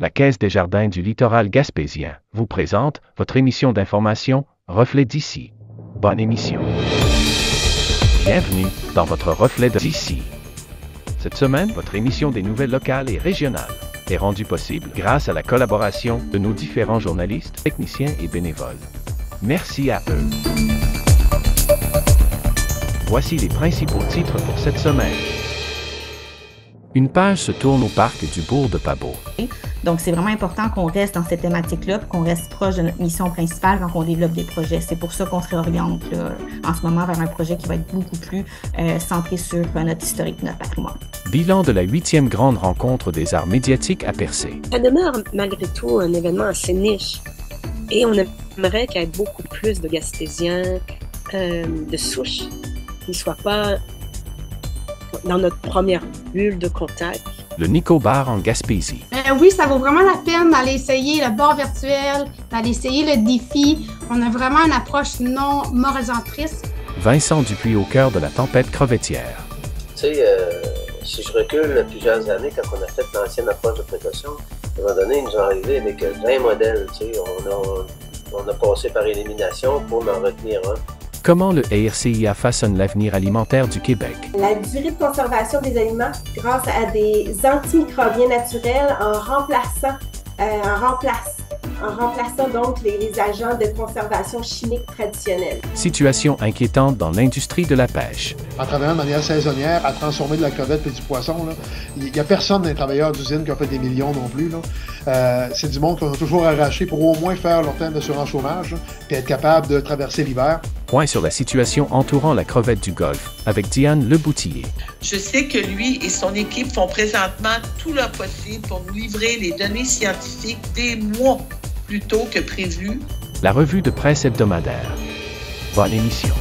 La Caisse des Jardins du littoral gaspésien vous présente votre émission d'information Reflet d'ici. Bonne émission. Bienvenue dans votre Reflet d'ici. Cette semaine, votre émission des nouvelles locales et régionales est rendue possible grâce à la collaboration de nos différents journalistes, techniciens et bénévoles. Merci à eux. Voici les principaux titres pour cette semaine. Une page se tourne au parc du bourg de Pabot. Donc, c'est vraiment important qu'on reste dans cette thématique-là, qu'on reste proche de notre mission principale quand on développe des projets. C'est pour ça qu'on se réoriente là, en ce moment vers un projet qui va être beaucoup plus centré sur notre historique, notre patrimoine. Bilan de la 8e grande rencontre des arts médiatiques à Percé. Ça demeure malgré tout un événement assez niche. Et on aimerait qu'il y ait beaucoup plus de Gaspésiens de souche qui ne soient pas dans notre première bulle de contact. Le Nico Bar en Gaspésie. Oui, ça vaut vraiment la peine d'aller essayer le bar virtuel, d'aller essayer le défi. On a vraiment une approche non moralisatrice. Vincent Dupuis au cœur de la tempête crevettière. Tu sais, si je recule plusieurs années, quand on a fait l'ancienne approche de précaution, à un moment donné, ils nous ont arrivé avec 20 modèles. Tu sais, on a passé par élimination pour en retenir un. Comment le RCIA façonne l'avenir alimentaire du Québec? La durée de conservation des aliments grâce à des antimicrobiens naturels en remplaçant donc les agents de conservation chimique traditionnels. Situation inquiétante dans l'industrie de la pêche. En travaillant de manière saisonnière à transformer de la crevette et du poisson, il n'y a personne dans les travailleurs d'usine qui a fait des millions non plus. C'est du monde qu'on a toujours arraché pour au moins faire leur terme d'assurance chômage et être capable de traverser l'hiver. Point sur la situation entourant la crevette du Golfe avec Diane Leboutillier. Je sais que lui et son équipe font présentement tout leur possible pour nous livrer les données scientifiques des mois plus tôt que prévu. La revue de presse hebdomadaire. Bonne émission.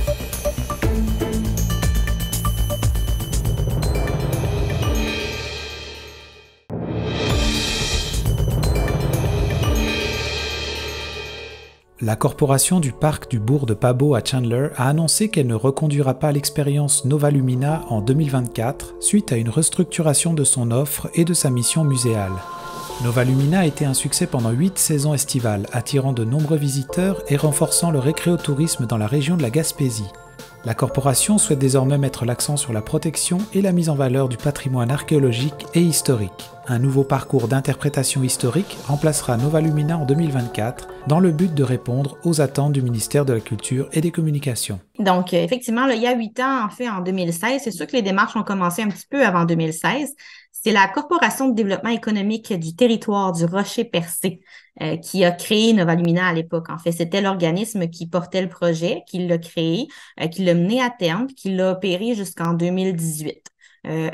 La corporation du parc du bourg de Pabot à Chandler a annoncé qu'elle ne reconduira pas l'expérience Nova Lumina en 2024 suite à une restructuration de son offre et de sa mission muséale. Nova Lumina a été un succès pendant 8 saisons estivales, attirant de nombreux visiteurs et renforçant le récréotourisme dans la région de la Gaspésie. La corporation souhaite désormais mettre l'accent sur la protection et la mise en valeur du patrimoine archéologique et historique. Un nouveau parcours d'interprétation historique remplacera Nova Lumina en 2024 dans le but de répondre aux attentes du ministère de la Culture et des Communications. Donc, effectivement, là, il y a 8 ans, en fait, en 2016, c'est sûr que les démarches ont commencé un petit peu avant 2016. C'est la Corporation de développement économique du territoire du Rocher-Percé qui a créé Nova Lumina à l'époque. En fait, c'était l'organisme qui portait le projet, qui l'a créé, qui l'a mené à terme, puis qui l'a opéré jusqu'en 2018.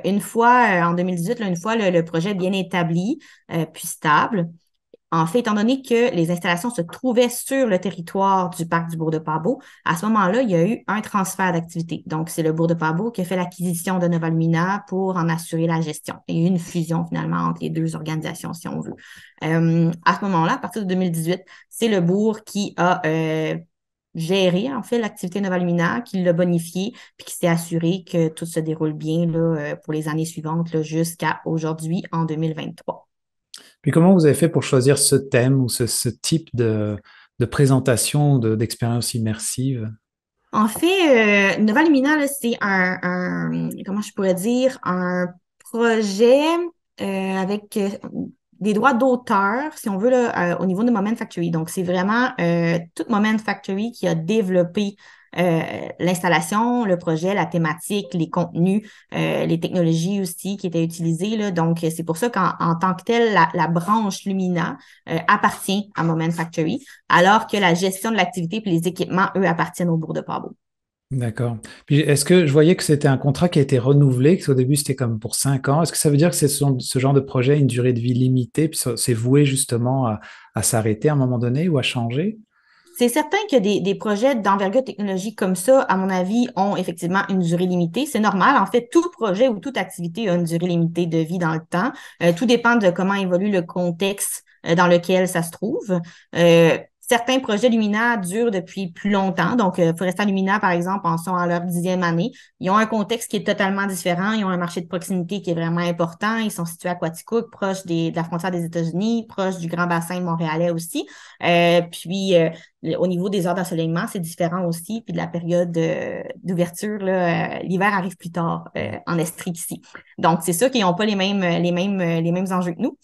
Une fois, en 2018, là, une fois le projet bien établi, puis stable, en fait, étant donné que les installations se trouvaient sur le territoire du parc du bourg de Pabot, à ce moment-là, il y a eu un transfert d'activité. Donc, c'est le bourg de Pabot qui a fait l'acquisition de Nova Lumina pour en assurer la gestion. Il y a eu une fusion finalement entre les deux organisations, si on veut. À ce moment-là, à partir de 2018, c'est le bourg qui a géré en fait l'activité Nova Lumina, qui l'a bonifié, puis qui s'est assuré que tout se déroule bien là, pour les années suivantes là, jusqu'à aujourd'hui en 2023. Puis comment vous avez fait pour choisir ce thème ou ce type de présentation d'expérience immersive? En fait, Nova Lumina, là, c'est comment je pourrais dire, un projet avec des droits d'auteur, si on veut, là, au niveau de Moment Factory. Donc, c'est vraiment tout Moment Factory qui a développé l'installation, le projet, la thématique, les contenus, les technologies aussi qui étaient utilisées, là. Donc, c'est pour ça qu'en tant que telle, la branche Lumina appartient à Moment Factory, alors que la gestion de l'activité et les équipements, eux, appartiennent au bourg de Pabot. D'accord. Puis est-ce que je voyais que c'était un contrat qui a été renouvelé, qu'au début c'était comme pour 5 ans. Est-ce que ça veut dire que c'est ce genre de projet a une durée de vie limitée, puis c'est voué justement à s'arrêter à un moment donné ou à changer? C'est certain que des projets d'envergure technologique comme ça, à mon avis, ont effectivement une durée limitée. C'est normal. En fait, tout projet ou toute activité a une durée limitée de vie dans le temps. Tout dépend de comment évolue le contexte dans lequel ça se trouve. Certains projets Lumina durent depuis plus longtemps. Donc, Foresta Lumina, par exemple, en sont à leur 10e année. Ils ont un contexte qui est totalement différent. Ils ont un marché de proximité qui est vraiment important. Ils sont situés à Quaticook, proche de la frontière des États-Unis, proche du Grand Bassin de Montréalais aussi. Au niveau des heures d'ensoleillement, c'est différent aussi. Puis de la période d'ouverture, l'hiver arrive plus tard en Estrie ici. Donc, c'est sûr qu'ils n'ont pas les mêmes enjeux que nous.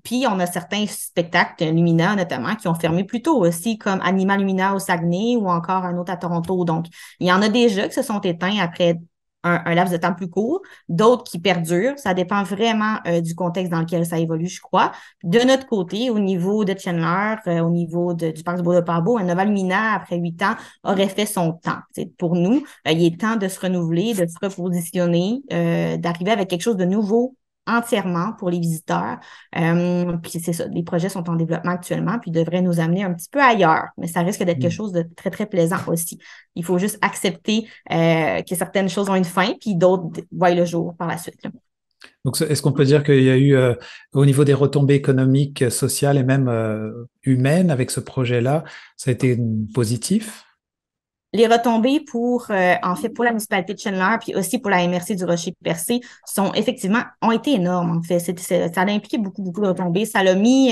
Puis, on a certains spectacles Lumina, notamment, qui ont fermé plus tôt aussi, comme Anima Lumina au Saguenay ou encore un autre à Toronto. Donc, il y en a déjà qui se sont éteints après un laps de temps plus court, d'autres qui perdurent. Ça dépend vraiment du contexte dans lequel ça évolue, je crois. De notre côté, au niveau de Chandler, au niveau du parc du Bois-de-Pabot, un Nova Lumina, après 8 ans, aurait fait son temps. Pour nous, il est temps de se renouveler, de se repositionner, d'arriver avec quelque chose de nouveau entièrement pour les visiteurs. Puis c'est ça, les projets sont en développement actuellement, puis devraient nous amener un petit peu ailleurs, mais ça risque d'être quelque chose de très, très plaisant aussi. Il faut juste accepter que certaines choses ont une fin, puis d'autres voient le jour par la suite. Là. Donc, est-ce qu'on peut dire qu'il y a eu, au niveau des retombées économiques, sociales et même humaines avec ce projet-là, ça a été positif? Les retombées pour la municipalité de Chandler, puis aussi pour la MRC du Rocher-Percé, ont été énormes, en fait. Ça a impliqué beaucoup, beaucoup de retombées. Ça l'a mis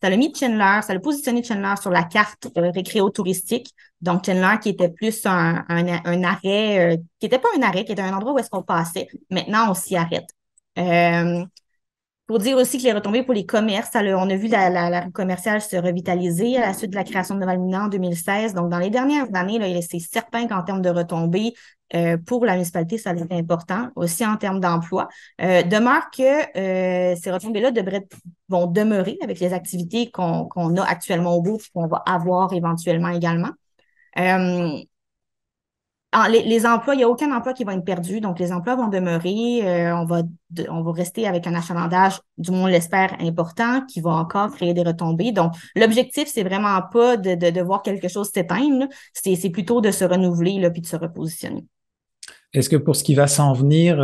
Chandler, ça l'a positionné Chandler sur la carte récréo-touristique. Donc, Chandler qui était plus un arrêt, qui n'était pas un arrêt, qui était un endroit où est-ce qu'on passait. Maintenant, on s'y arrête. Pour dire aussi que les retombées pour les commerces, on a vu la rue commerciale se revitaliser à la suite de la création de Nova Lumina en 2016. Donc, dans les dernières années, là, c'est certain qu'en termes de retombées, pour la municipalité, ça a été important, aussi en termes d'emploi. Demeure que ces retombées-là vont demeurer avec les activités qu'on a actuellement au bout et qu'on va avoir éventuellement également. Les emplois, il n'y a aucun emploi qui va être perdu, donc les emplois vont demeurer. On va rester avec un achalandage, du moins on l'espère, important, qui va encore créer des retombées. Donc, l'objectif, c'est vraiment pas de voir quelque chose s'éteindre, c'est plutôt de se renouveler là, puis de se repositionner. Est-ce que pour ce qui va s'en venir,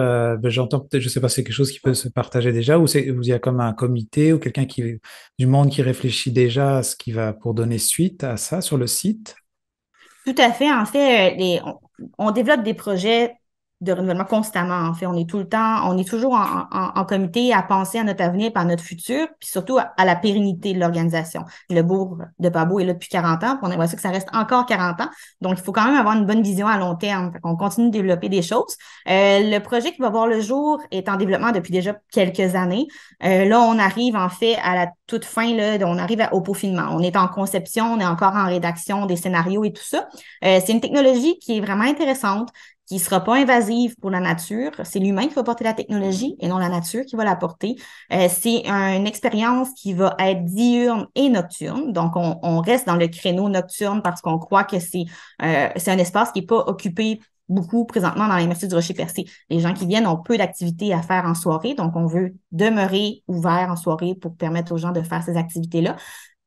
j'entends peut-être, je sais pas, c'est quelque chose qui peut se partager déjà, ou il y a comme un comité ou quelqu'un du monde qui réfléchit déjà à ce qui va pour donner suite à ça sur le site? Tout à fait. En fait, on développe des projets de renouvellement constamment. En fait, on est toujours en comité à penser à notre avenir et à notre futur, puis surtout à la pérennité de l'organisation. Le bourg de Pabot est là depuis 40 ans, puis on aimerait ça que ça reste encore 40 ans. Donc, il faut quand même avoir une bonne vision à long terme. On continue de développer des choses. Le projet qui va voir le jour est en développement depuis déjà quelques années. Là, on arrive en fait à la toute fin, là, on arrive au peaufinement. On est en conception, on est encore en rédaction des scénarios et tout ça. C'est une technologie qui est vraiment intéressante, qui ne sera pas invasive pour la nature. C'est l'humain qui va porter la technologie et non la nature qui va la porter. C'est une expérience qui va être diurne et nocturne. Donc, on reste dans le créneau nocturne parce qu'on croit que c'est un espace qui n'est pas occupé beaucoup présentement dans les MRC du Rocher-Percé. Les gens qui viennent ont peu d'activités à faire en soirée, donc on veut demeurer ouvert en soirée pour permettre aux gens de faire ces activités-là.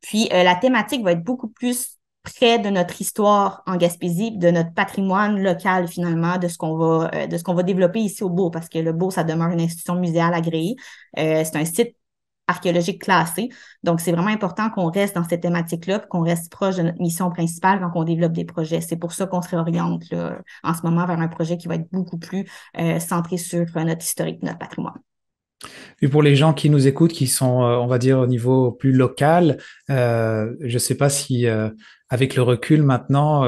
Puis, la thématique va être beaucoup plus près de notre histoire en Gaspésie, de notre patrimoine local finalement, de ce qu'on va développer ici au Bourg, parce que le Bourg, ça demeure une institution muséale agréée. C'est un site archéologique classé. Donc, c'est vraiment important qu'on reste dans cette thématique-là, qu'on reste proche de notre mission principale quand on développe des projets. C'est pour ça qu'on se réoriente là, en ce moment vers un projet qui va être beaucoup plus centré sur notre historique, notre patrimoine. Et pour les gens qui nous écoutent, qui sont, on va dire, au niveau plus local, je ne sais pas si, avec le recul maintenant,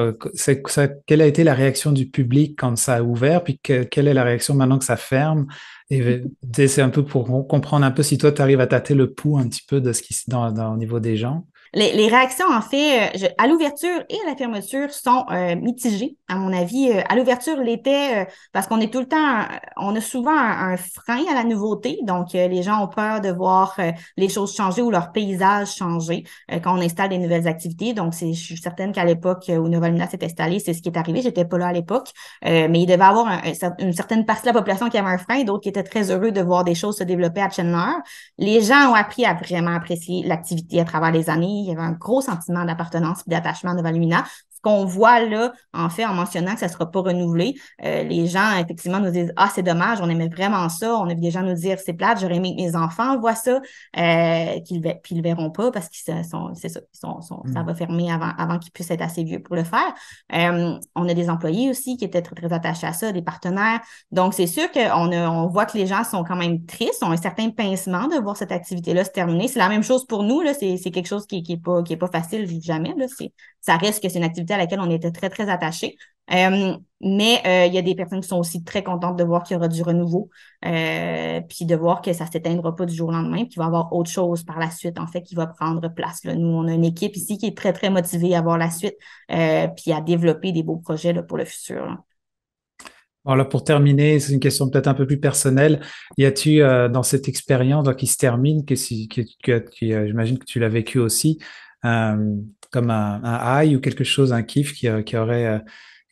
quelle a été la réaction du public quand ça a ouvert, puis quelle est la réaction maintenant que ça ferme? Et c'est un peu pour comprendre un peu si toi, tu arrives à tâter le pouls un petit peu de ce qui se au niveau des gens. Les réactions, en fait, à l'ouverture et à la fermeture sont mitigées, à mon avis. À l'ouverture, l'été, parce qu'on est tout le temps, on a souvent un frein à la nouveauté. Donc, les gens ont peur de voir les choses changer ou leur paysage changer quand on installe des nouvelles activités. Donc, je suis certaine qu'à l'époque où Nova Lumina s'est installée, c'est ce qui est arrivé. J'étais pas là à l'époque, mais il devait y avoir une certaine partie de la population qui avait un frein, d'autres qui étaient très heureux de voir des choses se développer à Chandler. Les gens ont appris à vraiment apprécier l'activité à travers les années. Il y avait un gros sentiment d'appartenance et d'attachement à Nova Lumina, ce qu'on voit là, en fait, en mentionnant que ça ne sera pas renouvelé, les gens, effectivement, nous disent « Ah, c'est dommage, on aimait vraiment ça. » On a vu des gens nous dire « C'est plate, j'aurais aimé que mes enfants voient ça. » Puis ils le verront pas parce que ça va fermer avant qu'ils puissent être assez vieux pour le faire. On a des employés aussi qui étaient très, très attachés à ça, des partenaires. Donc, c'est sûr qu'on voit que les gens sont quand même tristes, ont un certain pincement de voir cette activité-là se terminer. C'est la même chose pour nous, là. C'est quelque chose qui est pas facile, jamais, là. Ça reste que c'est une activité à laquelle on était très, très attachés. Mais il y a des personnes qui sont aussi très contentes de voir qu'il y aura du renouveau, puis de voir que ça ne s'éteindra pas du jour au lendemain, puis qu'il va y avoir autre chose par la suite, en fait, qui va prendre place, là. Nous, on a une équipe ici qui est très, très motivée à voir la suite, puis à développer des beaux projets là, pour le futur, là. Bon, là, pour terminer, c'est une question peut-être un peu plus personnelle. Y a-tu dans cette expérience qui se termine, j'imagine que tu l'as vécu aussi, comme un high ou quelque chose, un kiff qui aurait, que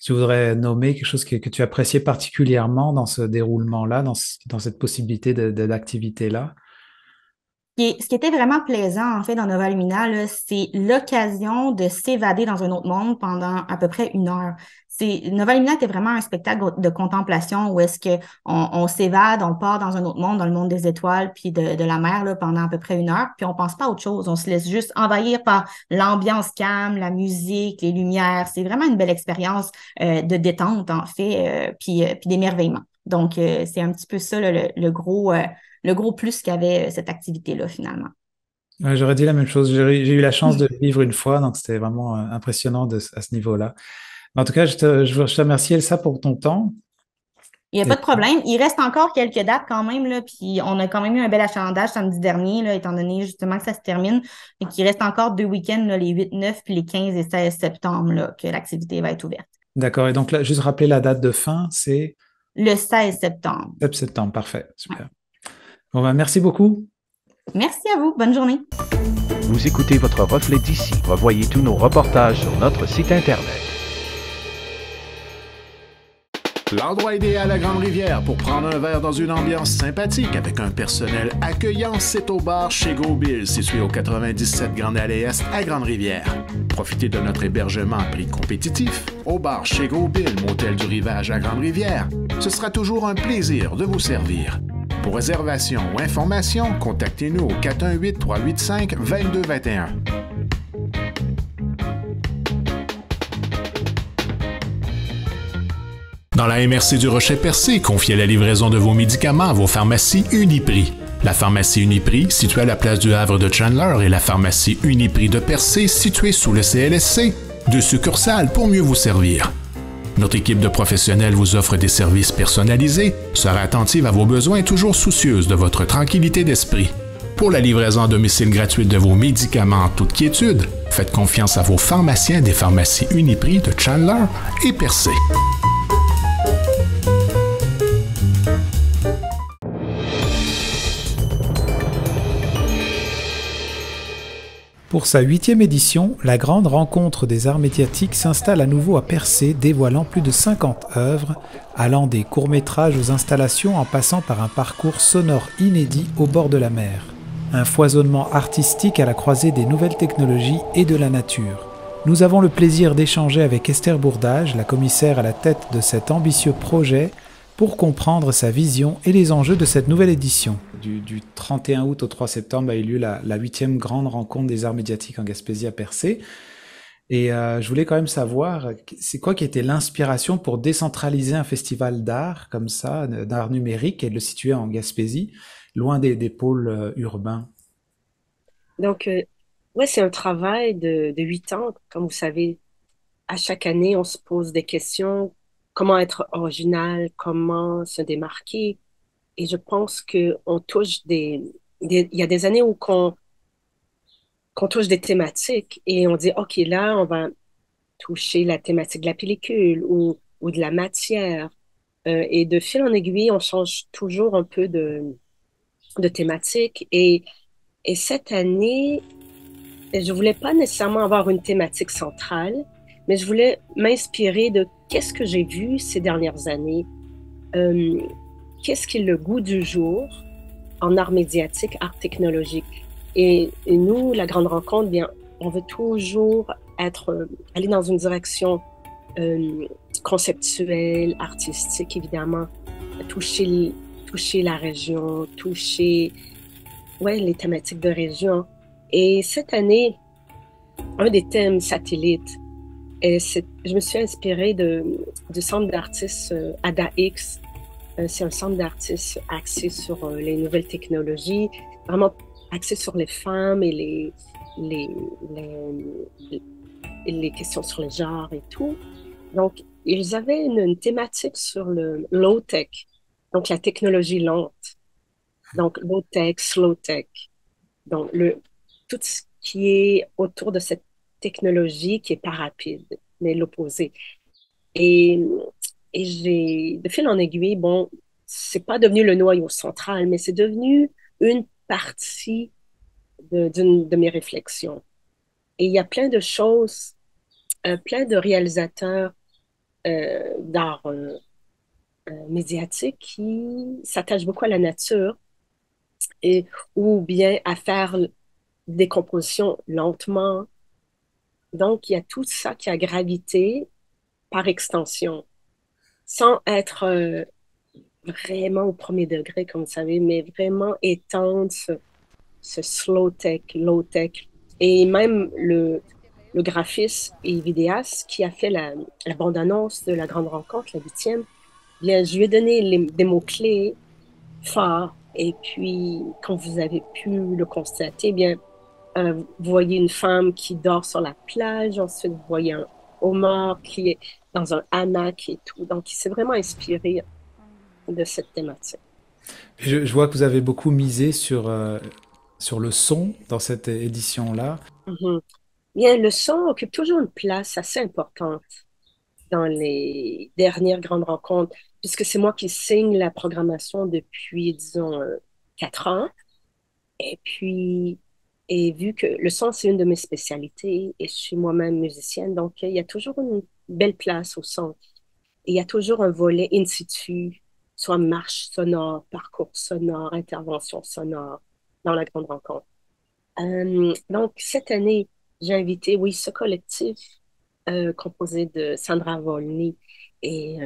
tu voudrais nommer, quelque chose que tu appréciais particulièrement dans ce déroulement-là, dans cette possibilité d'activité-là? Ce qui était vraiment plaisant, en fait, dans Nova Lumina, là, c'est l'occasion de s'évader dans un autre monde pendant à peu près 1 heure. Nova Lumina était vraiment un spectacle de contemplation où est-ce qu'on s'évade, on part dans un autre monde, dans le monde des étoiles puis de la mer là, pendant à peu près 1 heure, puis on pense pas à autre chose. On se laisse juste envahir par l'ambiance calme, la musique, les lumières. C'est vraiment une belle expérience de détente, en fait, puis d'émerveillement. Donc, c'est un petit peu ça, là, le gros plus qu'avait cette activité-là, finalement. Ouais, j'aurais dit la même chose. J'ai eu la chance de le vivre une fois, donc c'était vraiment impressionnant à ce niveau-là. En tout cas, je te remercie, Elsa, pour ton temps. Il n'y a pas de problème. Il reste encore quelques dates quand même, là, puis on a quand même eu un bel achalandage samedi dernier, là, étant donné justement que ça se termine. Et qu'il reste encore 2 week-ends, là, les 8, 9 puis les 15 et 16 septembre, là, que l'activité va être ouverte. D'accord. Et donc là, juste rappeler la date de fin, c'est? Le 16 septembre. 16 septembre, parfait. Super. Ouais. Bon, ben, merci beaucoup. Merci à vous. Bonne journée. Vous écoutez votre reflet d'ici. Revoyez tous nos reportages sur notre site Internet. L'endroit idéal à Grande-Rivière pour prendre un verre dans une ambiance sympathique avec un personnel accueillant, c'est au bar chez Go Bill, situé au 97 Grande Allée Est à Grande-Rivière. Profitez de notre hébergement à prix compétitif au bar chez Go Bill, motel du Rivage à Grande-Rivière. Ce sera toujours un plaisir de vous servir. Pour réservation ou information, contactez-nous au 418-385-2221. Dans la MRC du Rocher-Percé, confiez la livraison de vos médicaments à vos pharmacies Uniprix. La pharmacie Uniprix, située à la place du Havre de Chandler, et la pharmacie Uniprix de Percé, située sous le CLSC, 2 succursales pour mieux vous servir. Notre équipe de professionnels vous offre des services personnalisés, sera attentive à vos besoins et toujours soucieuse de votre tranquillité d'esprit. Pour la livraison à domicile gratuite de vos médicaments en toute quiétude, faites confiance à vos pharmaciens des pharmacies Uniprix de Chandler et Percé. Pour sa 8e édition, la grande rencontre des arts médiatiques s'installe à nouveau à Percé, dévoilant plus de 50 œuvres, allant des courts-métrages aux installations en passant par un parcours sonore inédit au bord de la mer. Un foisonnement artistique à la croisée des nouvelles technologies et de la nature. Nous avons le plaisir d'échanger avec Esther Bourdage, la commissaire à la tête de cet ambitieux projet, pour comprendre sa vision et les enjeux de cette nouvelle édition. Du 31 août au 3 septembre a eu lieu la 8e grande rencontre des arts médiatiques en Gaspésie à Percé. Et je voulais quand même savoir, c'est quoi qui était l'inspiration pour décentraliser un festival d'art comme ça, d'art numérique, et de le situer en Gaspésie, loin des pôles urbains? Donc, ouais, c'est un travail de 8 ans. Comme vous savez, à chaque année, on se pose des questions. Comment être original, comment se démarquer. Et je pense qu'on touche il y a des années où qu'on touche des thématiques et on dit, OK, là, on va toucher la thématique de la pellicule ou de la matière. Et de fil en aiguille, on change toujours un peu de thématique. Et cette année, je voulais pas nécessairement avoir une thématique centrale, mais je voulais m'inspirer de qu'est-ce que j'ai vu ces dernières années, qu'est-ce qui est le goût du jour en art médiatique, art technologique. Et nous, la grande rencontre, bien, on veut toujours aller dans une direction conceptuelle, artistique, évidemment, toucher la région, toucher les thématiques de région. Et cette année, un des thèmes satellites, je me suis inspirée du centre d'artistes ADA-X. C'est un centre d'artistes axé sur les nouvelles technologies, vraiment axé sur les femmes et les questions sur le genre et tout. Donc, ils avaient une thématique sur le low-tech, donc la technologie lente. Donc, low-tech, slow-tech. Donc, tout ce qui est autour de cette technologie qui n'est pas rapide, mais l'opposé. Et de fil en aiguille, bon, c'est pas devenu le noyau central, mais c'est devenu une partie de mes réflexions. Et il y a plein de choses, plein de réalisateurs d'art médiatique qui s'attachent beaucoup à la nature ou bien à faire des compositions lentement. Donc, il y a tout ça qui a gravité par extension, sans être vraiment au premier degré, comme vous savez, mais vraiment étendre ce slow tech, low tech. Et même le graphiste et vidéaste qui a fait la bande-annonce de la grande rencontre, la 8e, bien, je lui ai donné des mots-clés forts. Et puis, quand vous avez pu le constater, bien, vous voyez une femme qui dort sur la plage, ensuite vous voyez un homard qui est dans un hamac et tout. Donc, il s'est vraiment inspiré de cette thématique. Je vois que vous avez beaucoup misé sur le son dans cette édition-là. Mm-hmm. Bien, le son occupe toujours une place assez importante dans les dernières grandes rencontres, puisque c'est moi qui signe la programmation depuis, disons, 4 ans. Et vu que le son, c'est une de mes spécialités, et je suis moi-même musicienne, donc il y a toujours une belle place au son. Et il y a toujours un volet in situ, soit marche sonore, parcours sonore, intervention sonore dans la grande rencontre. Donc, cette année, j'ai invité, ce collectif composé de Sandra Volny et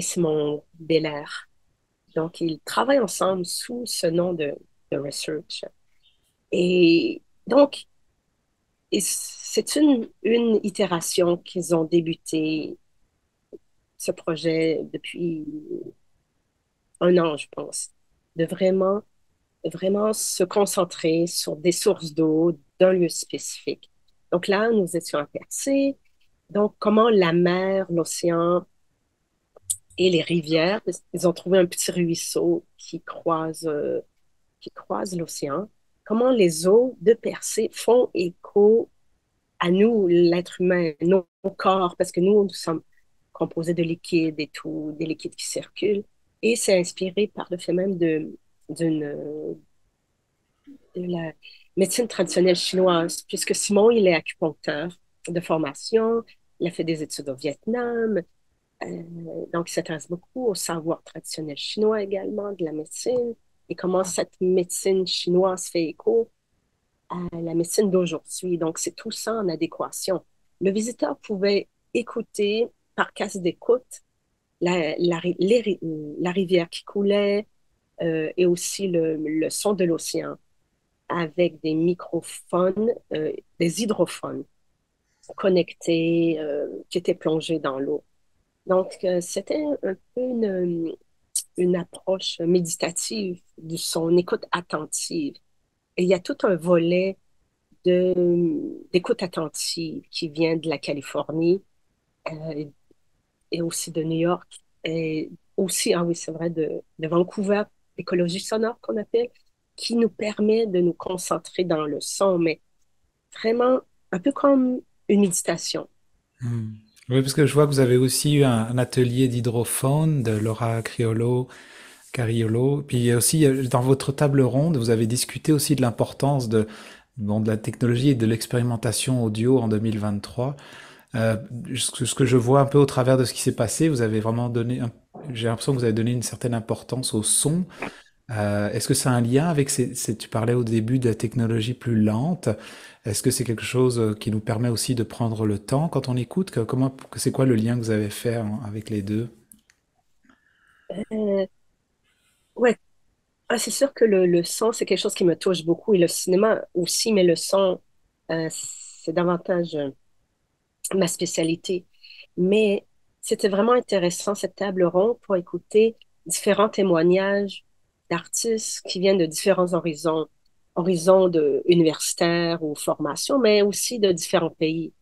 Simon Belair. Donc, ils travaillent ensemble sous ce nom de Research. Et donc, c'est une itération qu'ils ont débuté ce projet depuis 1 an, je pense, de vraiment se concentrer sur des sources d'eau d'un lieu spécifique. Donc là, nous étions à Percé. Donc, comment la mer, l'océan et les rivières, ils ont trouvé un petit ruisseau qui croise l'océan. Comment les eaux de Percé font écho à nous, l'être humain, nos corps, parce que nous sommes composés de liquides et tout, des liquides qui circulent. Et c'est inspiré par le fait même de la médecine traditionnelle chinoise, puisque Simon, il est acupuncteur de formation, il a fait des études au Vietnam, donc il s'intéresse beaucoup au savoir traditionnel chinois également, de la médecine, et comment cette médecine chinoise fait écho à la médecine d'aujourd'hui. Donc, c'est tout ça en adéquation. Le visiteur pouvait écouter par casque d'écoute la rivière qui coulait et aussi le son de l'océan avec des microphones, des hydrophones connectés qui étaient plongés dans l'eau. Donc, c'était un peu une approche méditative du son, une écoute attentive. Et il y a tout un volet d'écoute attentive qui vient de la Californie et aussi de New York. Et aussi, c'est vrai, de Vancouver, l'écologie sonore qu'on appelle, qui nous permet de nous concentrer dans le son, mais vraiment un peu comme une méditation. Oui, parce que je vois que vous avez aussi eu un atelier d'hydrophone de Laura Cariolo. Puis aussi, dans votre table ronde, vous avez discuté aussi de l'importance de la technologie et de l'expérimentation audio en 2023. Ce que je vois un peu au travers de ce qui s'est passé, vous avez vraiment donné, j'ai l'impression que vous avez donné une certaine importance au son. Est-ce que ça a un lien avec tu parlais au début de la technologie plus lente? Est-ce que c'est quelque chose qui nous permet aussi de prendre le temps quand on écoute? C'est quoi le lien que vous avez fait avec les deux? Euh, ouais, c'est sûr que le son, c'est quelque chose qui me touche beaucoup et le cinéma aussi, mais le son, c'est davantage ma spécialité. Mais c'était vraiment intéressant, cette table ronde, pour écouter différents témoignages d'artistes qui viennent de différents horizons universitaires ou formation, mais aussi de différents pays.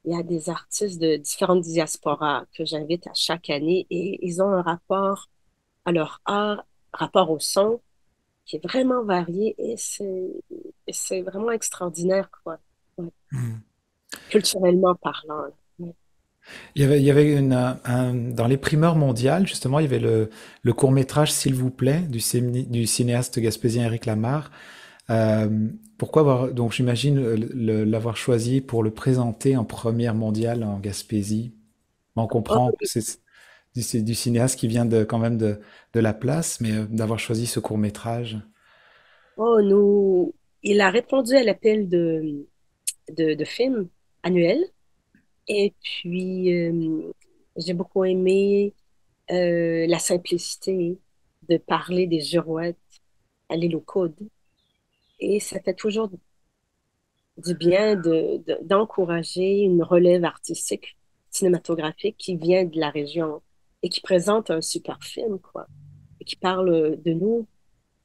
Il y a des artistes de différentes diasporas que j'invite à chaque année et ils ont un rapport à leur art, rapport au son, qui est vraiment varié et c'est vraiment extraordinaire, quoi. Ouais. Hmm. Culturellement parlant. Là. Ouais. Il y avait dans les primeurs mondiales, justement, il y avait le court-métrage S'il vous plaît du cinéaste gaspésien Éric Lamarre. Pourquoi donc j'imagine l'avoir choisi pour le présenter en première mondiale en Gaspésie. On Oh, comprend que c'est du cinéaste qui vient quand même de la place, mais d'avoir choisi ce court-métrage. il a répondu à l'appel de films annuels. Et puis, j'ai beaucoup aimé la simplicité de parler des girouettes à l'île aux coudes. Et ça fait toujours du bien d'encourager une relève artistique, cinématographique qui vient de la région et qui présente un super film, quoi. Et qui parle de nous,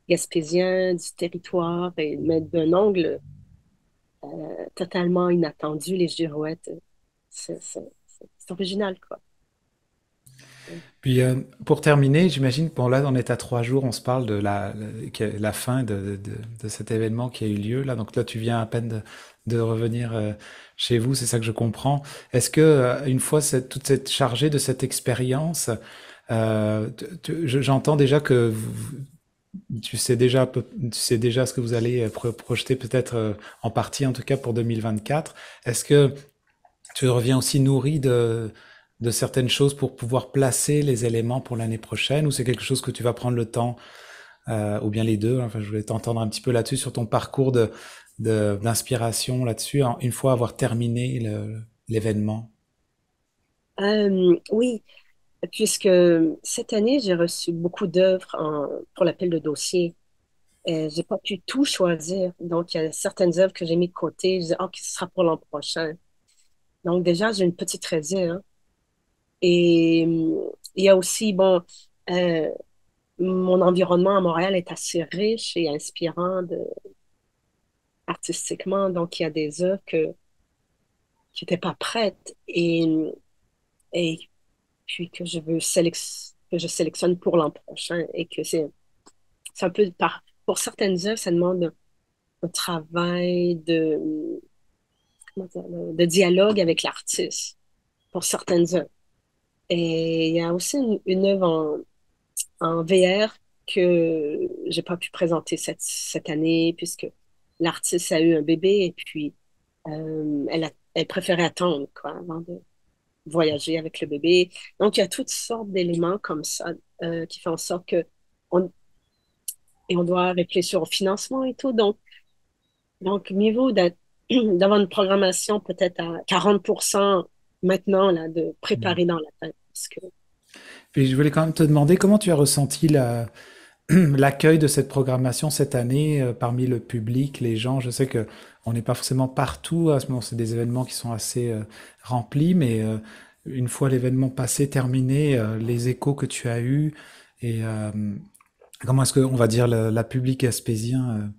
Gaspésiens, du territoire, mais d'un angle totalement inattendu, les girouettes. C'est original, quoi. Puis pour terminer, j'imagine, bon là on est à 3 jours, on se parle de la fin de cet événement qui a eu lieu là. Donc là tu viens à peine de revenir chez vous, c'est ça que je comprends. Est-ce que une fois toute cette chargée de cette expérience, j'entends déjà que tu sais déjà ce que vous allez projeter peut-être en partie en tout cas pour 2024. Est-ce que tu reviens aussi nourri de certaines choses pour pouvoir placer les éléments pour l'année prochaine, ou c'est quelque chose que tu vas prendre le temps, ou bien les deux? Enfin, je voulais t'entendre un petit peu là-dessus, sur ton parcours d'inspiration là-dessus, une fois avoir terminé l'événement. Oui, puisque cette année, j'ai reçu beaucoup d'œuvres pour l'appel de dossier. J'ai pas pu tout choisir. Donc, il y a certaines œuvres que j'ai mis de côté. Je dis, OK, ce sera pour l'an prochain. Donc, déjà, j'ai une petite réserve. Et il y a aussi, bon, euh, mon environnement à Montréal est assez riche et inspirant artistiquement. Donc, il y a des œuvres qui n'étaient pas prêtes et puis que je sélectionne pour l'an prochain et que c'est un peu pour certaines œuvres, ça demande un travail comment dire, de dialogue avec l'artiste pour certaines œuvres. Et il y a aussi une œuvre en VR que j'ai pas pu présenter cette année puisque l'artiste a eu un bébé et puis elle préférait attendre quoi, avant de voyager avec le bébé. Donc, il y a toutes sortes d'éléments comme ça qui font en sorte que on doit réfléchir au financement et tout. Donc mieux vaut d'avoir une programmation peut-être à 40% maintenant, là, de préparer dans la tête. Parce que Puis je voulais quand même te demander comment tu as ressenti l'accueil de cette programmation cette année parmi le public, les gens. Je sais que on n'est pas forcément partout à ce moment, c'est des événements qui sont assez remplis, mais une fois l'événement passé, terminé, les échos que tu as eus et comment est-ce que, on va dire, la public gaspésien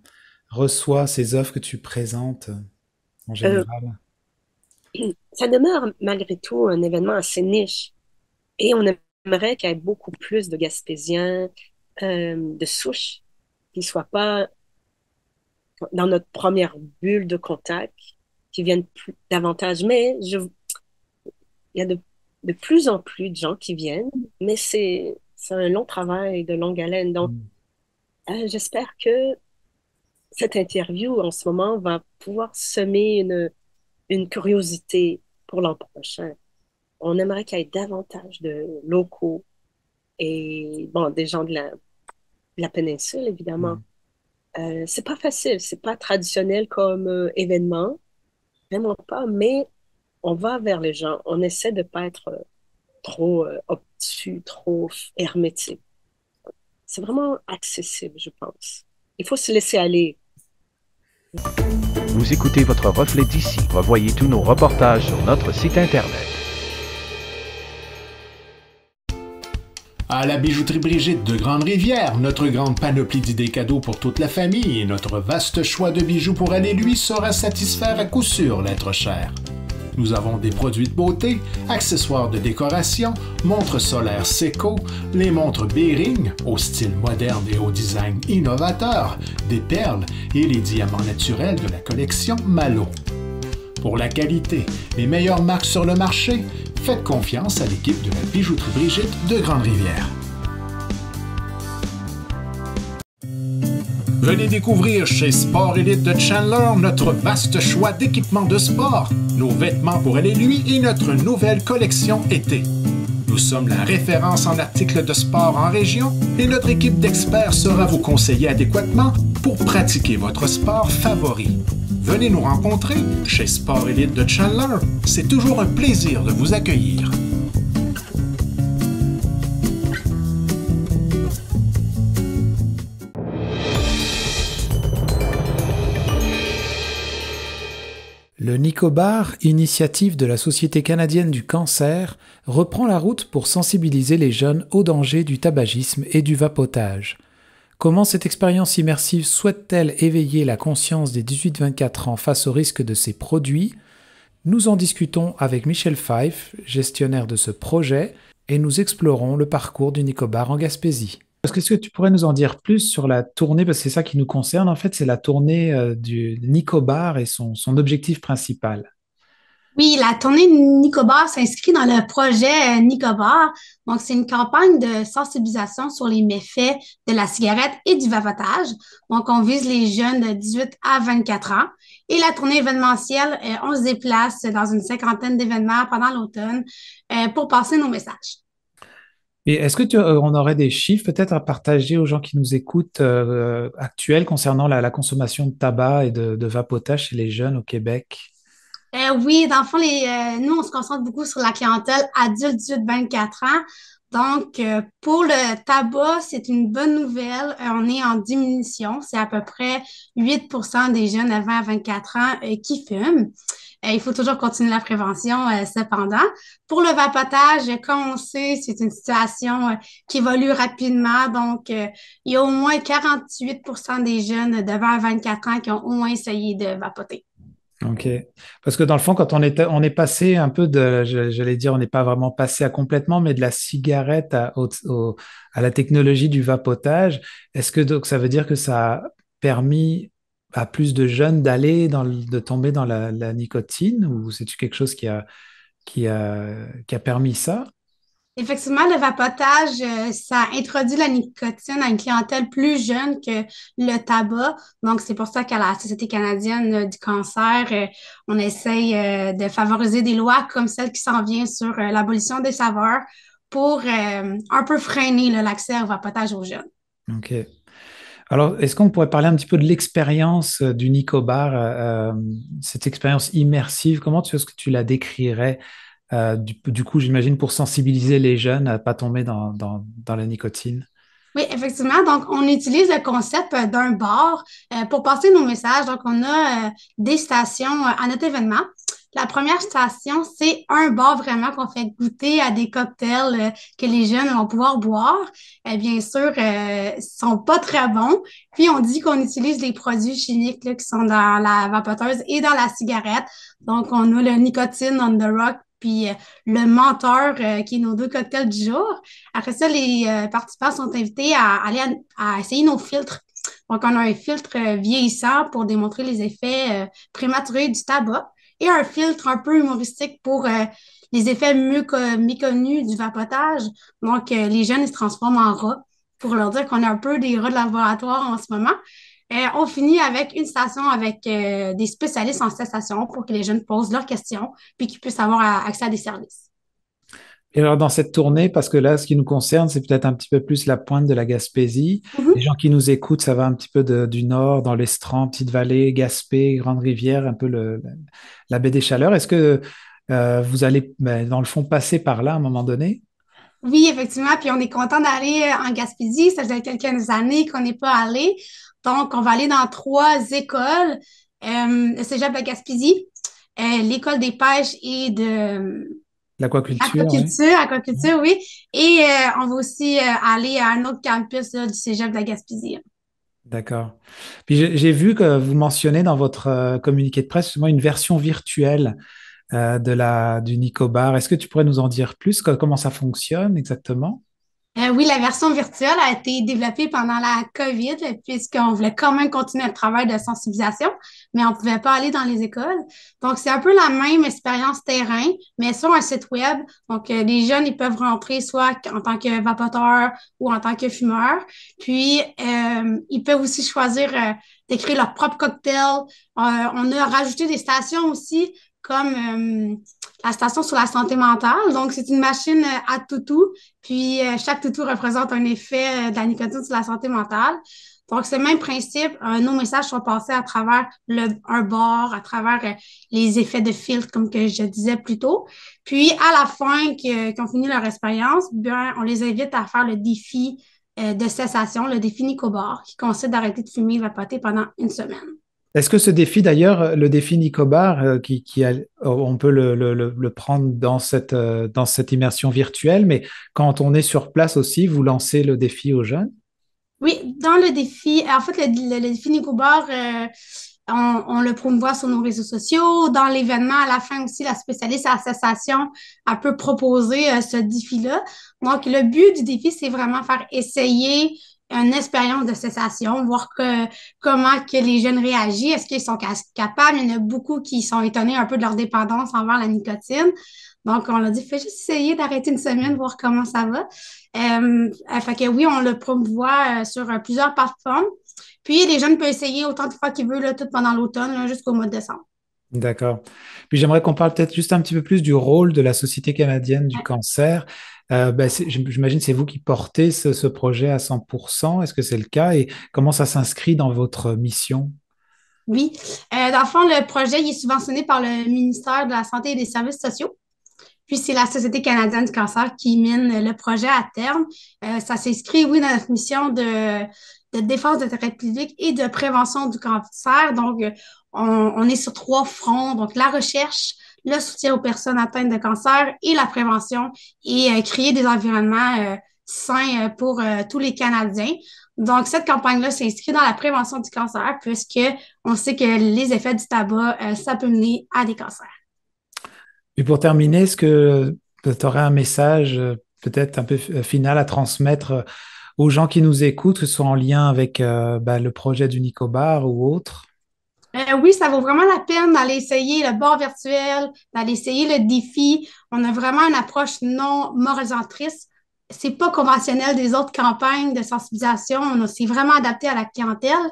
reçoit ces œuvres que tu présentes en euh, général? ça demeure malgré tout un événement assez niche. Et on aimerait qu'il y ait beaucoup plus de Gaspésiens de souche qui ne soient pas dans notre première bulle de contact, qui viennent davantage. Mais il y a de plus en plus de gens qui viennent, mais c'est un long travail de longue haleine. Donc, j'espère que cette interview en ce moment va pouvoir semer une curiosité pour l'an prochain. On aimerait qu'il y ait davantage de locaux et bon, des gens la péninsule, évidemment. C'est pas facile, c'est pas traditionnel comme événement, vraiment pas, mais on va vers les gens. On essaie de pas être trop obtus, trop hermétique. C'est vraiment accessible, je pense. Il faut se laisser aller. Vous écoutez votre reflet d'ici. Revoyez tous nos reportages sur notre site Internet. À la bijouterie Brigitte de Grande-Rivière, notre grande panoplie d'idées cadeaux pour toute la famille et notre vaste choix de bijoux pour elle et lui saura satisfaire à coup sûr l'être cher. Nous avons des produits de beauté, accessoires de décoration, montres solaires Seiko, les montres Bering au style moderne et au design innovateur, des perles et les diamants naturels de la collection Malo. Pour la qualité, les meilleures marques sur le marché, faites confiance à l'équipe de la bijouterie Brigitte de Grande-Rivière. Venez découvrir chez Sport Elite de Chandler notre vaste choix d'équipements de sport, nos vêtements pour elle et lui et notre nouvelle collection été. Nous sommes la référence en articles de sport en région et notre équipe d'experts saura vous conseiller adéquatement pour pratiquer votre sport favori. Venez nous rencontrer chez Sport Elite de Chandler. C'est toujours un plaisir de vous accueillir. Le Nicobar, initiative de la Société canadienne du cancer, reprend la route pour sensibiliser les jeunes aux dangers du tabagisme et du vapotage. Comment cette expérience immersive souhaite-t-elle éveiller la conscience des 18-24 ans face au risque de ces produits? Nous en discutons avec Michel Fife, gestionnaire de ce projet, et nous explorons le parcours du Nicobar en Gaspésie. Est-ce que tu pourrais nous en dire plus sur la tournée, parce que c'est ça qui nous concerne, en fait, c'est la tournée du Nicobar et son objectif principal. Oui, la tournée Nicobar s'inscrit dans le projet Nicobar. Donc, c'est une campagne de sensibilisation sur les méfaits de la cigarette et du vapotage. Donc, on vise les jeunes de 18 à 24 ans. Et la tournée événementielle, on se déplace dans une cinquantaine d'événements pendant l'automne pour passer nos messages. Et est-ce que on aurait des chiffres peut-être à partager aux gens qui nous écoutent actuels concernant la consommation de tabac et de vapotage chez les jeunes au Québec? Oui, dans le fond, nous, on se concentre beaucoup sur la clientèle adulte 18-24 ans. Donc, pour le tabac, c'est une bonne nouvelle. On est en diminution. C'est à peu près 8% des jeunes de 20 à 24 ans qui fument. Il faut toujours continuer la prévention, cependant. Pour le vapotage, comme on sait, c'est une situation qui évolue rapidement. Donc, il y a au moins 48% des jeunes de 20 à 24 ans qui ont au moins essayé de vapoter. Ok. Parce que dans le fond, quand on est passé un peu j'allais dire, on n'est pas vraiment passé à complètement, mais de la cigarette à la technologie du vapotage, est-ce que donc ça veut dire que ça a permis à plus de jeunes de tomber dans la nicotine, ou c'est-tu quelque chose qui a permis ça? Effectivement, le vapotage, ça introduit la nicotine à une clientèle plus jeune que le tabac. Donc, c'est pour ça qu'à la Société canadienne du cancer, on essaye de favoriser des lois comme celle qui s'en vient sur l'abolition des saveurs pour un peu freiner l'accès au vapotage aux jeunes. OK. Alors, est-ce qu'on pourrait parler un petit peu de l'expérience du Nicobar, cette expérience immersive? Comment est-ce que tu la décrirais? Du coup, j'imagine pour sensibiliser les jeunes à ne pas tomber dans la nicotine. Oui, effectivement. Donc, on utilise le concept d'un bar pour passer nos messages. Donc, on a des stations à notre événement. La première station, c'est un bar vraiment qu'on fait goûter à des cocktails que les jeunes vont pouvoir boire. Bien sûr, ils sont pas très bons. Puis, on dit qu'on utilise les produits chimiques là, qui sont dans la vapoteuse et dans la cigarette. Donc, on a le nicotine on the rock puis le menteur, qui est nos 2 cocktails du jour. Après ça, les participants sont invités à aller à essayer nos filtres. Donc, on a un filtre vieillissant pour démontrer les effets prématurés du tabac et un filtre un peu humoristique pour les effets méconnus du vapotage. Donc, les jeunes, ils se transforment en rats pour leur dire qu'on est un peu des rats de laboratoire en ce moment. On finit avec une station avec des spécialistes en cessation pour que les jeunes posent leurs questions puis qu'ils puissent avoir accès à des services. Et alors, dans cette tournée, parce que là, ce qui nous concerne, c'est peut-être un petit peu plus la pointe de la Gaspésie. Les gens qui nous écoutent, ça va un petit peu du nord, dans l'Estran, Petite-Vallée, Gaspé, Grande-Rivière, un peu la baie des Chaleurs. Est-ce que vous allez, dans le fond, passer par là à un moment donné? Oui, effectivement. Puis on est content d'aller en Gaspésie. Ça faisait quelques années qu'on n'est pas allé. Donc, on va aller dans 3 écoles. Le Cégep de la Gaspésie, l'école des pêches et de L'aquaculture, oui. Aquaculture, oui. Et on va aussi aller à un autre campus là, du Cégep de la Gaspésie. D'accord. Puis j'ai vu que vous mentionnez dans votre communiqué de presse justement une version virtuelle du Nicobar. Est-ce que tu pourrais nous en dire plus? Comment ça fonctionne exactement? Oui, la version virtuelle a été développée pendant la COVID, puisqu'on voulait quand même continuer le travail de sensibilisation, mais on ne pouvait pas aller dans les écoles. Donc, c'est un peu la même expérience terrain, mais sur un site web. Donc, les jeunes, ils peuvent rentrer soit en tant que vapoteurs ou en tant que fumeurs. Puis, ils peuvent aussi choisir d'écrire leur propre cocktail. On a rajouté des stations aussi, comme la station sur la santé mentale. Donc, c'est une machine à toutou. Puis, chaque toutou représente un effet de la nicotine sur la santé mentale. Donc, c'est le même principe. Nos messages sont passés à travers un bar, à travers les effets de filtre, comme que je disais plus tôt. Puis, à la fin, qu'ils ont fini leur expérience, bien, on les invite à faire le défi de cessation, le défi Nicobar, qui consiste d'arrêter de fumer et de vapoter pendant 1 semaine. Est-ce que ce défi, d'ailleurs, le défi Nicobar, on peut le prendre dans cette immersion virtuelle, mais quand on est sur place aussi, vous lancez le défi aux jeunes? Oui, dans le défi, en fait, le défi Nicobar, on le promouvoit sur nos réseaux sociaux. Dans l'événement, à la fin aussi, la spécialiste à la cessation, elle peut proposer ce défi-là. Donc, le but du défi, c'est vraiment faire essayer une expérience de cessation, voir comment que les jeunes réagissent. Est-ce qu'ils sont capables? Il y en a beaucoup qui sont étonnés un peu de leur dépendance envers la nicotine. Donc, on a dit, fais juste essayer d'arrêter 1 semaine, voir comment ça va. Fait que oui, on le promouvoit sur plusieurs plateformes. Puis, les jeunes peuvent essayer autant de fois qu'ils veulent, là, tout pendant l'automne, là, jusqu'au mois de décembre. D'accord. Puis j'aimerais qu'on parle peut-être juste un petit peu plus du rôle de la Société canadienne du cancer. J'imagine que c'est vous qui portez ce projet à 100%. Est-ce que c'est le cas? Et comment ça s'inscrit dans votre mission? Oui. Dans le fond, le projet il est subventionné par le ministère de la Santé et des Services sociaux. Puis, c'est la Société canadienne du cancer qui mène le projet à terme. Ça s'inscrit, oui, dans notre mission de défense d'intérêt public et de prévention du cancer. Donc, on est sur 3 fronts. Donc, la recherche, le soutien aux personnes atteintes de cancer et la prévention et créer des environnements sains pour tous les Canadiens. Donc, cette campagne-là s'inscrit dans la prévention du cancer puisqu'on sait que les effets du tabac, ça peut mener à des cancers. Et pour terminer, est-ce que tu aurais un message peut-être un peu final à transmettre aux gens qui nous écoutent, que ce soit en lien avec le projet du Nicobar ou autre? Oui, ça vaut vraiment la peine d'aller essayer le bar virtuel, d'aller essayer le défi. On a vraiment une approche non moralisatrice. C'est pas conventionnel des autres campagnes de sensibilisation. C'est vraiment adapté à la clientèle.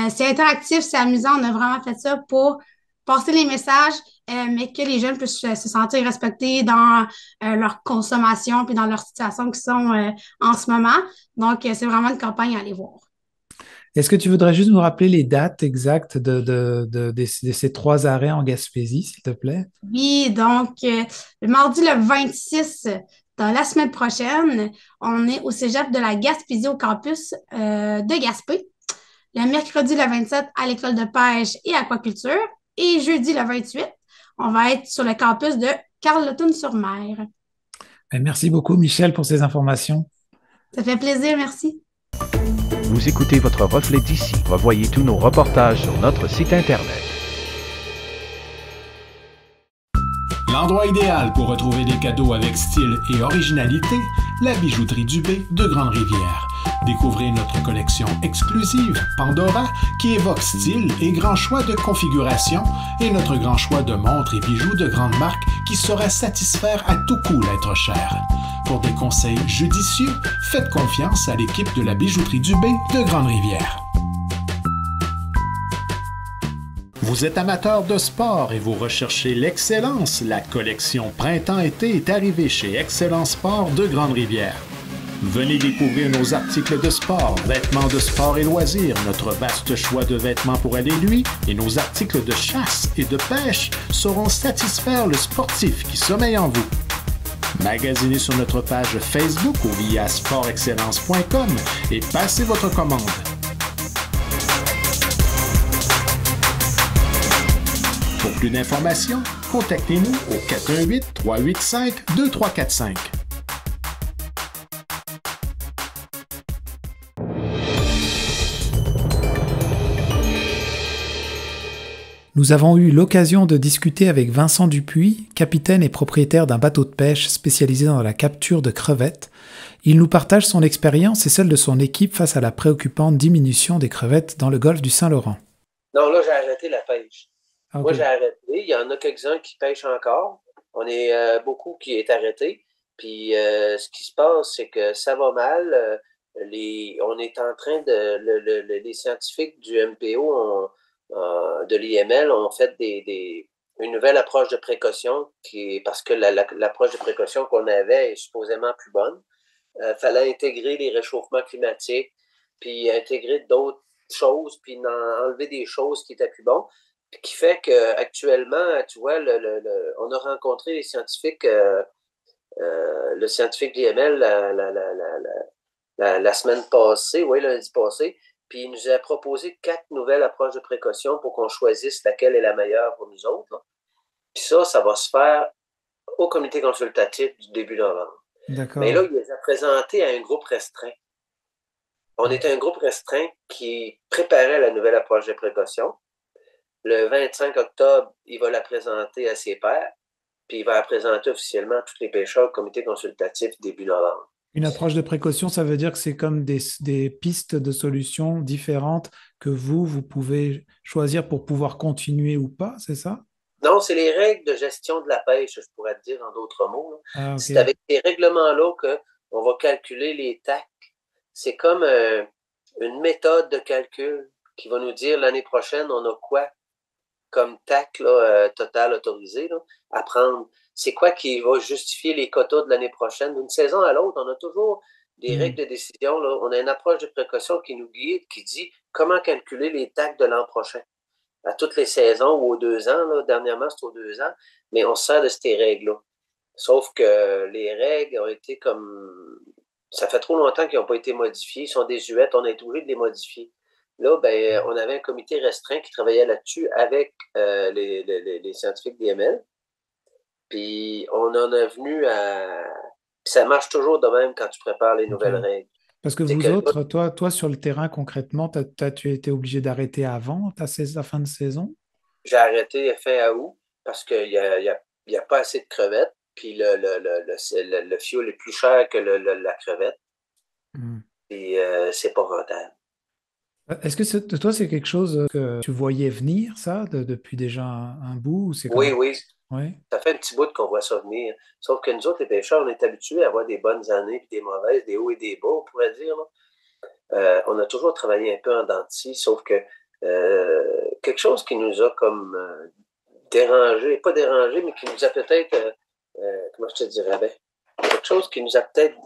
C'est interactif, c'est amusant. On a vraiment fait ça pour passer les messages, mais que les jeunes puissent se sentir respectés dans leur consommation puis dans leur situation qui sont en ce moment. Donc, c'est vraiment une campagne à aller voir. Est-ce que tu voudrais juste nous rappeler les dates exactes de ces 3 arrêts en Gaspésie, s'il te plaît? Oui, donc, le mardi le 26, dans la semaine prochaine, on est au Cégep de la Gaspésie au campus de Gaspé. Le mercredi le 27, à l'école de pêche et aquaculture. Et jeudi le 28, on va être sur le campus de Carleton-sur-Mer. Merci beaucoup, Michel, pour ces informations. Ça fait plaisir, merci. Vous écoutez votre reflet d'ici. Revoyez tous nos reportages sur notre site Internet. L'endroit idéal pour retrouver des cadeaux avec style et originalité, la bijouterie Dubé de Grande-Rivière. Découvrez notre collection exclusive Pandora qui évoque style et grand choix de configuration et notre grand choix de montres et bijoux de grande marque qui sauraient satisfaire à tout coup l'être cher. Pour des conseils judicieux, faites confiance à l'équipe de la bijouterie Dubé de Grande-Rivière. Vous êtes amateur de sport et vous recherchez l'excellence? La collection Printemps-été est arrivée chez Excellence Sport de Grande-Rivière. Venez découvrir nos articles de sport, vêtements de sport et loisirs, notre vaste choix de vêtements pour aller nuit et nos articles de chasse et de pêche sauront satisfaire le sportif qui sommeille en vous. Magasinez sur notre page Facebook ou via sportexcellence.com et passez votre commande. Pour plus d'informations, contactez-nous au 418-385-2345. Nous avons eu l'occasion de discuter avec Vincent Dupuis, capitaine et propriétaire d'un bateau de pêche spécialisé dans la capture de crevettes. Il nous partage son expérience et celle de son équipe face à la préoccupante diminution des crevettes dans le golfe du Saint-Laurent. Non, là, j'ai arrêté la pêche. Okay. Moi, j'ai arrêté. Il y en a quelques-uns qui pêchent encore. On est beaucoup qui est arrêté. Puis, ce qui se passe, c'est que ça va mal. On est en train de... les scientifiques du MPO de l'IML ont fait une nouvelle approche de précaution parce que l'approche de précaution qu'on avait est supposément plus bonne. Fallait intégrer les réchauffements climatiques, puis intégrer d'autres choses, puis enlever des choses qui étaient plus bonnes. Puis qui fait qu'actuellement, tu vois, on a rencontré les scientifiques, le scientifique de l'IML la semaine passée, oui, lundi passé. Puis il nous a proposé 4 nouvelles approches de précaution pour qu'on choisisse laquelle est la meilleure pour nous autres. Là. Puis ça va se faire au comité consultatif du début novembre. D'accord. Mais là, il les a présentés à un groupe restreint. On était un groupe restreint qui préparait la nouvelle approche de précaution. Le 25 octobre, il va la présenter à ses pairs, puis il va la présenter officiellement à tous les pêcheurs au comité consultatif début novembre. Une approche de précaution, ça veut dire que c'est comme des pistes de solutions différentes que vous pouvez choisir pour pouvoir continuer ou pas, c'est ça? Non, c'est les règles de gestion de la pêche, je pourrais te dire en d'autres mots. Ah, okay. C'est avec ces règlements-là qu'on va calculer les TAC. C'est comme une méthode de calcul qui va nous dire l'année prochaine, on a quoi comme TAC total autorisé à prendre. C'est quoi qui va justifier les quotas de l'année prochaine? D'une saison à l'autre, on a toujours des règles de décision. Là. On a une approche de précaution qui nous guide, qui dit comment calculer les TAC de l'an prochain. À toutes les saisons ou aux 2 ans. Là. Dernièrement, c'est aux 2 ans. Mais on se sert de ces règles-là. Sauf que les règles ont été comme... Ça fait trop longtemps qu'ils n'ont pas été modifiées. Ils sont désuètes. On a été obligé de les modifier. Là, on avait un comité restreint qui travaillait là-dessus avec les scientifiques d'IML. Puis, on en est venu à... Puis ça marche toujours de même quand tu prépares les nouvelles règles. Parce que vous autres, toi, sur le terrain, concrètement, tu été obligé d'arrêter avant ta fin de saison? J'ai arrêté fin août parce qu'il n'y a pas assez de crevettes. Puis, le fioul est plus cher que la crevette. Puis, c'est pas rentable. Est-ce que toi, c'est quelque chose que tu voyais venir, ça, depuis déjà un bout? Ou c'est oui. Ouais. Ça fait un petit bout qu'on voit ça venir. Sauf que nous autres, les pêcheurs, on est habitués à avoir des bonnes années et des mauvaises, des hauts et des bas, on pourrait dire. On a toujours travaillé un peu en dents de scie, sauf que quelque chose qui nous a comme dérangé, pas dérangé, mais qui nous a peut-être, comment je te dirais bien, quelque chose qui nous a peut-être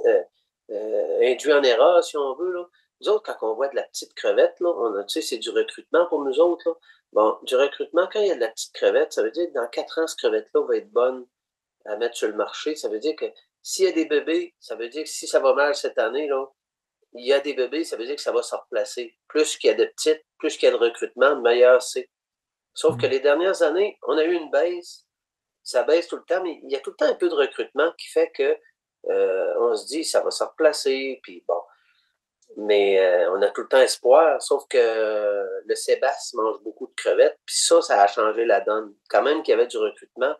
induit en erreur, si on veut, là. Nous autres, quand on voit de la petite crevette, là, c'est du recrutement pour nous autres. Là. Bon, du recrutement, quand il y a de la petite crevette, ça veut dire que dans 4 ans, cette crevette-là va être bonne à mettre sur le marché. Ça veut dire que s'il y a des bébés, ça veut dire que si ça va mal cette année, là, il y a des bébés, ça veut dire que ça va se replacer. Plus qu'il y a de petites, plus qu'il y a de recrutement, meilleur c'est. Sauf que les dernières années, on a eu une baisse. Ça baisse tout le temps, mais il y a tout le temps un peu de recrutement qui fait que on se dit ça va se replacer, puis bon. Mais on a tout le temps espoir, sauf que le Sébastien mange beaucoup de crevettes, puis ça a changé la donne. Quand même qu'il y avait du recrutement,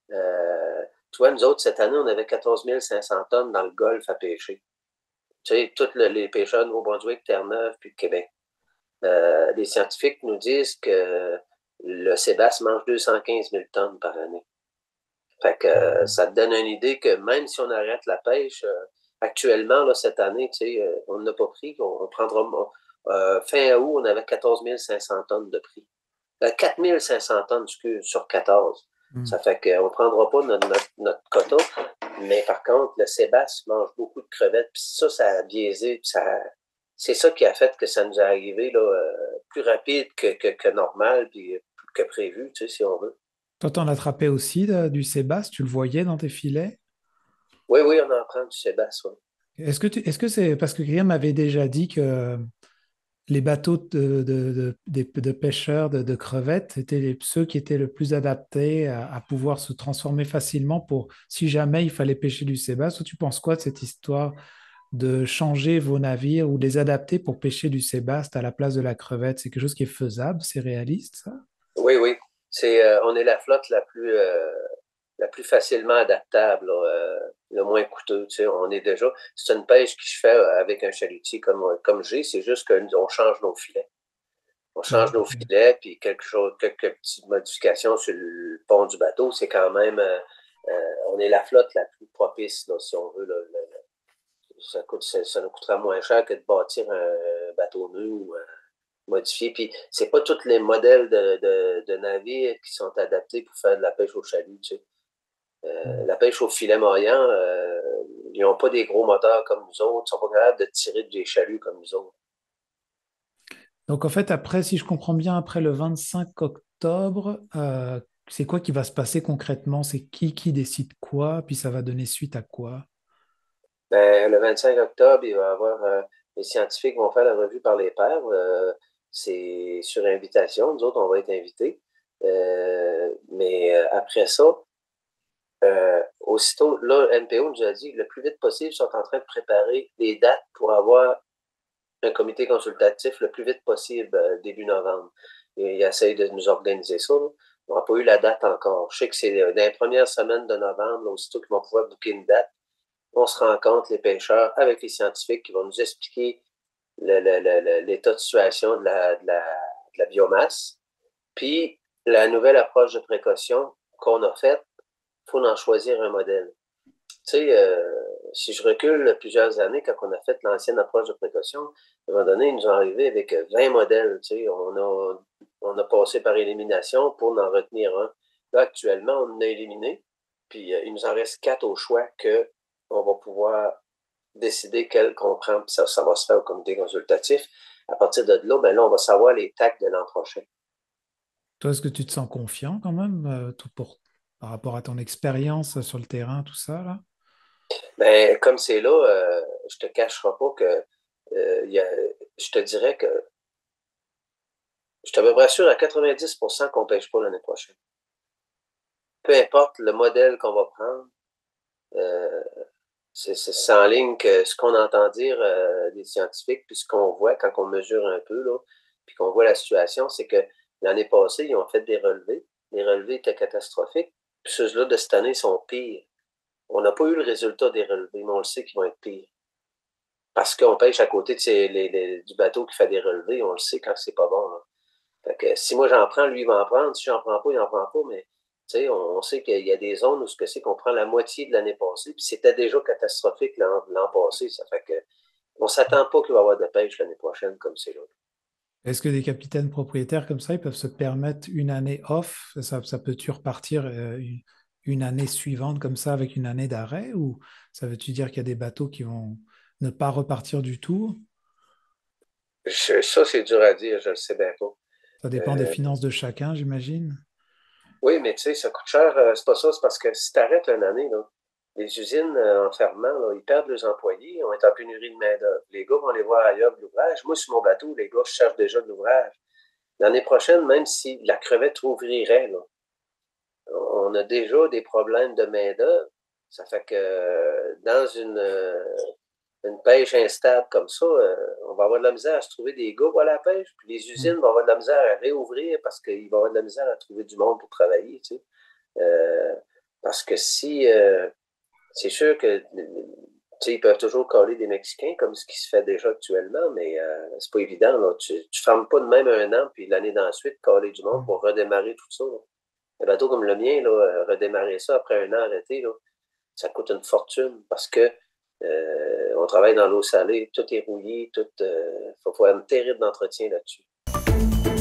tu vois, nous autres, cette année, on avait 14 500 tonnes dans le golfe à pêcher. Tu sais, tous les pêcheurs de Nouveau-Brunswick, Terre-Neuve, puis de Québec. Les scientifiques nous disent que le Sébastien mange 215 000 tonnes par année. Fait que ça te donne une idée que même si on arrête la pêche... actuellement, là, cette année, tu sais, on n'a pas pris. On prendra fin août, on avait 14 500 tonnes de prix. 4500 tonnes, excuse, sur 14. Ça fait qu'on ne prendra pas notre quota, mais par contre, le Sébastien mange beaucoup de crevettes, puis ça a biaisé, c'est ça qui a fait que ça nous est arrivé là, plus rapide que normal, puis que prévu, tu sais, si on veut. Toi, t'en attrapais aussi du sébasse, tu le voyais dans tes filets? Oui, on en prend du Sébastien. Oui. Est-ce que c'est parce que quelqu'un m'avait déjà dit que les bateaux de pêcheurs de crevettes étaient ceux qui étaient le plus adaptés à pouvoir se transformer facilement pour si jamais il fallait pêcher du sébasse? Toi, tu penses quoi de cette histoire de changer vos navires ou les adapter pour pêcher du sébaste à la place de la crevette? C'est quelque chose qui est faisable, c'est réaliste, ça? Oui. On est la flotte la plus facilement adaptable, là, le moins coûteux. Tu sais, c'est une pêche que je fais avec un chalutier comme j'ai, c'est juste qu'on change nos filets. On change nos filets, puis quelques petites modifications sur le pont du bateau. C'est quand même, on est la flotte la plus propice, là, si on veut. Là, ça nous coûtera moins cher que de bâtir un bateau neuf ou modifié. Puis c'est pas tous les modèles de navires qui sont adaptés pour faire de la pêche au chalut, tu sais. La pêche au filet moriant, ils n'ont pas des gros moteurs comme nous autres, ils ne sont pas capables de tirer des chaluts comme nous autres. Donc en fait, après, si je comprends bien, après le 25 octobre, c'est quoi qui va se passer concrètement? C'est qui décide quoi? Puis ça va donner suite à quoi? Le 25 octobre, il va y avoir les scientifiques vont faire la revue par les pairs. C'est sur invitation. Nous autres, on va être invités. Mais après ça, aussitôt, là, NPO nous a dit le plus vite possible, ils sont en train de préparer les dates pour avoir un comité consultatif le plus vite possible, début novembre. Et ils essayent de nous organiser ça. Là. On n'a pas eu la date encore. Je sais que c'est dans les premières semaines de novembre, là, aussitôt qu'ils vont pouvoir booker une date. On se rencontre, les pêcheurs, avec les scientifiques qui vont nous expliquer l'état de situation de la biomasse. Puis, la nouvelle approche de précaution qu'on a faite, il faut en choisir un modèle. Tu sais, si je recule plusieurs années, quand on a fait l'ancienne approche de précaution, à un moment donné, ils nous ont arrivé avec 20 modèles. Tu sais, on a passé par élimination pour en retenir un. Là, actuellement, on en a éliminé. Puis, il nous en reste 4 au choix qu'on va pouvoir décider quel qu'on prend. Puis ça va se faire au comité consultatif. À partir de là, ben là, on va savoir les TAC de l'an prochain. Toi, est-ce que tu te sens confiant quand même par rapport à ton expérience sur le terrain, tout ça, là? Ben, comme c'est là, je te cacherai pas que je te dirais que je te rassure à 90% qu'on ne pêche pas l'année prochaine. Peu importe le modèle qu'on va prendre, c'est en ligne que ce qu'on entend dire des scientifiques, puis ce qu'on voit quand on mesure un peu, là, puis qu'on voit la situation, c'est que l'année passée, ils ont fait des relevés. Les relevés étaient catastrophiques. Puis ceux-là de cette année sont pires. On n'a pas eu le résultat des relevés, mais on le sait qu'ils vont être pires. Parce qu'on pêche à côté du bateau qui fait des relevés, on le sait quand c'est pas bon. Là. Fait que si moi j'en prends, lui il va en prendre. Si j'en prends pas, il n'en prend pas. Mais on sait qu'il y a des zones où c'est qu'on prend la moitié de l'année passée. Puis c'était déjà catastrophique l'an passé. Ça fait que on ne s'attend pas qu'il va y avoir de pêche l'année prochaine comme c'est là. Est-ce que des capitaines propriétaires comme ça, ils peuvent se permettre une année off? Ça peut-tu repartir une année suivante comme ça avec une année d'arrêt? Ou ça veut-tu dire qu'il y a des bateaux qui vont ne pas repartir du tout? Ça, c'est dur à dire, je ne le sais bien pas. Ça dépend des finances de chacun, j'imagine. Oui, mais tu sais, ça coûte cher. C'est pas ça, c'est parce que si tu arrêtes une année, là, les usines en fermement, là, ils perdent leurs employés, on est en pénurie de main-d'œuvre. Les gars vont aller voir ailleurs de l'ouvrage. Moi, sur mon bateau, les gars, je cherche déjà de l'ouvrage. L'année prochaine, même si la crevette rouvrirait, là, on a déjà des problèmes de main-d'œuvre. Ça fait que dans une pêche instable comme ça, on va avoir de la misère à se trouver des gars pour aller à la pêche. Puis les usines vont avoir de la misère à réouvrir parce qu'ils vont avoir de la misère à trouver du monde pour travailler. Tu sais. Parce que si... c'est sûr que ils peuvent toujours coller des Mexicains comme ce qui se fait déjà actuellement, mais c'est pas évident. Là. Tu ne fermes pas de même un an, puis l'année d'ensuite, coller du monde pour redémarrer tout ça. Là. Un bateau comme le mien, là, redémarrer ça après un an arrêté, là, ça coûte une fortune parce que on travaille dans l'eau salée, tout est rouillé, faut faire un terrible d'entretien là-dessus.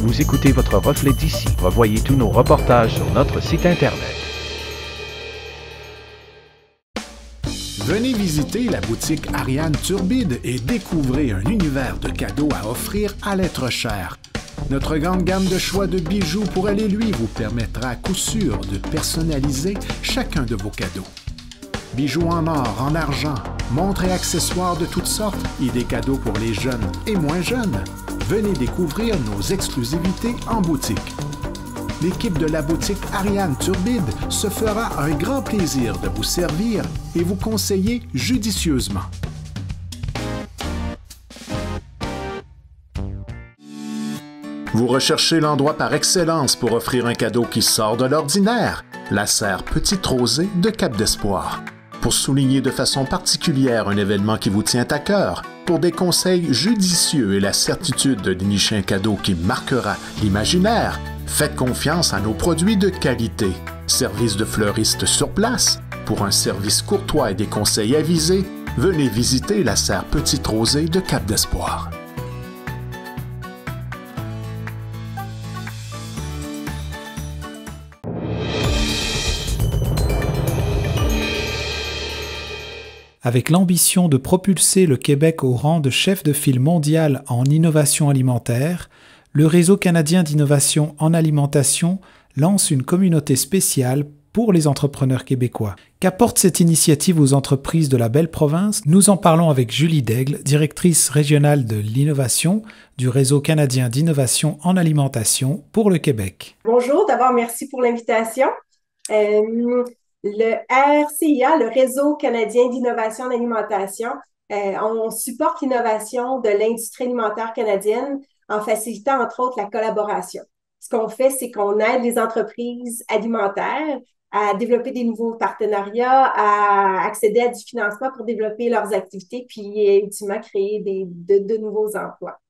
Vous Vous écoutez votre reflet d'ici. Revoyez tous nos reportages sur notre site Internet. Venez visiter la boutique Ariane Turbide et découvrez un univers de cadeaux à offrir à l'être cher. Notre grande gamme de choix de bijoux pour aller lui vous permettra à coup sûr de personnaliser chacun de vos cadeaux. Bijoux en or, en argent, montres et accessoires de toutes sortes et des cadeaux pour les jeunes et moins jeunes. Venez découvrir nos exclusivités en boutique. L'équipe de la boutique Ariane Turbide se fera un grand plaisir de vous servir et vous conseiller judicieusement. Vous recherchez l'endroit par excellence pour offrir un cadeau qui sort de l'ordinaire, la serre Petite Rosée de Cap d'Espoir. Pour souligner de façon particulière un événement qui vous tient à cœur, pour des conseils judicieux et la certitude de dénicher un cadeau qui marquera l'imaginaire, faites confiance à nos produits de qualité. Service de fleuriste sur place. Pour un service courtois et des conseils avisés, venez visiter la serre Petite Rosée de Cap d'Espoir. Avec l'ambition de propulser le Québec au rang de chef de file mondial en innovation alimentaire, le Réseau canadien d'innovation en alimentation lance une communauté spéciale pour les entrepreneurs québécois. Qu'apporte cette initiative aux entreprises de la belle province? Nous en parlons avec Julie Daigle, directrice régionale de l'innovation du Réseau canadien d'innovation en alimentation pour le Québec. Bonjour, d'abord merci pour l'invitation. Le RCIA, le Réseau canadien d'innovation en alimentation, on supporte l'innovation de l'industrie alimentaire canadienne en facilitant entre autres la collaboration. Ce qu'on fait, c'est qu'on aide les entreprises alimentaires à développer des nouveaux partenariats, à accéder à du financement pour développer leurs activités, puis ultimement créer de nouveaux emplois.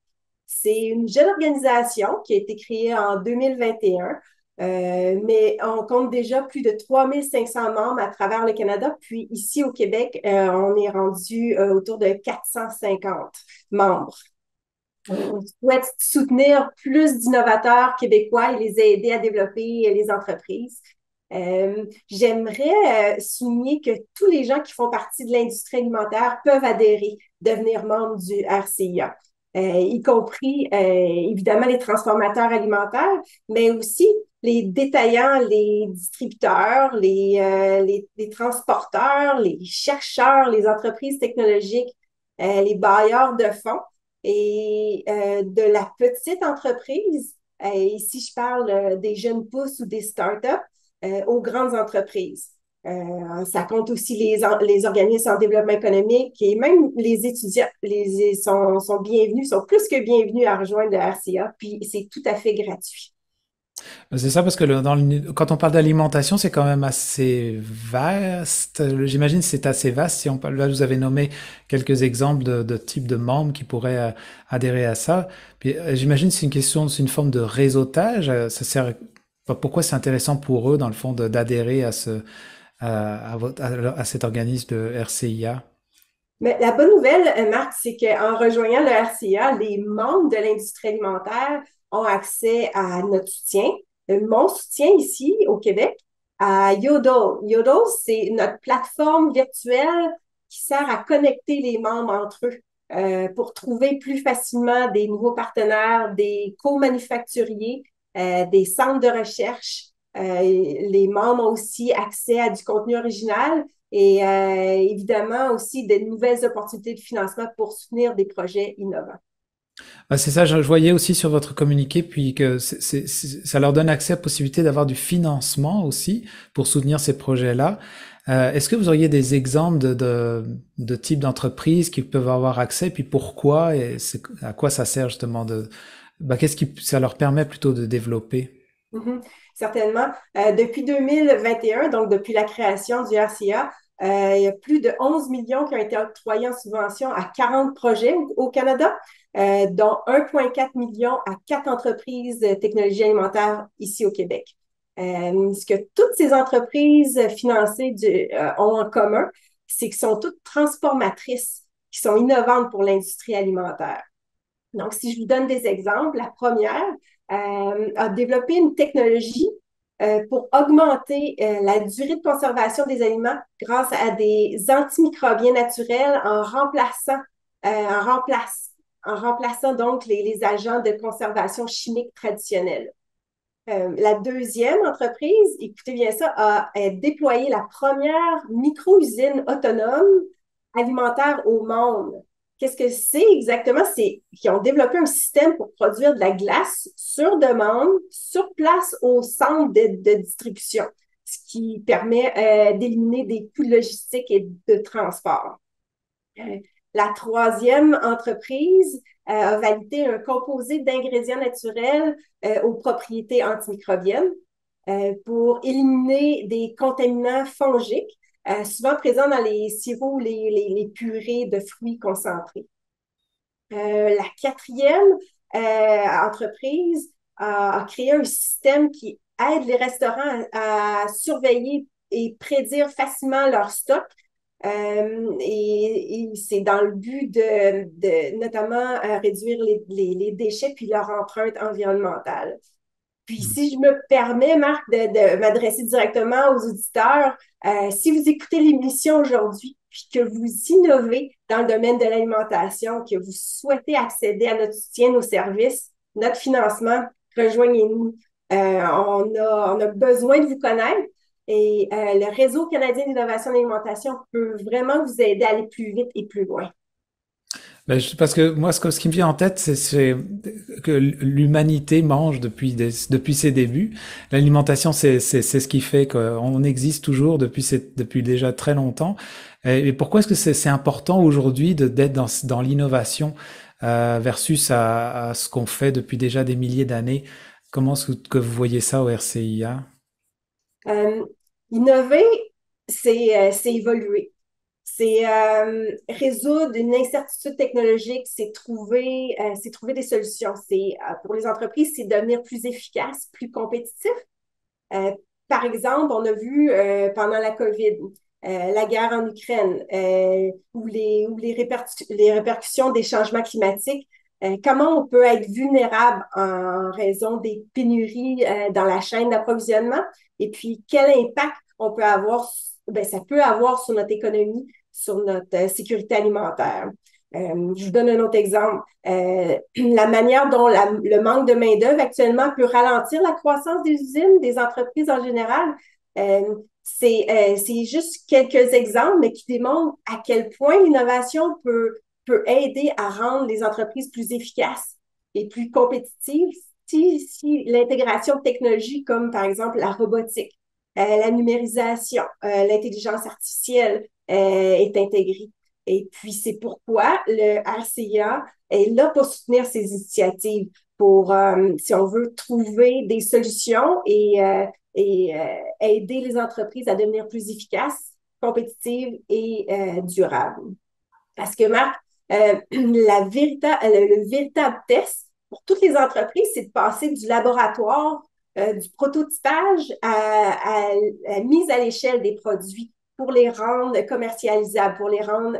C'est une jeune organisation qui a été créée en 2021, mais on compte déjà plus de 3500 membres à travers le Canada, puis ici au Québec, on est rendu autour de 450 membres. On souhaite soutenir plus d'innovateurs québécois et les aider à développer les entreprises. J'aimerais souligner que tous les gens qui font partie de l'industrie alimentaire peuvent adhérer, devenir membres du RCIA, y compris évidemment les transformateurs alimentaires, mais aussi les détaillants, les distributeurs, les transporteurs, les chercheurs, les entreprises technologiques, les bailleurs de fonds. Et de la petite entreprise, ici je parle des jeunes pousses ou des startups, aux grandes entreprises. Ça compte aussi les organismes en développement économique et même les étudiants sont bienvenus, sont plus que bienvenus à rejoindre le RCA, puis c'est tout à fait gratuit. C'est ça, parce que quand on parle d'alimentation, c'est quand même assez vaste. J'imagine que c'est assez vaste. Là, vous avez nommé quelques exemples de types de membres qui pourraient adhérer à ça. Puis, j'imagine que c'est une forme de réseautage. Ça sert. Pourquoi c'est intéressant pour eux, dans le fond, d'adhérer à cet organisme de RCIA? Mais la bonne nouvelle, Marc, c'est qu'en rejoignant le RCIA, les membres de l'industrie alimentaire ont accès à notre soutien, mon soutien ici au Québec, à Yodel. Yodel, c'est notre plateforme virtuelle qui sert à connecter les membres entre eux pour trouver plus facilement des nouveaux partenaires, des co-manufacturiers, des centres de recherche. Les membres ont aussi accès à du contenu original et évidemment aussi de nouvelles opportunités de financement pour soutenir des projets innovants. C'est ça, je voyais aussi sur votre communiqué, puis que ça leur donne accès à la possibilité d'avoir du financement aussi pour soutenir ces projets-là. Est-ce que vous auriez des exemples de types d'entreprises qui peuvent avoir accès, puis pourquoi, et à quoi ça sert justement qu'est-ce qui ça leur permet plutôt de développer? Certainement. Depuis 2021, donc depuis la création du RCA, il y a plus de 11 millions qui ont été octroyés en subvention à 40 projets au Canada, dont 1,4 million à 4 entreprises de technologie alimentaire ici au Québec. Ce que toutes ces entreprises financées ont en commun, c'est qu'elles sont toutes transformatrices, qui sont innovantes pour l'industrie alimentaire. Donc, si je vous donne des exemples, la première, a développé une technologie pour augmenter la durée de conservation des aliments grâce à des antimicrobiens naturels en remplaçant donc les agents de conservation chimique traditionnels. La deuxième entreprise, écoutez bien ça, a déployé la première micro-usine autonome alimentaire au monde. Qu'est-ce que c'est exactement? C'est qu'ils ont développé un système pour produire de la glace sur demande, sur place au centre de distribution, ce qui permet d'éliminer des coûts de logistique et de transport. La troisième entreprise a validé un composé d'ingrédients naturels aux propriétés antimicrobiennes pour éliminer des contaminants fongiques souvent présents dans les sirops ou les purées de fruits concentrés. La quatrième entreprise a créé un système qui aide les restaurants à surveiller et prédire facilement leur stock. Et c'est dans le but de notamment réduire les déchets puis leur empreinte environnementale. Puis, si je me permets, Marc, de m'adresser directement aux auditeurs, si vous écoutez l'émission aujourd'hui, puis que vous innovez dans le domaine de l'alimentation, que vous souhaitez accéder à notre soutien, nos services, notre financement, rejoignez-nous. On a besoin de vous connaître et le Réseau canadien d'innovation en alimentation peut vraiment vous aider à aller plus vite et plus loin. Parce que moi, ce qui me vient en tête, c'est que l'humanité mange depuis ses débuts. L'alimentation, c'est ce qui fait qu'on existe toujours depuis déjà très longtemps. Et pourquoi est-ce que c'est important aujourd'hui d'être dans l'innovation versus à ce qu'on fait depuis déjà des milliers d'années? Comment est-ce que vous voyez ça au RCIA? Innover, c'est évoluer. C'est résoudre une incertitude technologique, c'est trouver des solutions. Pour les entreprises, c'est devenir plus efficace, plus compétitif. Par exemple, on a vu pendant la COVID, la guerre en Ukraine, ou les répercussions des changements climatiques, comment on peut être vulnérable en raison des pénuries dans la chaîne d'approvisionnement, et puis quel impact on peut avoir, ça peut avoir sur notre économie, sur notre sécurité alimentaire. Je vous donne un autre exemple. La manière dont le manque de main-d'œuvre actuellement peut ralentir la croissance des usines, des entreprises en général. C'est juste quelques exemples, mais qui démontrent à quel point l'innovation peut aider à rendre les entreprises plus efficaces et plus compétitives si l'intégration de technologies comme, par exemple, la robotique, la numérisation, l'intelligence artificielle est intégrée. Et puis, c'est pourquoi le RCIA est là pour soutenir ces initiatives, pour, si on veut, trouver des solutions et aider les entreprises à devenir plus efficaces, compétitives et durables. Parce que, Marc, le véritable test pour toutes les entreprises, c'est de passer du laboratoire, du prototypage à mise à l'échelle des produits pour les rendre commercialisables, pour les rendre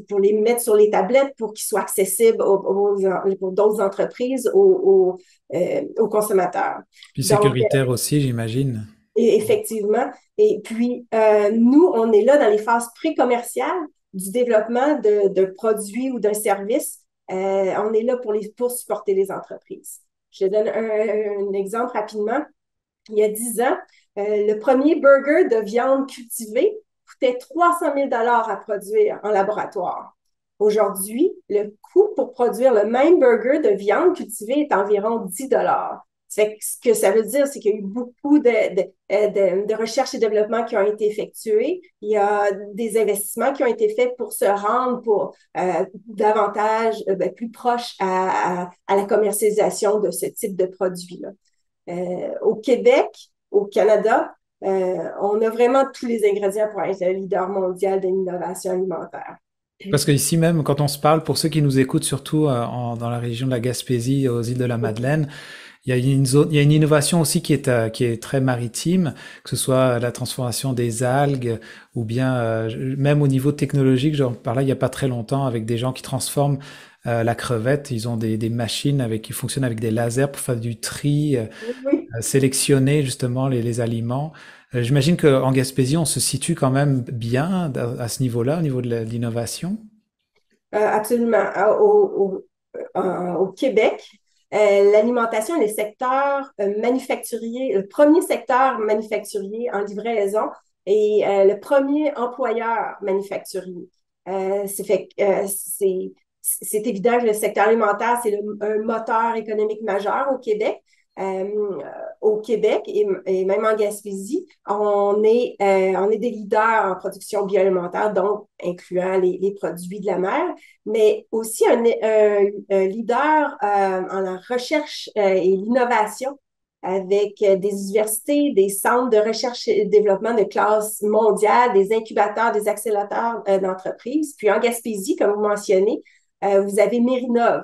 pour les mettre sur les tablettes pour qu'ils soient accessibles pour d'autres entreprises, aux consommateurs. Puis sécuritaire aussi, j'imagine. Effectivement. Et puis, nous, on est là dans les phases pré-commerciales du développement de produits ou d'un service. On est là pour supporter les entreprises. Je donne un exemple rapidement. Il y a 10 ans, le premier burger de viande cultivée coûtait 300 000 $ à produire en laboratoire. Aujourd'hui, le coût pour produire le même burger de viande cultivée est environ 10 $. Ce que ça veut dire, c'est qu'il y a eu beaucoup de recherche et développement qui ont été effectués. Il y a des investissements qui ont été faits pour se rendre davantage plus proche à la commercialisation de ce type de produit-là. Au Québec, au Canada, on a vraiment tous les ingrédients pour être le leader mondial de l'innovation alimentaire. Parce qu'ici même, quand on se parle, pour ceux qui nous écoutent, surtout dans la région de la Gaspésie, aux îles de la Madeleine, il y a une innovation aussi qui est très maritime, que ce soit la transformation des algues ou bien même au niveau technologique. J'en parlais il y a pas très longtemps avec des gens qui transforment la crevette, ils ont des machines qui fonctionnent avec des lasers pour faire du tri, sélectionner justement les aliments. J'imagine qu'en Gaspésie, on se situe quand même bien à ce niveau-là, au niveau de l'innovation. Absolument. Au Québec, l'alimentation est le secteur manufacturier, le premier secteur manufacturier en livraison et le premier employeur manufacturier. C'est évident que le secteur alimentaire, c'est un moteur économique majeur au Québec. Au Québec et même en Gaspésie, on est des leaders en production bioalimentaire, donc incluant les produits de la mer, mais aussi un leader en la recherche et l'innovation avec des universités, des centres de recherche et développement de classe mondiale, des incubateurs, des accélérateurs d'entreprises. Puis en Gaspésie, comme vous mentionnez, vous avez Mérinov,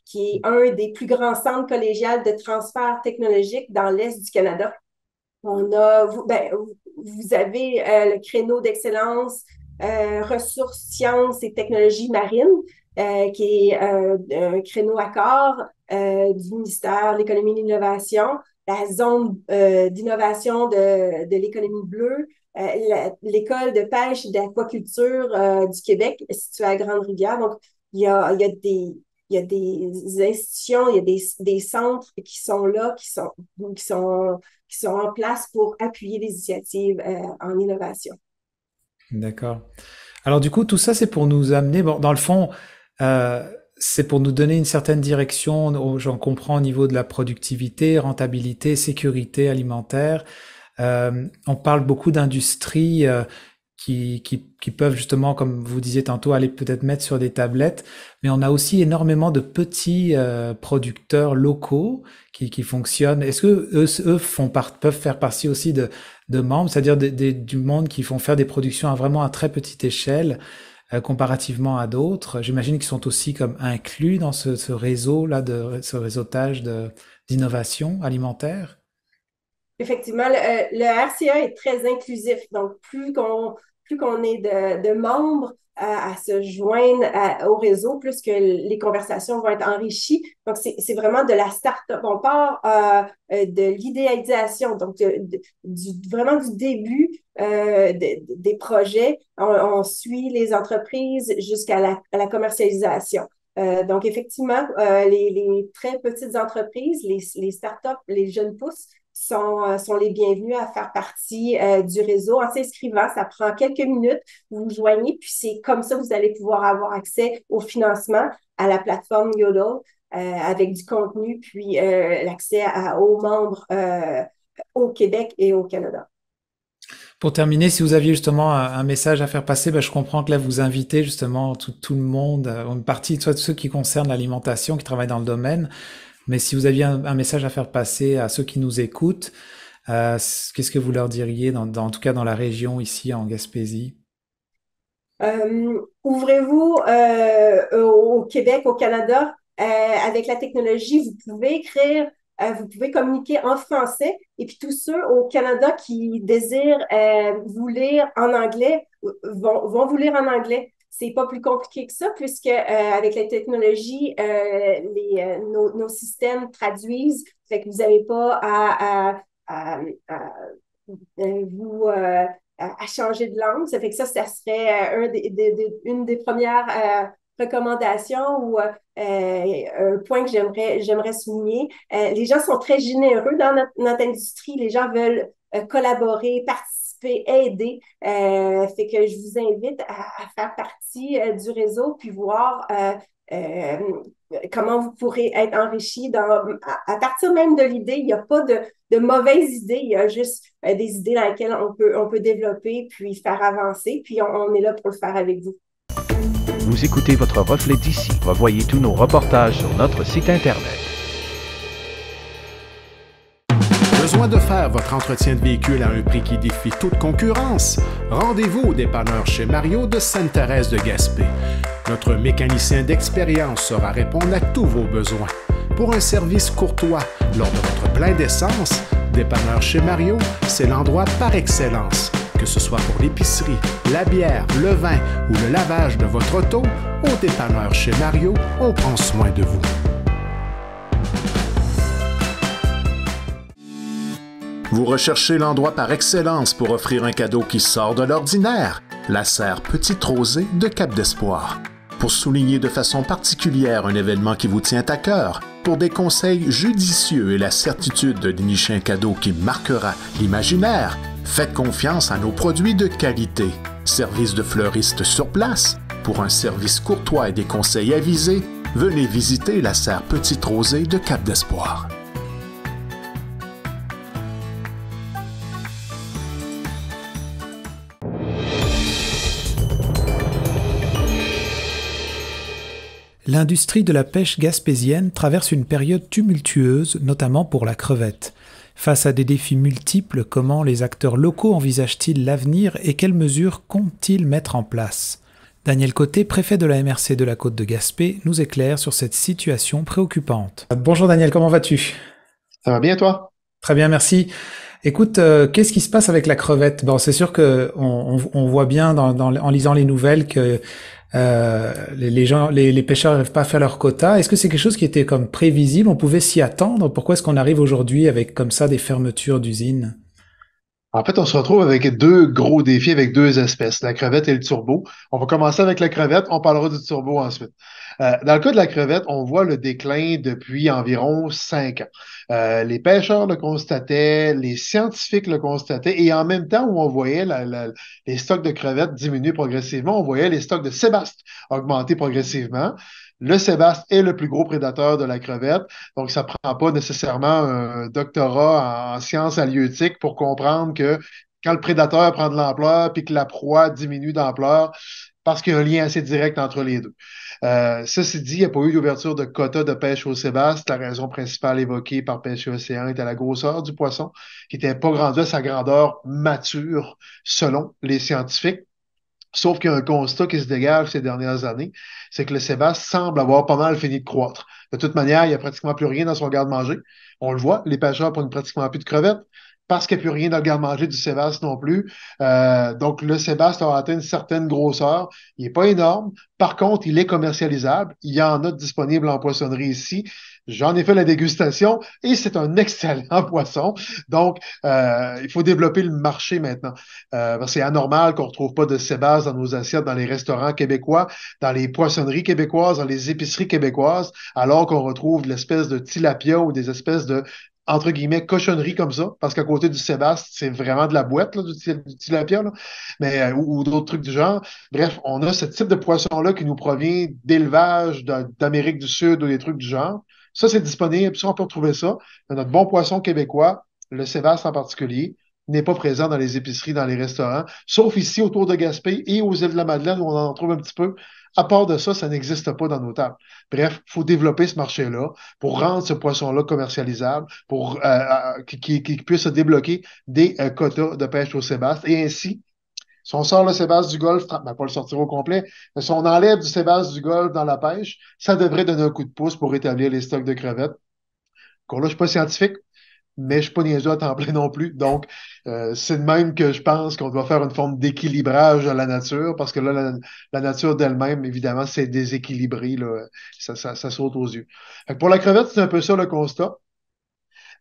qui est un des plus grands centres collégiales de transfert technologique dans l'Est du Canada. Vous avez le créneau d'excellence ressources, sciences et technologies marines, qui est un créneau accord du ministère de l'Économie et de l'Innovation, la zone d'innovation de l'économie bleue, l'école de pêche et d'aquaculture du Québec, située à Grande-Rivière. Donc, il y a des institutions, il y a des centres qui sont là, qui sont en place pour appuyer les initiatives en innovation. D'accord. Alors du coup, tout ça, c'est pour nous amener, bon, dans le fond, c'est pour nous donner une certaine direction, j'en comprends, au niveau de la productivité, rentabilité, sécurité alimentaire. On parle beaucoup d'industries qui peuvent justement, comme vous disiez tantôt, aller peut-être mettre sur des tablettes, mais on a aussi énormément de petits producteurs locaux qui fonctionnent. Est-ce que eux peuvent faire partie aussi de membres, c'est-à-dire du monde qui font faire des productions vraiment à très petite échelle comparativement à d'autres? J'imagine qu'ils sont aussi comme inclus dans ce réseau-là, ce réseautage d'innovation alimentaire. Effectivement, le RCA est très inclusif. Donc, plus qu'on est de membres à se joindre au réseau, plus que les conversations vont être enrichies. Donc, c'est vraiment de la start-up. On part de l'idéalisation, donc vraiment du début des projets. On suit les entreprises jusqu'à la commercialisation. Donc, effectivement, les très petites entreprises, les start-up, les jeunes pousses, sont les bienvenus à faire partie du réseau. En s'inscrivant, ça prend quelques minutes, vous vous joignez, puis c'est comme ça que vous allez pouvoir avoir accès au financement, à la plateforme Yodel, avec du contenu, puis l'accès aux membres au Québec et au Canada. Pour terminer, si vous aviez justement un message à faire passer, je comprends que là, vous invitez justement tout le monde, une partie, soit de ceux qui concernent l'alimentation, qui travaillent dans le domaine. Mais si vous aviez un message à faire passer à ceux qui nous écoutent, qu'est-ce que vous leur diriez, en tout cas dans la région ici en Gaspésie? Ouvrez-vous au Québec, au Canada. Avec la technologie, vous pouvez écrire, vous pouvez communiquer en français. Et puis tous ceux au Canada qui désirent vous lire en anglais vont vous lire en anglais. C'est pas plus compliqué que ça, puisque avec la technologie, nos systèmes traduisent, fait que vous n'avez pas à changer de langue. Ça fait que ça serait une des premières recommandations ou un point que j'aimerais souligner. Les gens sont très généreux dans notre industrie. Les gens veulent collaborer, participer, aider. Fait que je vous invite à faire partie du réseau puis voir comment vous pourrez être enrichi à partir même de l'idée. Il n'y a pas de mauvaises idées, il y a juste des idées dans lesquelles on peut développer puis faire avancer, puis on est là pour le faire avec vous. Vous écoutez votre reflet d'ici. Revoyez tous nos reportages sur notre site Internet. Besoin de faire votre entretien de véhicule à un prix qui défie toute concurrence? Rendez-vous au dépanneur chez Mario de Sainte-Thérèse de Gaspé. Notre mécanicien d'expérience saura répondre à tous vos besoins. Pour un service courtois lors de votre plein d'essence, dépanneur chez Mario, c'est l'endroit par excellence. Que ce soit pour l'épicerie, la bière, le vin ou le lavage de votre auto, au dépanneur chez Mario, on prend soin de vous. Vous recherchez l'endroit par excellence pour offrir un cadeau qui sort de l'ordinaire? La serre Petite Rosée de Cap d'Espoir. Pour souligner de façon particulière un événement qui vous tient à cœur, pour des conseils judicieux et la certitude de dénicher un cadeau qui marquera l'imaginaire, faites confiance à nos produits de qualité. Service de fleuriste sur place. Pour un service courtois et des conseils avisés, venez visiter la serre Petite Rosée de Cap d'Espoir. L'industrie de la pêche gaspésienne traverse une période tumultueuse, notamment pour la crevette. Face à des défis multiples, comment les acteurs locaux envisagent-ils l'avenir et quelles mesures comptent-ils mettre en place? Daniel Côté, préfet de la MRC de la Côte de Gaspé, nous éclaire sur cette situation préoccupante. Bonjour Daniel, comment vas-tu? Ça va bien, toi? Très bien, merci. Écoute, qu'est-ce qui se passe avec la crevette? Bon, c'est sûr que on voit bien en lisant les nouvelles que les pêcheurs n'arrivent pas à faire leur quota. Est-ce que c'est quelque chose qui était comme prévisible? On pouvait s'y attendre? Pourquoi est-ce qu'on arrive aujourd'hui avec comme ça des fermetures d'usines? En fait, on se retrouve avec deux gros défis avec deux espèces, la crevette et le turbo. On va commencer avec la crevette, on parlera du turbo ensuite. Dans le cas de la crevette, on voit le déclin depuis environ 5 ans. Les pêcheurs le constataient, les scientifiques le constataient, et en même temps où on voyait les stocks de crevettes diminuer progressivement, on voyait les stocks de sébaste augmenter progressivement. Le sébaste est le plus gros prédateur de la crevette, donc ça ne prend pas nécessairement un doctorat en sciences halieutiques pour comprendre que quand le prédateur prend de l'ampleur puis que la proie diminue d'ampleur, parce qu'il y a un lien assez direct entre les deux. Ceci dit, il n'y a pas eu d'ouverture de quota de pêche au sébaste. La raison principale évoquée par Pêche et Océan était la grosseur du poisson, qui n'était pas rendu à sa grandeur mature, selon les scientifiques. Sauf qu'il y a un constat qui se dégage ces dernières années, c'est que le sébaste semble avoir pas mal fini de croître. De toute manière, il n'y a pratiquement plus rien dans son garde-manger. On le voit, les pêcheurs prennent pratiquement plus de crevettes parce qu'il n'y a plus rien dans le garde-manger du sébaste non plus. Donc, le sébaste a atteint une certaine grosseur. Il n'est pas énorme. Par contre, il est commercialisable. Il y en a disponible en poissonnerie ici. J'en ai fait la dégustation et c'est un excellent poisson. Donc, il faut développer le marché maintenant. Parce que c'est anormal qu'on ne retrouve pas de sébaste dans nos assiettes, dans les restaurants québécois, dans les poissonneries québécoises, dans les épiceries québécoises, alors qu'on retrouve l'espèce de tilapia ou des espèces de entre guillemets, cochonneries comme ça, parce qu'à côté du sébaste, c'est vraiment de la boîte, là, du tilapia, là, mais, ou d'autres trucs du genre. Bref, on a ce type de poisson-là qui nous provient d'élevage d'Amérique du Sud ou des trucs du genre. Ça, c'est disponible. Ça, on peut retrouver ça. Mais notre bon poisson québécois, le sébaste en particulier, n'est pas présent dans les épiceries, dans les restaurants, sauf ici autour de Gaspé et aux îles de la Madeleine où on en trouve un petit peu. À part de ça, ça n'existe pas dans nos tables. Bref, il faut développer ce marché-là pour rendre ce poisson-là commercialisable, pour qu'il puisse se débloquer des quotas de pêche au sébaste. Et ainsi, si on sort le sébaste du golfe, ben, pas le sortir au complet, mais si on enlève du sébaste du golfe dans la pêche, ça devrait donner un coup de pouce pour rétablir les stocks de crevettes. Encore là, je ne suis pas scientifique, mais je ne suis pas niaiseux à temps plein non plus. Donc, c'est de même que je pense qu'on doit faire une forme d'équilibrage de la nature, parce que là, la nature d'elle-même, évidemment, c'est déséquilibré, là, ça saute aux yeux. Fait que pour la crevette, c'est un peu ça le constat.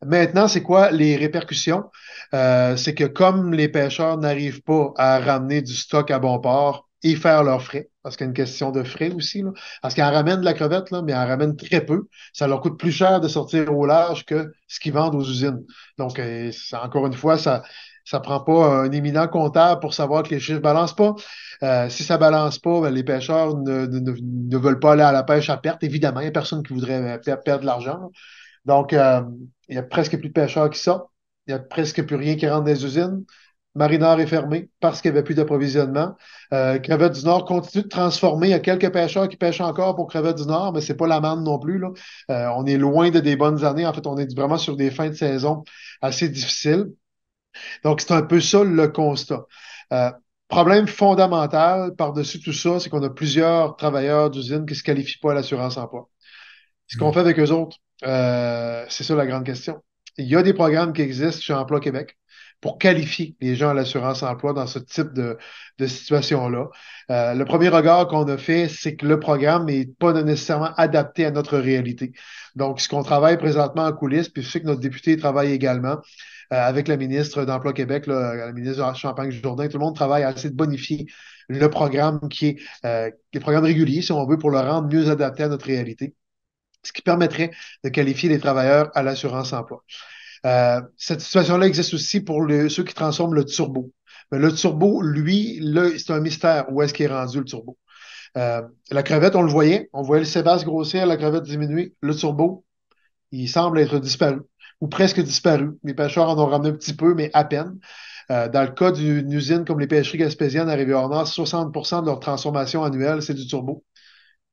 Maintenant, c'est quoi les répercussions? C'est que comme les pêcheurs n'arrivent pas à ramener du stock à bon port et faire leurs frais, parce qu'il y a une question de frais aussi, là, parce qu'ils en ramènent de la crevette, là, mais ils en ramènent très peu. Ça leur coûte plus cher de sortir au large que ce qu'ils vendent aux usines. Donc, encore une fois, ça prend pas un éminent comptable pour savoir que les chiffres balancent pas. Si ça balance pas, ben, les pêcheurs ne veulent pas aller à la pêche à perte. Évidemment, il n'y a personne qui voudrait perdre de l'argent, là. Donc, il n'y a presque plus de pêcheurs qui sortent. Il n'y a presque plus rien qui rentre dans les usines. Marinard est fermé parce qu'il n'y avait plus d'approvisionnement. Crevette du Nord continue de transformer. Il y a quelques pêcheurs qui pêchent encore pour Crevette du Nord, mais c'est pas la manne non plus, là. On est loin de des bonnes années. En fait, on est vraiment sur des fins de saison assez difficiles. Donc, c'est un peu ça le constat. Problème fondamental par-dessus tout ça, c'est qu'on a plusieurs travailleurs d'usine qui ne se qualifient pas à l'assurance emploi. Ce qu'on fait avec eux autres, c'est ça la grande question. Il y a des programmes qui existent chez Emploi Québec pour qualifier les gens à l'assurance-emploi dans ce type de situation-là. Le premier regard qu'on a fait, c'est que le programme n'est pas nécessairement adapté à notre réalité. Donc, ce qu'on travaille présentement en coulisses, puis je sais que notre député travaille également, avec la ministre d'Emploi Québec, là, la ministre Champagne-Jourdain, tout le monde travaille à essayer de bonifier le programme qui est le programme régulier, si on veut, pour le rendre mieux adapté à notre réalité, ce qui permettrait de qualifier les travailleurs à l'assurance-emploi. Cette situation-là existe aussi pour ceux qui transforment le turbo. Mais le turbo, lui, là, c'est un mystère. Où est-ce qu'il est rendu, le turbo? La crevette, on voyait le sébasse grossir, la crevette diminuer. Le turbo, il semble être disparu, ou presque disparu. Les pêcheurs en ont ramené un petit peu, mais à peine. Dans le cas d'une usine comme les pêcheries gaspésiennes à Rivière-Nord, 60% de leur transformation annuelle, c'est du turbo.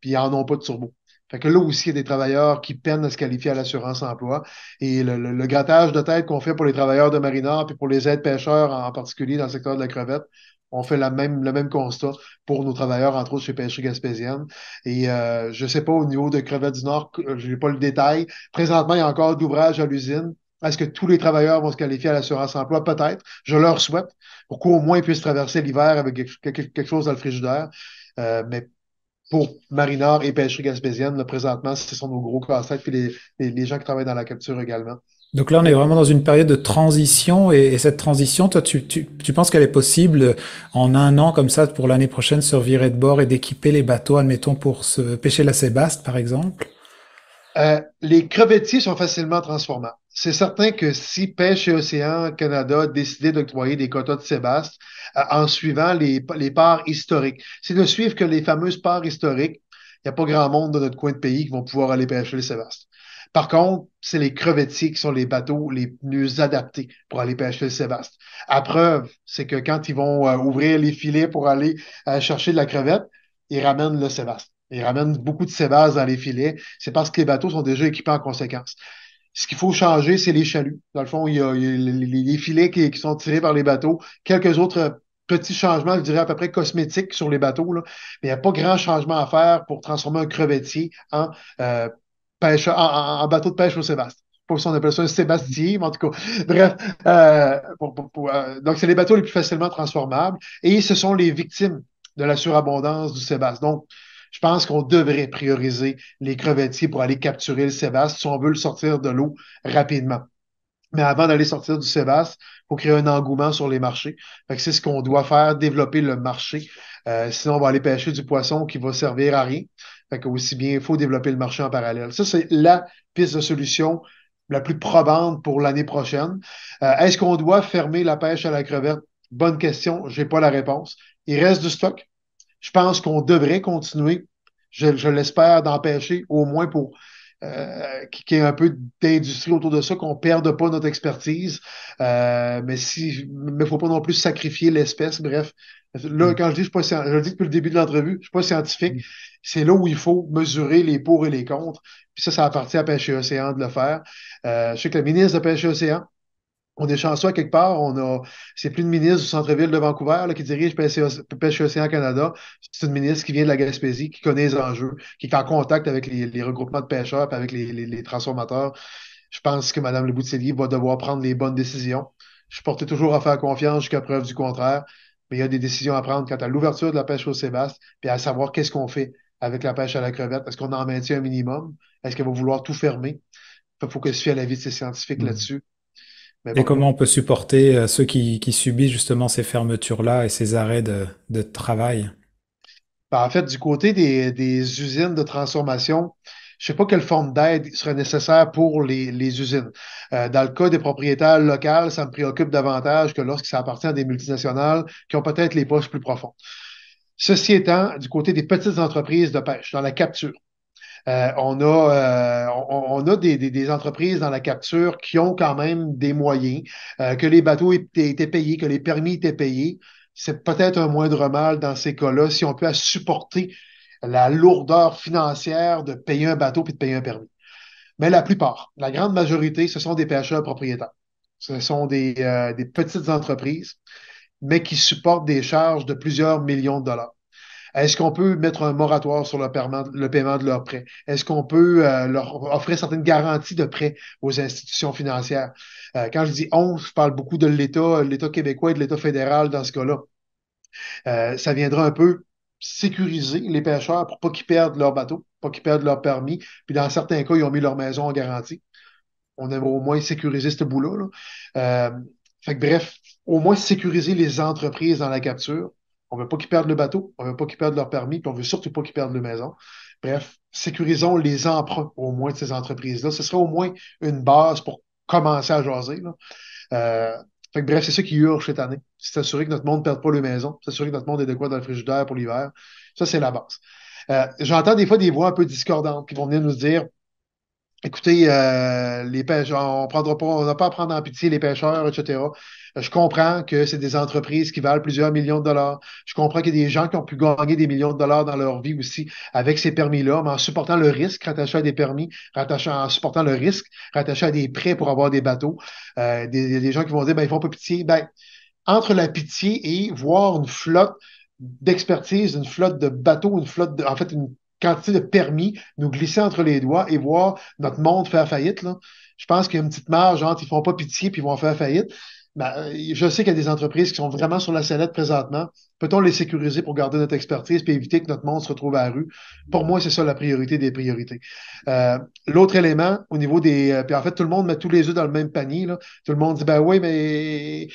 Puis ils n'en ont pas de turbo. Fait que là aussi, il y a des travailleurs qui peinent à se qualifier à l'assurance-emploi. Et le grattage de tête qu'on fait pour les travailleurs de Marinard puis pour les aides-pêcheurs, en particulier dans le secteur de la crevette, on fait le même constat pour nos travailleurs, entre autres chez Pêcherie Gaspésienne. Et je ne sais pas, au niveau de Crevettes du Nord, je n'ai pas le détail. Présentement, il y a encore d'ouvrages à l'usine. Est-ce que tous les travailleurs vont se qualifier à l'assurance-emploi? Peut-être. Je leur souhaite, pour qu'au moins ils puissent traverser l'hiver avec quelque chose dans le frigidaire. Mais pour Marinard et Pêcherie Gaspésienne, là, présentement, ce sont nos gros casse-têtes, puis les gens qui travaillent dans la capture également. Donc là, on est vraiment dans une période de transition et cette transition, toi, tu penses qu'elle est possible en un an comme ça pour l'année prochaine se revirer de bord et d'équiper les bateaux, admettons, pour se pêcher la sébaste, par exemple? Les crevettiers sont facilement transformables. C'est certain que si Pêche et Océan Canada décidait d'octroyer des quotas de sébaste en suivant les parts historiques, c'est de suivre que les fameuses parts historiques, il n'y a pas grand monde dans notre coin de pays qui vont pouvoir aller pêcher les sébastes. Par contre, c'est les crevettiers qui sont les bateaux les mieux adaptés pour aller pêcher le sébaste. À preuve, c'est que quand ils vont ouvrir les filets pour aller chercher de la crevette, ils ramènent le sébaste. Ils ramènent beaucoup de sébasse dans les filets. C'est parce que les bateaux sont déjà équipés en conséquence. Ce qu'il faut changer, c'est les chaluts. Dans le fond, il y a les filets qui sont tirés par les bateaux. Quelques autres petits changements, je dirais à peu près cosmétiques sur les bateaux, là. Mais il n'y a pas grand changement à faire pour transformer un crevettier en, en bateau de pêche au sébaste. Je ne sais pas si on appelle ça un sébastier, mais en tout cas, bref. Donc, c'est les bateaux les plus facilement transformables et ce sont les victimes de la surabondance du sébaste. Donc, je pense qu'on devrait prioriser les crevettiers pour aller capturer le sébaste si on veut le sortir de l'eau rapidement. Mais avant d'aller sortir du sébaste, il faut créer un engouement sur les marchés. Fait que c'est ce qu'on doit faire, développer le marché. Sinon, on va aller pêcher du poisson qui va servir à rien. Fait que aussi bien, il faut développer le marché en parallèle. Ça, c'est la piste de solution la plus probante pour l'année prochaine. Est-ce qu'on doit fermer la pêche à la crevette? Bonne question, j'ai pas la réponse. Il reste du stock. Je pense qu'on devrait continuer, je l'espère, d'empêcher au moins pour qu'il y ait un peu d'industrie autour de ça, qu'on ne perde pas notre expertise. Mais il faut pas non plus sacrifier l'espèce. Bref, là, quand je dis, je le dis depuis le début de l'entrevue, je ne suis pas scientifique. C'est là où il faut mesurer les pour et les contre. Puis ça appartient à Pêche et Océan de le faire. Je sais que le ministre de Pêche et Océan, on est chanceux à quelque part. C'est plus une ministre du centre-ville de Vancouver là, qui dirige Pêche et Océan Canada. C'est une ministre qui vient de la Gaspésie, qui connaît les enjeux, qui est en contact avec les regroupements de pêcheurs et avec les transformateurs. Je pense que Mme Leboutillier va devoir prendre les bonnes décisions. Je portais toujours à faire confiance jusqu'à preuve du contraire, mais il y a des décisions à prendre quant à l'ouverture de la pêche au sébaste, puis à savoir qu'est-ce qu'on fait avec la pêche à la crevette. Est-ce qu'on en maintient un minimum? Est-ce qu'elle va vouloir tout fermer? Il faut que je fasse l'avis de ces scientifiques là-dessus. Bon. Et comment on peut supporter ceux qui subissent justement ces fermetures-là et ces arrêts de travail? En fait, du côté des usines de transformation, je ne sais pas quelle forme d'aide serait nécessaire pour les usines. Dans le cas des propriétaires locaux, ça me préoccupe davantage que lorsque ça appartient à des multinationales qui ont peut-être les poches plus profondes. Ceci étant, du côté des petites entreprises de pêche, dans la capture, on a des entreprises dans la capture qui ont quand même des moyens, que les bateaux étaient payés, que les permis étaient payés. C'est peut-être un moindre mal dans ces cas-là si on peut supporter la lourdeur financière de payer un bateau puis de payer un permis. Mais la plupart, la grande majorité, ce sont des pêcheurs propriétaires. Ce sont des petites entreprises, mais qui supportent des charges de plusieurs millions de dollars. Est-ce qu'on peut mettre un moratoire sur le paiement de leurs prêts? Est-ce qu'on peut leur offrir certaines garanties de prêts aux institutions financières? Quand je dis on, je parle beaucoup de l'État québécois et de l'État fédéral dans ce cas-là. Ça viendra un peu sécuriser les pêcheurs pour pas qu'ils perdent leur bateau, pas qu'ils perdent leur permis. Puis dans certains cas, ils ont mis leur maison en garantie. On aimerait au moins sécuriser ce bout-là. Là. Bref, au moins sécuriser les entreprises dans la capture. On veut pas qu'ils perdent le bateau, on veut pas qu'ils perdent leur permis, puis on veut surtout pas qu'ils perdent leur maison. Bref, sécurisons les emprunts au moins de ces entreprises-là. Ce serait au moins une base pour commencer à jaser. Là. Bref, c'est ça qui urge cette année. C'est s'assurer que notre monde ne perde pas le maison, s'assurer que notre monde ait de quoi dans le frigidaire pour l'hiver. Ça, c'est la base. J'entends des fois des voix un peu discordantes qui vont venir nous dire écoutez, les pêcheurs, on n'a pas à prendre en pitié les pêcheurs, etc. Je comprends que c'est des entreprises qui valent plusieurs millions de dollars. Je comprends qu'il y a des gens qui ont pu gagner des millions de dollars dans leur vie aussi avec ces permis-là, mais en supportant le risque rattaché à des permis, en supportant le risque rattaché à des prêts pour avoir des bateaux. Des gens qui vont dire, ben, ils font pas pitié. Ben, entre la pitié et voir une flotte d'expertise, une flotte de bateaux, en fait, une quantité de permis nous glisser entre les doigts et voir notre monde faire faillite. Là. Je pense qu'il y a une petite marge entre ils font pas pitié puis ils vont faire faillite. Ben, je sais qu'il y a des entreprises qui sont vraiment sur la sellette présentement. Peut-on les sécuriser pour garder notre expertise et éviter que notre monde se retrouve à la rue? Pour moi, c'est ça la priorité des priorités. L'autre élément, au niveau des... puis en fait, tout le monde met tous les œufs dans le même panier. Là. Tout le monde dit, ben oui, mais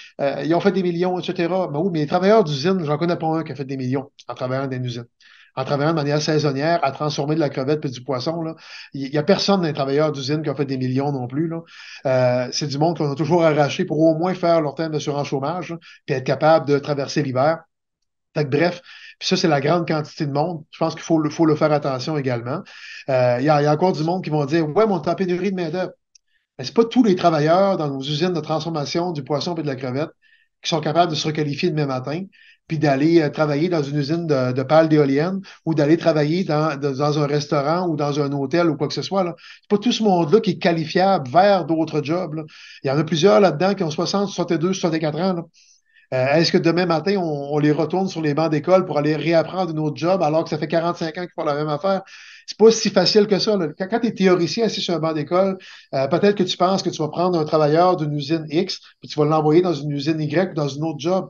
ils ont fait des millions, etc. Ben oui, mais les travailleurs d'usine, j'en connais pas un qui a fait des millions en travaillant dans une usine. En travaillant de manière saisonnière à transformer de la crevette puis du poisson. Là. Il n'y a personne dans les travailleurs d'usine qui a fait des millions non plus. Là. C'est du monde qu'on a toujours arraché pour au moins faire leur terme d'assurance chômage, puis être capable de traverser l'hiver. Bref, puis ça, c'est la grande quantité de monde. Je pense qu'il faut le faire attention également. Il y a encore du monde qui vont dire ouais, mais on est en pénurie de main-d'œuvre. Mais c'est pas tous les travailleurs dans nos usines de transformation du poisson et de la crevette qui sont capables de se requalifier demain matin, puis d'aller travailler dans une usine de pales d'éoliennes ou d'aller travailler dans un restaurant ou dans un hôtel ou quoi que ce soit. Là. C'est pas tout ce monde-là qui est qualifiable vers d'autres jobs. Là. Il y en a plusieurs là-dedans qui ont 60, 62, 64 ans. Là. Est-ce que demain matin, on les retourne sur les bancs d'école pour aller réapprendre un autre job alors que ça fait 45 ans qu'ils font la même affaire? C'est pas si facile que ça. Là. Quand tu es théoricien assis sur un banc d'école, peut-être que tu penses que tu vas prendre un travailleur d'une usine X, puis tu vas l'envoyer dans une usine Y ou dans un autre job.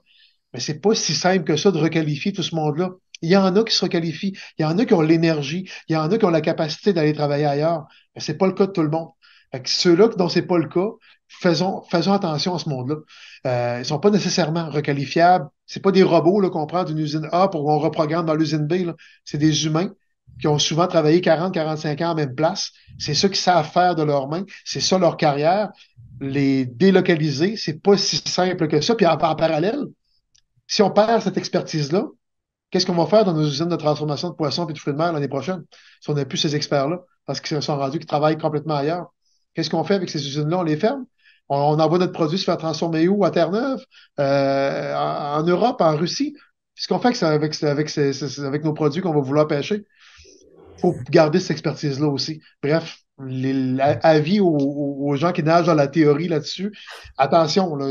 Mais c'est pas si simple que ça de requalifier tout ce monde-là. Il y en a qui se requalifient, il y en a qui ont l'énergie, il y en a qui ont la capacité d'aller travailler ailleurs. Mais c'est pas le cas de tout le monde. Fait que ceux-là dont c'est pas le cas, faisons attention à ce monde-là. Ils sont pas nécessairement requalifiables. C'est pas des robots là, qu'on prend d'une usine A pour qu'on reprogramme dans l'usine B. Là. C'est des humains qui ont souvent travaillé 40, 45 ans en même place. C'est ça qu'ils savent faire de leurs mains. C'est ça leur carrière. Les délocaliser, c'est pas si simple que ça. Puis en parallèle, si on perd cette expertise-là, qu'est-ce qu'on va faire dans nos usines de transformation de poissons et de fruits de mer l'année prochaine si on n'a plus ces experts-là parce qu'ils se sont rendus qu'ils travaillent complètement ailleurs? Qu'est-ce qu'on fait avec ces usines-là? On les ferme? On envoie notre produit se faire transformer où? À Terre-Neuve? En Europe? En Russie? Qu'est-ce qu'on fait avec nos produits qu'on va vouloir pêcher? Il faut garder cette expertise-là aussi. Bref, avis aux gens qui nagent dans la théorie là-dessus. Attention, là,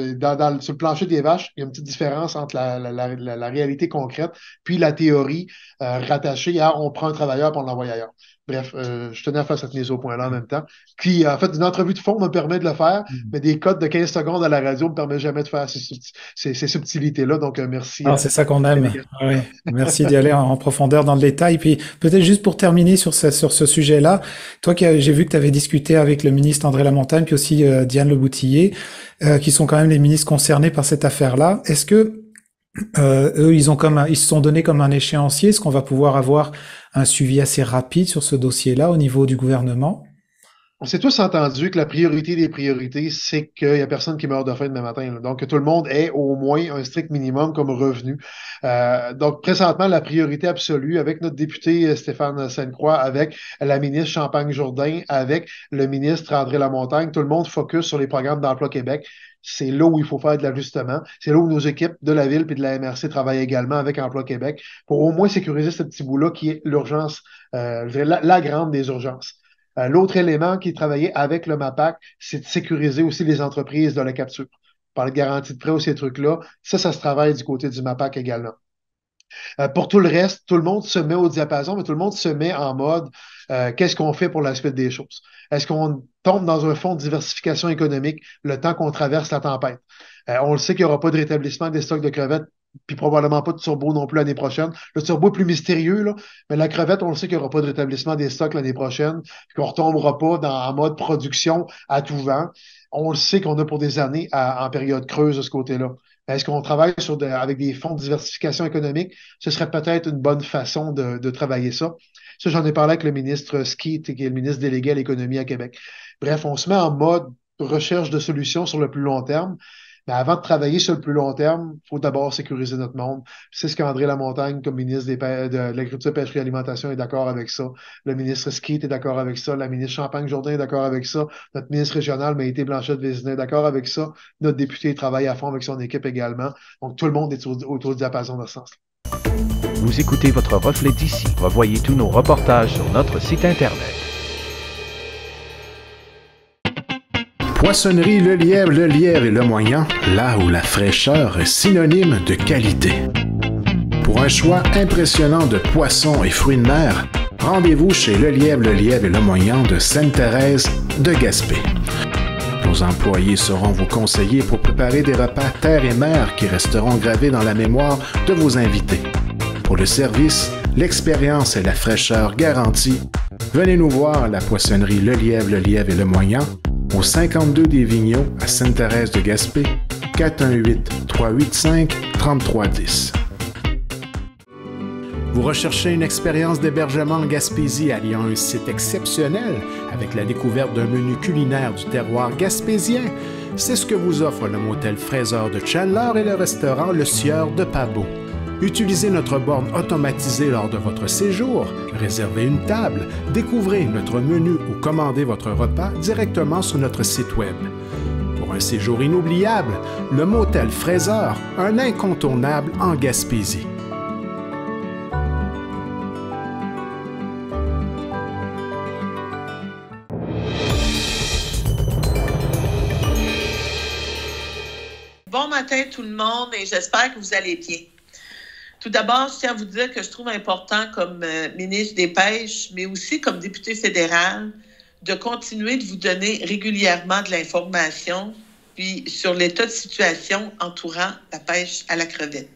sur le plancher des vaches, il y a une petite différence entre la réalité concrète puis la théorie rattachée à on prend un travailleur pour l'envoyer ailleurs. Bref, je tenais à faire cette mise au point-là en même temps. Puis, en fait, une entrevue de fond me permet de le faire, mais des codes de 15 secondes à la radio ne me permettent jamais de faire ces subtilités-là. Donc, merci. Alors, c'est ça qu'on aime. Oui. Merci d'y aller en profondeur dans le détail. Puis, peut-être juste pour terminer sur ce sujet-là, toi, j'ai vu que tu avais discuté avec le ministre André Lamontagne, puis aussi Diane Leboutillier, qui sont quand même les ministres concernés par cette affaire-là. Est-ce que eux, ils se sont donnés comme un échéancier? Est-ce qu'on va pouvoir avoir un suivi assez rapide sur ce dossier-là au niveau du gouvernement? On s'est tous entendu que la priorité des priorités, c'est qu'il n'y a personne qui meurt de faim demain matin. Là. Donc, que tout le monde ait au moins un strict minimum comme revenu. Donc, présentement, la priorité absolue avec notre député Stéphane Sainte-Croix, avec la ministre Champagne-Jourdain, avec le ministre André Lamontagne, tout le monde focus sur les programmes d'emploi Québec. C'est là où il faut faire de l'ajustement. C'est là où nos équipes de la Ville et de la MRC travaillent également avec Emploi Québec pour au moins sécuriser ce petit bout-là qui est l'urgence, la grande des urgences. L'autre élément qui est travaillé avec le MAPAC, c'est de sécuriser aussi les entreprises de la capture. Par la garantie de prêt ou ces trucs-là, ça se travaille du côté du MAPAC également. Pour tout le reste, tout le monde se met au diapason, mais tout le monde se met en mode qu'est-ce qu'on fait pour la suite des choses? Est-ce qu'on tombe dans un fonds de diversification économique le temps qu'on traverse la tempête? On le sait qu'il n'y aura pas de rétablissement des stocks de crevettes, puis probablement pas de turbo non plus l'année prochaine. Le turbo est plus mystérieux, là, mais la crevette, on le sait qu'il n'y aura pas de rétablissement des stocks l'année prochaine, qu'on ne retombera pas en mode production à tout vent. On le sait qu'on a pour des années en période creuse de ce côté-là. Est-ce qu'on travaille avec des fonds de diversification économique? Ce serait peut-être une bonne façon de travailler ça. Ça, j'en ai parlé avec le ministre Skeet, qui est le ministre délégué à l'économie à Québec. Bref, on se met en mode recherche de solutions sur le plus long terme. Mais avant de travailler sur le plus long terme, il faut d'abord sécuriser notre monde. C'est ce qu'André Lamontagne, comme ministre de l'Agriculture, Pêcherie et Alimentation, est d'accord avec ça. Le ministre Skeet est d'accord avec ça. La ministre Champagne-Jourdain est d'accord avec ça. Notre ministre régional, Maïté Blanchette-Vézina, est d'accord avec ça. Notre député travaille à fond avec son équipe également. Donc, tout le monde est autour du diapason dans ce sens. Vous écoutez votre reflet d'ici. Revoyez tous nos reportages sur notre site Internet. Poissonnerie Le Lièvre et Le Moyant, là où la fraîcheur est synonyme de qualité. Pour un choix impressionnant de poissons et fruits de mer, rendez-vous chez Le Lièvre et Le Moyant de Sainte-Thérèse de Gaspé. Nos employés seront vos conseillers pour préparer des repas terre et mer qui resteront gravés dans la mémoire de vos invités. Pour le service, l'expérience et la fraîcheur garantie, venez nous voir à la poissonnerie Le Lièvre et Le Moyant, au 52 des Vigneaux à Sainte-Thérèse de Gaspé, 418-385-3310. Vous recherchez une expérience d'hébergement en Gaspésie alliant un site exceptionnel avec la découverte d'un menu culinaire du terroir gaspésien? C'est ce que vous offre le motel Fraiseur de Chandler et le restaurant Le Sieur de Pabot. Utilisez notre borne automatisée lors de votre séjour, réservez une table, découvrez notre menu ou commandez votre repas directement sur notre site web. Pour un séjour inoubliable, le motel Fraiseur, un incontournable en Gaspésie. Bon matin tout le monde et j'espère que vous allez bien. Tout d'abord, je tiens à vous dire que je trouve important comme ministre des Pêches, mais aussi comme député fédéral, de continuer de vous donner régulièrement de l'information puis sur l'état de situation entourant la pêche à la crevette.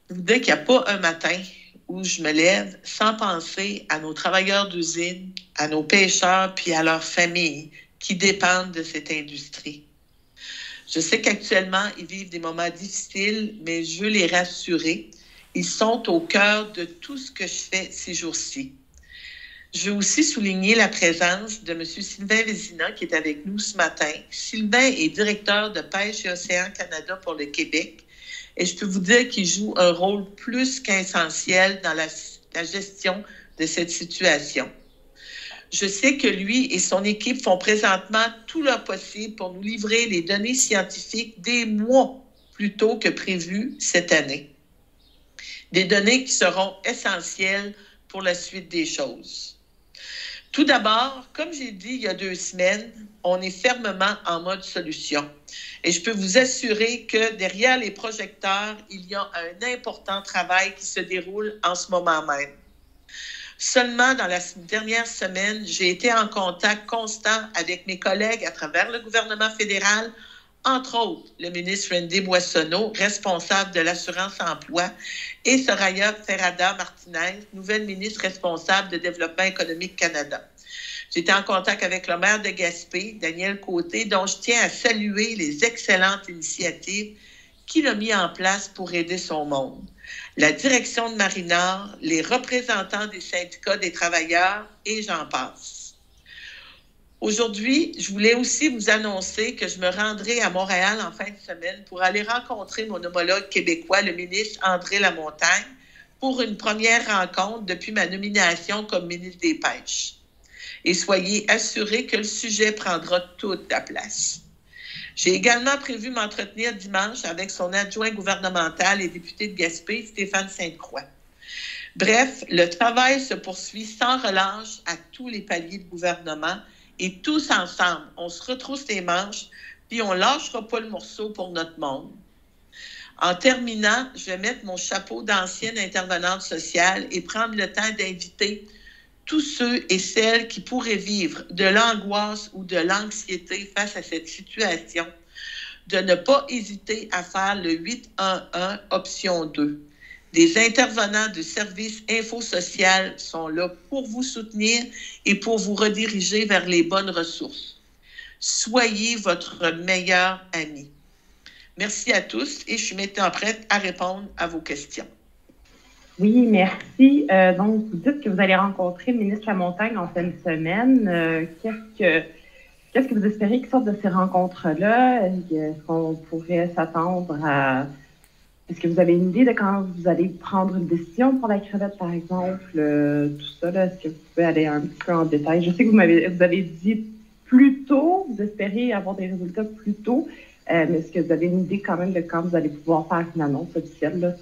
Je vous dire qu'il n'y a pas un matin où je me lève sans penser à nos travailleurs d'usine, à nos pêcheurs puis à leurs familles qui dépendent de cette industrie. Je sais qu'actuellement, ils vivent des moments difficiles, mais je veux les rassurer. Ils sont au cœur de tout ce que je fais ces jours-ci. Je veux aussi souligner la présence de M. Sylvain Vézina qui est avec nous ce matin. Sylvain est directeur de Pêche et Océan Canada pour le Québec et je peux vous dire qu'il joue un rôle plus qu'essentiel dans la gestion de cette situation. Je sais que lui et son équipe font présentement tout leur possible pour nous livrer les données scientifiques des mois plus tôt que prévu cette année. Des données qui seront essentielles pour la suite des choses. Tout d'abord, comme j'ai dit il y a 2 semaines, on est fermement en mode solution. Et je peux vous assurer que derrière les projecteurs, il y a un important travail qui se déroule en ce moment même. Seulement dans la dernière semaine, j'ai été en contact constant avec mes collègues à travers le gouvernement fédéral, entre autres le ministre Randy Boissonneau, responsable de l'assurance-emploi, et Soraya Ferrada-Martinez, nouvelle ministre responsable de Développement économique Canada. J'étais en contact avec le maire de Gaspé, Daniel Côté, dont je tiens à saluer les excellentes initiatives qu'il a mis en place pour aider son monde. La direction de Marinard, les représentants des syndicats des travailleurs et j'en passe. Aujourd'hui, je voulais aussi vous annoncer que je me rendrai à Montréal en fin de semaine pour aller rencontrer mon homologue québécois, le ministre André Lamontagne, pour une première rencontre depuis ma nomination comme ministre des Pêches. Et soyez assurés que le sujet prendra toute la place. J'ai également prévu m'entretenir dimanche avec son adjoint gouvernemental et député de Gaspé, Stéphane Sainte-Croix. Bref, le travail se poursuit sans relâche à tous les paliers de gouvernement et tous ensemble, on se retrousse les manches puis on ne lâchera pas le morceau pour notre monde. En terminant, je vais mettre mon chapeau d'ancienne intervenante sociale et prendre le temps d'inviter tous ceux et celles qui pourraient vivre de l'angoisse ou de l'anxiété face à cette situation, de ne pas hésiter à faire le 811 option 2. Des intervenants du service infosocial sont là pour vous soutenir et pour vous rediriger vers les bonnes ressources. Soyez votre meilleur ami. Merci à tous et je suis maintenant prête à répondre à vos questions. Oui, merci. Donc, vous dites que vous allez rencontrer le ministre Lamontagne en fin de semaine. Qu'est-ce que vous espérez qui sorte de ces rencontres-là? Est-ce qu'on pourrait s'attendre à... Est-ce que vous avez une idée de quand vous allez prendre une décision pour la crevette, par exemple? Tout ça, là, est-ce que vous pouvez aller un petit peu en détail? Je sais que vous avez dit plus tôt, vous espérez avoir des résultats plus tôt, mais est-ce que vous avez une idée quand même de quand vous allez pouvoir faire une annonce officielle là,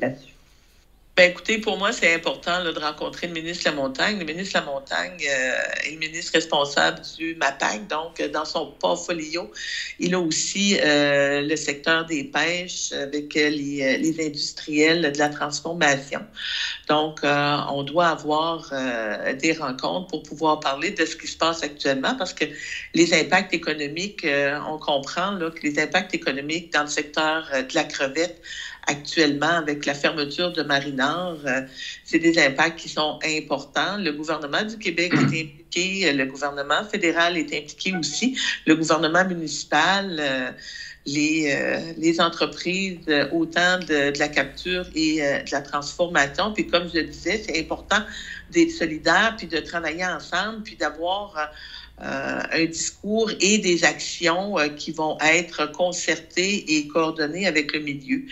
là-dessus? Bien, écoutez, pour moi, c'est important là, de rencontrer le ministre Lamontagne. Le ministre Lamontagne est le ministre responsable du MAPAC. Donc, dans son portfolio, il a aussi le secteur des pêches avec les industriels de la transformation. Donc, on doit avoir des rencontres pour pouvoir parler de ce qui se passe actuellement parce que les impacts économiques, on comprend là, que les impacts économiques dans le secteur de la crevette actuellement, avec la fermeture de Marinard, c'est des impacts qui sont importants. Le gouvernement du Québec est impliqué, le gouvernement fédéral est impliqué aussi, le gouvernement municipal, les entreprises, autant de la capture et de la transformation. Puis comme je le disais, c'est important d'être solidaire, puis de travailler ensemble, puis d'avoir un discours et des actions qui vont être concertées et coordonnées avec le milieu.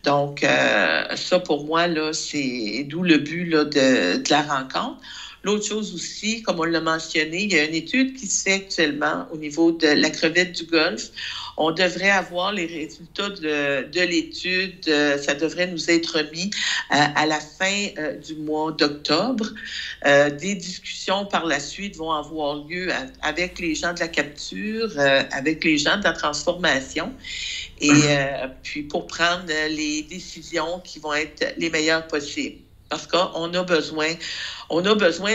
Donc, ça, pour moi, là, c'est d'où le but là, de la rencontre. L'autre chose aussi, comme on l'a mentionné, il y a une étude qui se fait actuellement au niveau de la crevette du Golfe. On devrait avoir les résultats de l'étude, ça devrait nous être remis à la fin du mois d'octobre. Des discussions par la suite vont avoir lieu avec les gens de la capture, avec les gens de la transformation, et puis pour prendre les décisions qui vont être les meilleures possibles. Parce qu'on a besoin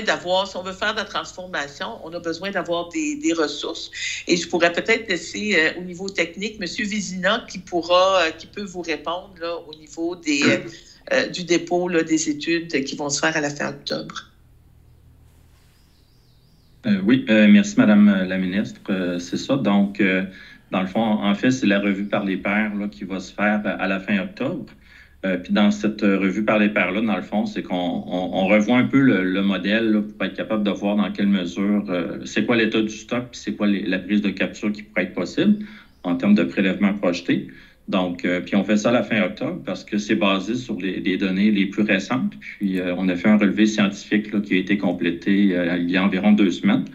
d'avoir, si on veut faire de la transformation, on a besoin d'avoir des ressources. Et je pourrais peut-être laisser au niveau technique M. Vizina qui peut vous répondre là, au niveau du dépôt là, des études qui vont se faire à la fin octobre. Oui, merci Madame la ministre. C'est ça. Donc, dans le fond, en fait, c'est la revue par les pairs là, qui va se faire à la fin octobre. Puis dans cette revue par les pairs-là, dans le fond, c'est qu'on revoit un peu le modèle là, pour être capable de voir dans quelle mesure c'est quoi l'état du stock, puis c'est quoi la prise de capture qui pourrait être possible en termes de prélèvement projeté. Donc, puis on fait ça à la fin octobre parce que c'est basé sur les données les plus récentes. Puis on a fait un relevé scientifique là, qui a été complété il y a environ 2 semaines.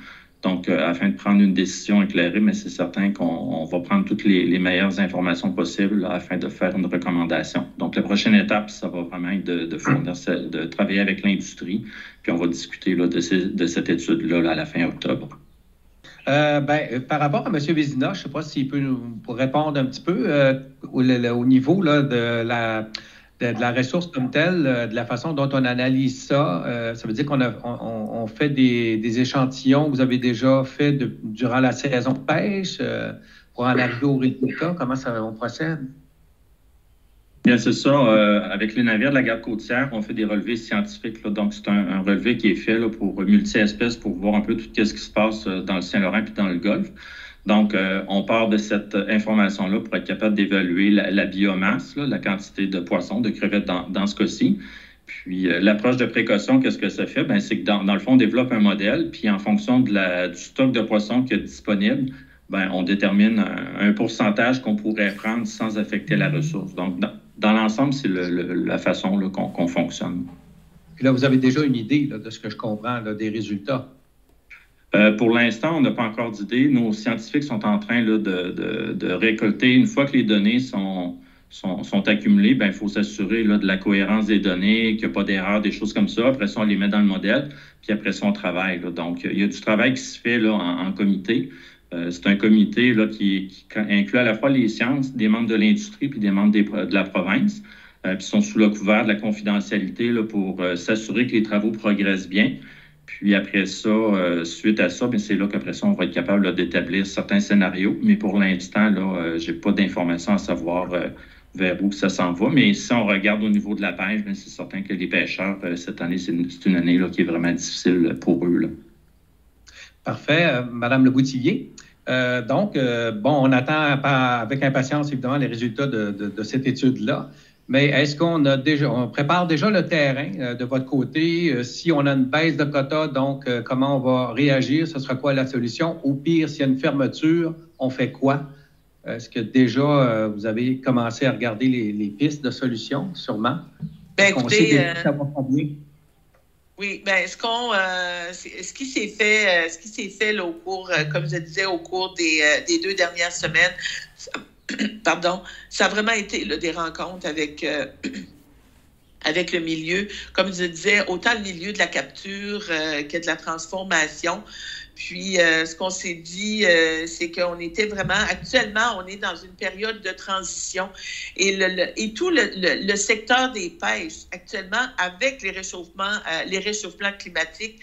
Donc, afin de prendre une décision éclairée, mais c'est certain qu'on va prendre toutes les meilleures informations possibles là, afin de faire une recommandation. Donc, la prochaine étape, ça va vraiment être de travailler avec l'industrie, puis on va discuter là, de cette étude-là là, à la fin octobre. Par rapport à M. Vézina, je ne sais pas s'il peut nous répondre un petit peu au niveau là, de la ressource comme telle, de la façon dont on analyse ça. Ça veut dire qu'on fait des échantillons. Vous avez déjà fait durant la saison de pêche pour en arriver au résultat. Comment on procède? Bien, c'est ça. Avec les navires de la garde côtière, on fait des relevés scientifiques. Là. Donc, c'est un relevé qui est fait là, pour multi-espèces pour voir un peu tout ce qui se passe dans le Saint-Laurent et dans le Golfe. Donc, on part de cette information-là pour être capable d'évaluer la biomasse, là, la quantité de poissons, de crevettes dans ce cas-ci. Puis, l'approche de précaution, qu'est-ce que ça fait? Bien, c'est que dans le fond, on développe un modèle, puis en fonction du stock de poissons qui est disponible, bien, on détermine un pourcentage qu'on pourrait prendre sans affecter la ressource. Donc, dans l'ensemble, c'est la façon là, qu'on fonctionne. Puis là, vous avez déjà une idée là, de ce que je comprends, là, des résultats? Pour l'instant, on n'a pas encore d'idée. Nos scientifiques sont en train là, de récolter. Une fois que les données sont accumulées, bien, il faut s'assurer là, de la cohérence des données, qu'il n'y a pas d'erreur, des choses comme ça. Après ça, on les met dans le modèle, puis après ça, on travaille. Là. Donc, il y a du travail qui se fait là, en comité, C'est un comité là, qui inclut à la fois les sciences, des membres de l'industrie puis des membres de la province, puis sont sous le couvert de la confidentialité là, pour s'assurer que les travaux progressent bien. Puis après ça, suite à ça, c'est là qu'après ça, on va être capable là, d'établir certains scénarios. Mais pour l'instant, là, j'ai pas d'informations à savoir vers où ça s'en va. Mais si on regarde au niveau de la pêche, c'est certain que les pêcheurs, cette année, c'est une année là, qui est vraiment difficile pour eux. Là. Parfait. Madame Le Boutillier. On attend avec impatience, évidemment, les résultats de cette étude-là. Mais est-ce on prépare déjà le terrain de votre côté? Si on a une baisse de quota, donc comment on va réagir? Ce sera quoi la solution? Au pire, s'il y a une fermeture, on fait quoi? Est-ce que déjà, vous avez commencé à regarder les pistes de solutions, sûrement? Bien, écoutez, ça va combien? Oui, ce qui s'est fait là, au cours, comme je disais, au cours des 2 dernières semaines, pardon, ça a vraiment été là, des rencontres avec le milieu, comme je disais, autant le milieu de la capture que de la transformation. Puis, ce qu'on s'est dit, c'est qu'on était vraiment, actuellement, on est dans une période de transition et tout le secteur des pêches, actuellement, avec les réchauffements climatiques,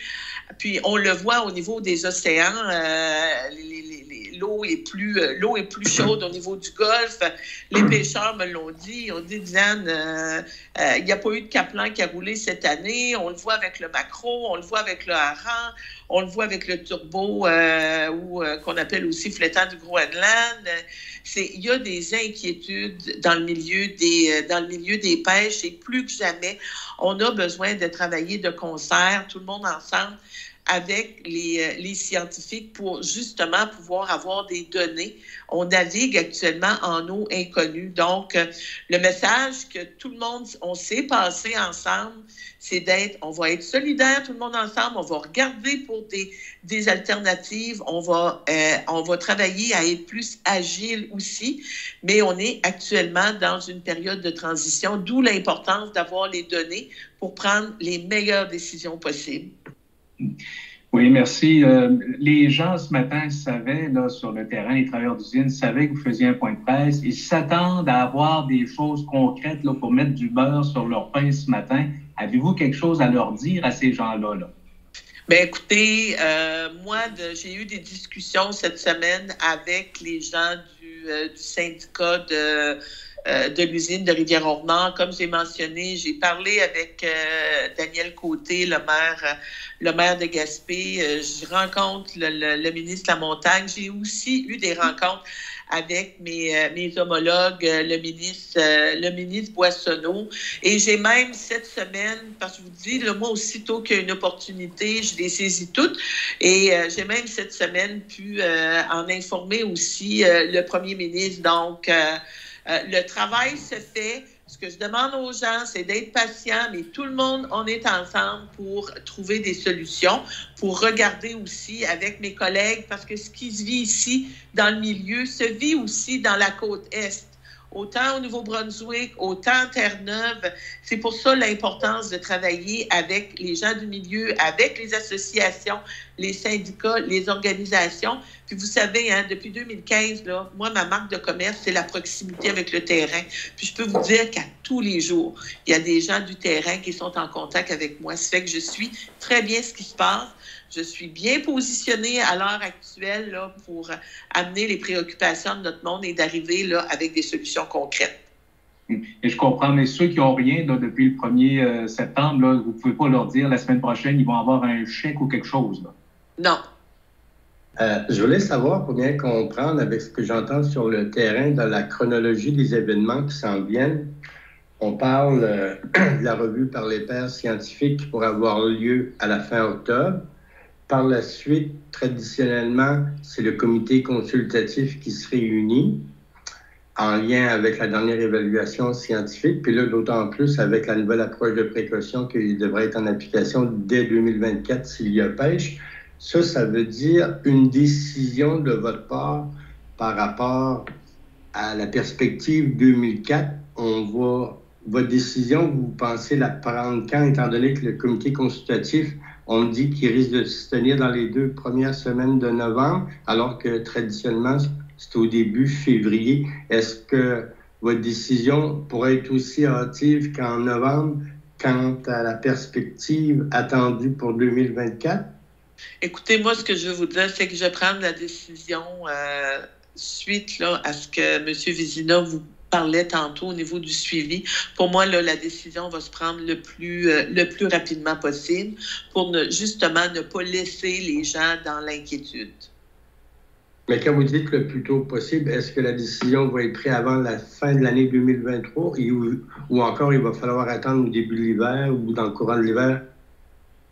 puis on le voit au niveau des océans, l'eau est plus chaude au niveau du Golfe. Les pêcheurs me l'ont dit. On dit, Diane, il n'y a pas eu de caplan qui a roulé cette année. On le voit avec le maquereau, on le voit avec le hareng, on le voit avec le turbo, qu'on appelle aussi flétan du Groenland. Il y a des inquiétudes dans le milieu des pêches et plus que jamais, on a besoin de travailler de concert, tout le monde ensemble, avec les scientifiques pour justement pouvoir avoir des données. On navigue actuellement en eau inconnue. Donc, le message que tout le monde, on s'est passé ensemble, c'est on va être solidaires tout le monde ensemble, on va regarder pour des alternatives, on va travailler à être plus agile aussi, mais on est actuellement dans une période de transition, d'où l'importance d'avoir les données pour prendre les meilleures décisions possibles. Oui, merci. Les gens, ce matin, savaient, là, sur le terrain, les travailleurs d'usine savaient que vous faisiez un point de presse. Ils s'attendent à avoir des choses concrètes là, pour mettre du beurre sur leur pain ce matin. Avez-vous quelque chose à leur dire à ces gens-là? Là? Bien, écoutez, moi, j'ai eu des discussions cette semaine avec les gens du syndicat de l'usine de Rivière-au-Nord. Comme j'ai mentionné, j'ai parlé avec Daniel Côté, le maire de Gaspé. Je rencontre le ministre de la Montagne. J'ai aussi eu des rencontres avec mes homologues, le ministre Boissonneau. Et j'ai même cette semaine, parce que je vous dis, moi, aussitôt qu'il y a une opportunité, je les saisis toutes. Et j'ai même cette semaine pu en informer aussi le premier ministre. Donc, le travail se fait. Ce que je demande aux gens, c'est d'être patient, mais tout le monde, on est ensemble pour trouver des solutions, pour regarder aussi avec mes collègues, parce que ce qui se vit ici dans le milieu se vit aussi dans la côte Est. Autant au Nouveau-Brunswick, autant à Terre-Neuve. C'est pour ça l'importance de travailler avec les gens du milieu, avec les associations, les syndicats, les organisations. Puis vous savez, depuis 2015, là, moi, ma marque de commerce, c'est la proximité avec le terrain. Puis je peux vous dire qu'à tous les jours, il y a des gens du terrain qui sont en contact avec moi. Ça fait que je suis très bien ce qui se passe. Je suis bien positionnée à l'heure actuelle là, pour amener les préoccupations de notre monde et d'arriver là, avec des solutions concrètes. Et je comprends, mais ceux qui n'ont rien là, depuis le 1er septembre, là, vous ne pouvez pas leur dire la semaine prochaine, ils vont avoir un chèque ou quelque chose. Là. Non. Je voulais savoir pour bien comprendre avec ce que j'entends sur le terrain dans la chronologie des événements qui s'en viennent. On parle de la revue par les pairs scientifiques qui pourrait avoir lieu à la fin octobre. Par la suite, traditionnellement, c'est le comité consultatif qui se réunit en lien avec la dernière évaluation scientifique, puis là, d'autant plus avec la nouvelle approche de précaution qui devrait être en application dès 2024 s'il y a pêche. Ça veut dire une décision de votre part par rapport à la perspective 2004. Votre décision, vous pensez la prendre quand, étant donné que le comité consultatif On me dit qu'il risque de se tenir dans les 2 premières semaines de novembre, alors que traditionnellement, c'est au début février. Est-ce que votre décision pourrait être aussi hâtive qu'en novembre quant à la perspective attendue pour 2024? Écoutez, moi, ce que je veux vous dire, c'est que je vais prendre la décision suite là, à ce que M. Vézina vous parlait tantôt au niveau du suivi. Pour moi, là, la décision va se prendre le plus rapidement possible pour justement ne pas laisser les gens dans l'inquiétude. Mais quand vous dites le plus tôt possible, est-ce que la décision va être prise avant la fin de l'année 2023 ou encore il va falloir attendre au début de l'hiver ou dans le courant de l'hiver?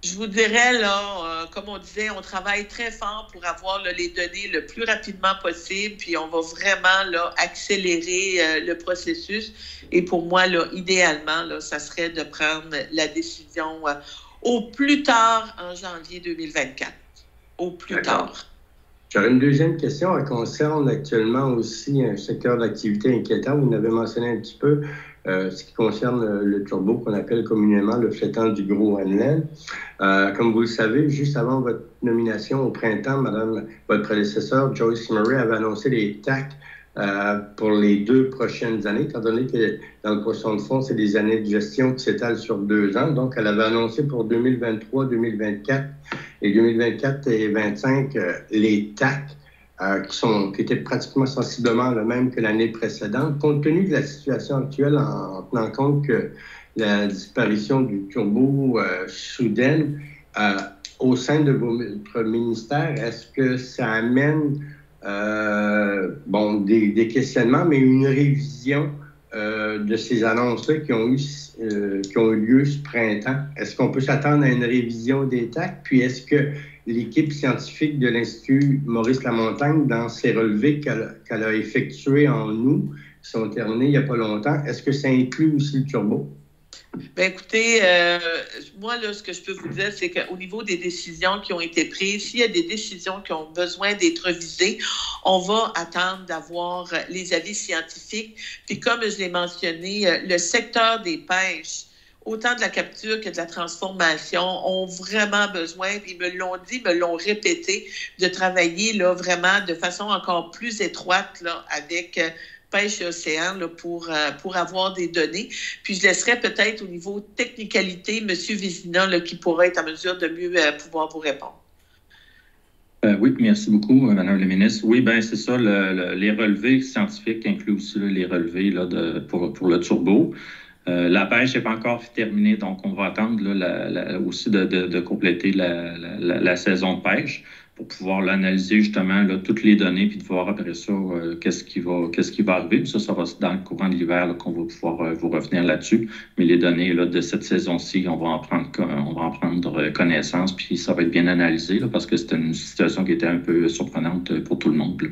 Je vous dirais, là, comme on disait, on travaille très fort pour avoir là, les données le plus rapidement possible, puis on va vraiment là, accélérer le processus. Et pour moi, là, idéalement, là, ça serait de prendre la décision au plus tard en janvier 2024. Au plus tard. J'aurais une deuxième question. Elle concerne actuellement aussi un secteur d'activité inquiétant. Vous l'avez mentionné un petit peu, ce qui concerne le turbo qu'on appelle communément le flottant du Groenland. Comme vous le savez, juste avant votre nomination au printemps, Madame, votre prédécesseur, Joyce Murray, avait annoncé les TAC pour les 2 prochaines années, étant donné que dans le poisson de fond, c'est des années de gestion qui s'étalent sur 2 ans. Donc, elle avait annoncé pour 2023, 2024 et 2024 et 2025 les TAC qui étaient pratiquement sensiblement le même que l'année précédente. Compte tenu de la situation actuelle, en tenant compte que la disparition du turbo soudaine au sein de votre ministère, est-ce que ça amène des questionnements, mais une révision de ces annonces-là qui ont eu lieu ce printemps? Est-ce qu'on peut s'attendre à une révision des TAC? Puis est-ce que l'équipe scientifique de l'Institut Maurice Lamontagne, dans ses relevés qu'elle a effectués en août, qui sont terminés il n'y a pas longtemps, est-ce que ça inclut aussi le turbo? Bien, écoutez, moi, là, ce que je peux vous dire, c'est qu'au niveau des décisions qui ont été prises, s'il y a des décisions qui ont besoin d'être revisées, on va attendre d'avoir les avis scientifiques. Puis, comme je l'ai mentionné, le secteur des pêches, autant de la capture que de la transformation, ont vraiment besoin, ils me l'ont dit, me l'ont répété, de travailler là, vraiment de façon encore plus étroite là, avec Pêche et Océan là, pour avoir des données. Puis je laisserai peut-être au niveau technicalité M. Vézina là, qui pourra être en mesure de mieux pouvoir vous répondre. Oui, merci beaucoup, Mme la ministre. Oui, bien, c'est ça, les relevés scientifiques incluent aussi là, les relevés là, pour le turbo. La pêche n'est pas encore terminée, donc on va attendre là, aussi de compléter la saison de pêche pour pouvoir l'analyser justement là, toutes les données puis de voir après ça qu'est-ce qui va arriver. Ça va être dans le courant de l'hiver là, qu'on va pouvoir vous revenir là-dessus. Mais les données là, de cette saison-ci, on va en prendre connaissance puis ça va être bien analysé là, parce que c'était une situation qui était un peu surprenante pour tout le monde. Là.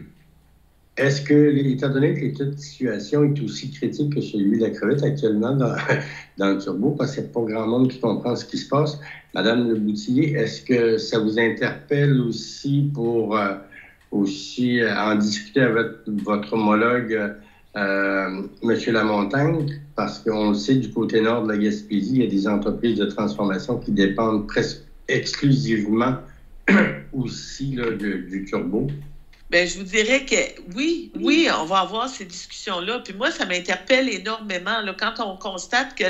Est-ce que, étant donné que l'état de situation est aussi critique que celui de la crevette actuellement dans le turbo, parce qu'il n'y a pas grand monde qui comprend ce qui se passe, Madame Le Boutillier, est-ce que ça vous interpelle aussi pour en discuter avec votre homologue, M. Lamontagne, parce qu'on le sait, du côté nord de la Gaspésie, il y a des entreprises de transformation qui dépendent presque exclusivement aussi là, du turbo. Bien, je vous dirais que oui, on va avoir ces discussions-là. Puis moi, ça m'interpelle énormément là, quand on constate que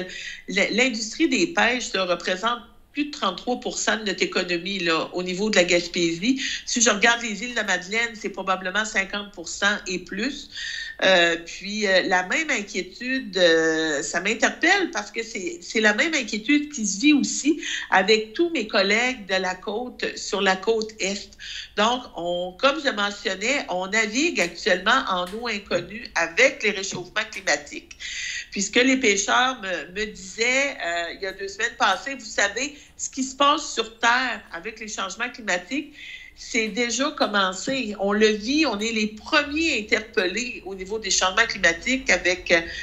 l'industrie des pêches là, représente plus de 33 % de notre économie là, au niveau de la Gaspésie. Si je regarde les îles de la Madeleine, c'est probablement 50 % et plus. Puis la même inquiétude, ça m'interpelle parce que c'est la même inquiétude qui se vit aussi avec tous mes collègues de la côte, sur la côte Est. Donc, comme je mentionnais, on navigue actuellement en eau inconnue avec les réchauffements climatiques. Puis ce que les pêcheurs me disaient il y a 2 semaines passées, vous savez, ce qui se passe sur Terre avec les changements climatiques, c'est déjà commencé. On le vit, on est les premiers interpellés au niveau des changements climatiques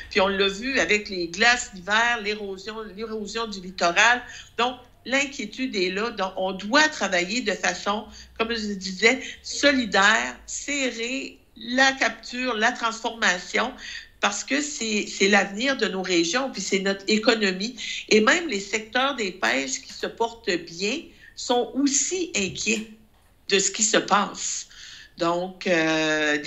puis on l'a vu avec les glaces d'hiver, l'érosion du littoral. Donc, l'inquiétude est là. Donc, on doit travailler de façon, comme je disais, solidaire, serrée, la capture, la transformation, parce que c'est l'avenir de nos régions, puis c'est notre économie. Et même les secteurs des pêches qui se portent bien sont aussi inquiets de ce qui se passe. Donc, c'est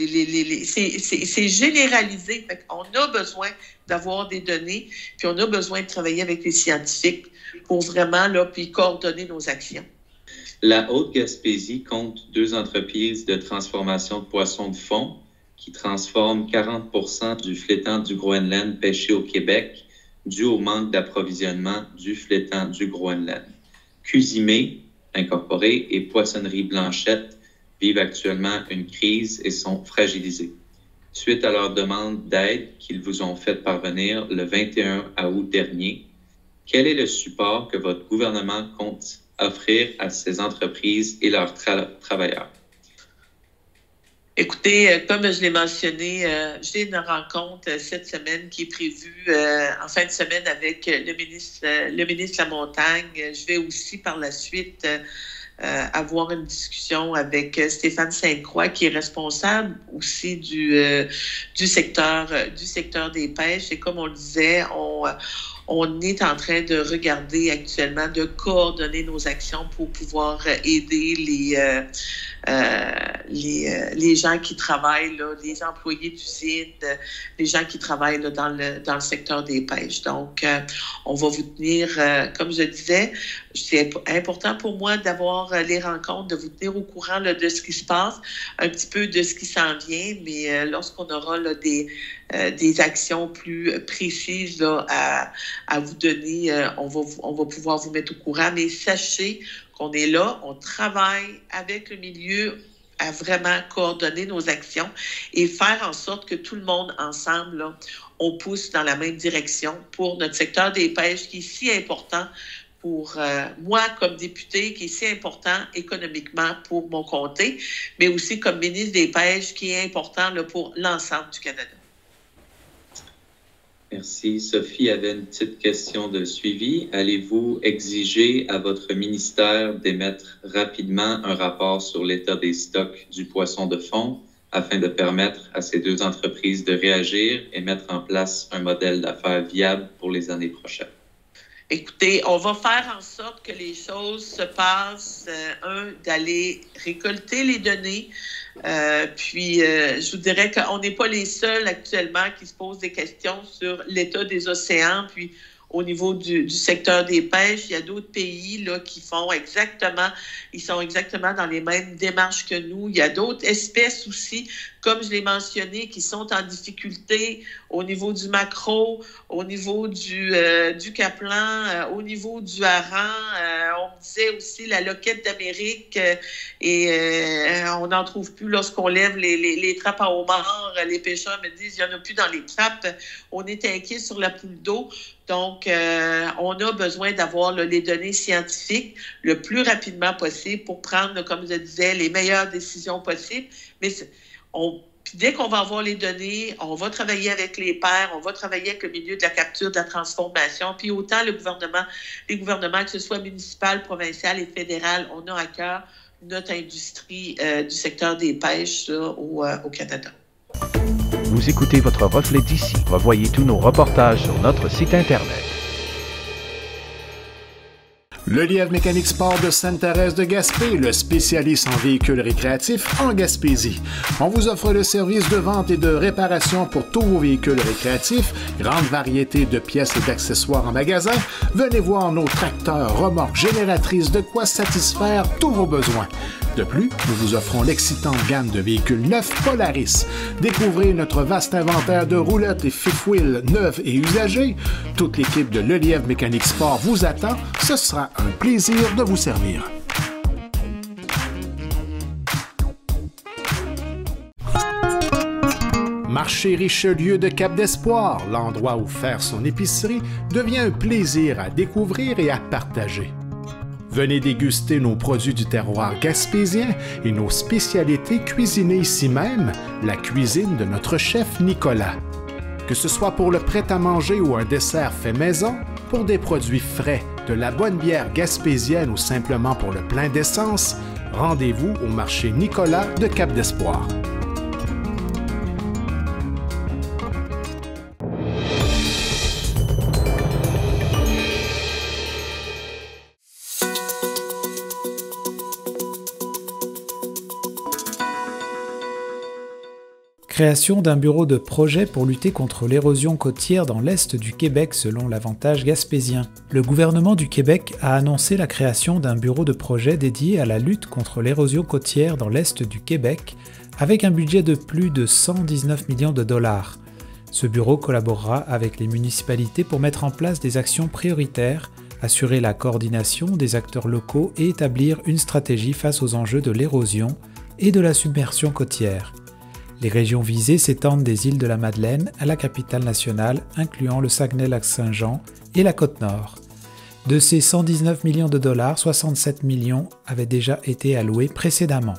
généralisé. On a besoin d'avoir des données, puis on a besoin de travailler avec les scientifiques pour vraiment là, puis coordonner nos actions. La Haute-Gaspésie compte 2 entreprises de transformation de poissons de fond qui transforment 40% du flétan du Groenland pêché au Québec dû au manque d'approvisionnement du flétan du Groenland. Cuisimé, Incorporé et Poissonnerie Blanchette vivent actuellement une crise et sont fragilisés. Suite à leur demande d'aide qu'ils vous ont fait parvenir le 21 août dernier, quel est le support que votre gouvernement compte offrir à ces entreprises et leurs travailleurs? Écoutez, comme je l'ai mentionné, j'ai une rencontre cette semaine qui est prévue en fin de semaine avec le ministre de la Montagne. Je vais aussi par la suite avoir une discussion avec Stéphane Sainte-Croix, qui est responsable aussi du secteur des pêches. Et comme on le disait, on est en train de regarder actuellement, de coordonner nos actions pour pouvoir aider les gens qui travaillent, là, les employés d'usine, les gens qui travaillent là, dans le secteur des pêches. Donc, on va vous tenir, comme je disais, c'est important pour moi d'avoir les rencontres, de vous tenir au courant là, de ce qui se passe, un petit peu de ce qui s'en vient, mais lorsqu'on aura là, des actions plus précises là, à vous donner, on va pouvoir vous mettre au courant. Mais sachez qu'on est là, on travaille avec le milieu à vraiment coordonner nos actions et faire en sorte que tout le monde ensemble, là, on pousse dans la même direction pour notre secteur des pêches qui est si important pour moi comme députée, qui est si important économiquement pour mon comté, mais aussi comme ministre des Pêches qui est important là, pour l'ensemble du Canada. Merci. Sophie avait une petite question de suivi. Allez-vous exiger à votre ministère d'émettre rapidement un rapport sur l'état des stocks du poisson de fond afin de permettre à ces 2 entreprises de réagir et mettre en place un modèle d'affaires viable pour les années prochaines? Écoutez, on va faire en sorte que les choses se passent, d'aller récolter les données. Puis, je vous dirais qu'on n'est pas les seuls actuellement qui se posent des questions sur l'état des océans. Puis, au niveau du secteur des pêches, il y a d'autres pays là, qui font ils sont exactement dans les mêmes démarches que nous. Il y a d'autres espèces aussi, comme je l'ai mentionné, qui sont en difficulté au niveau du maquereau, au niveau du caplan, au niveau du hareng. On me disait aussi la loquette d'Amérique et on n'en trouve plus lorsqu'on lève les trappes à homards. Les pêcheurs me disent il n'y en a plus dans les trappes. On est inquiet sur la poule d'eau. Donc, on a besoin d'avoir là, les données scientifiques le plus rapidement possible pour prendre, comme je disais, les meilleures décisions possibles. Mais puis dès qu'on va avoir les données, on va travailler avec les pairs, on va travailler avec le milieu de la capture, de la transformation. Puis autant les gouvernements, que ce soit municipal, provincial et fédéral, on a à cœur notre industrie du secteur des pêches là, au Canada. Vous écoutez votre reflet d'ici. Revoyez tous nos reportages sur notre site Internet. Le Lièvre Mécanique Sport de Sainte-Thérèse de Gaspé, le spécialiste en véhicules récréatifs en Gaspésie. On vous offre le service de vente et de réparation pour tous vos véhicules récréatifs, grande variété de pièces et d'accessoires en magasin. Venez voir nos tracteurs, remorques, génératrices, de quoi satisfaire tous vos besoins. De plus, nous vous offrons l'excitante gamme de véhicules neufs Polaris. Découvrez notre vaste inventaire de roulettes et fifth wheels neuves et usagées. Toute l'équipe de Le Lièvre Mécanique Sport vous attend. Ce sera un plaisir de vous servir. Marché Richelieu de Cap-d'Espoir, l'endroit où faire son épicerie devient un plaisir à découvrir et à partager. Venez déguster nos produits du terroir gaspésien et nos spécialités cuisinées ici même, la cuisine de notre chef Nicolas. Que ce soit pour le prêt-à-manger ou un dessert fait maison, pour des produits frais, de la bonne bière gaspésienne ou simplement pour le plein d'essence, rendez-vous au marché Nicolas de Cap-d'Espoir. Création d'un bureau de projet pour lutter contre l'érosion côtière dans l'est du Québec selon l'Avantage gaspésien. Le gouvernement du Québec a annoncé la création d'un bureau de projet dédié à la lutte contre l'érosion côtière dans l'est du Québec avec un budget de plus de 119 millions de dollars. Ce bureau collaborera avec les municipalités pour mettre en place des actions prioritaires, assurer la coordination des acteurs locaux et établir une stratégie face aux enjeux de l'érosion et de la submersion côtière. Les régions visées s'étendent des îles de la Madeleine à la capitale nationale, incluant le Saguenay-Lac-Saint-Jean et la Côte-Nord. De ces 119 millions de dollars, 67 millions avaient déjà été alloués précédemment.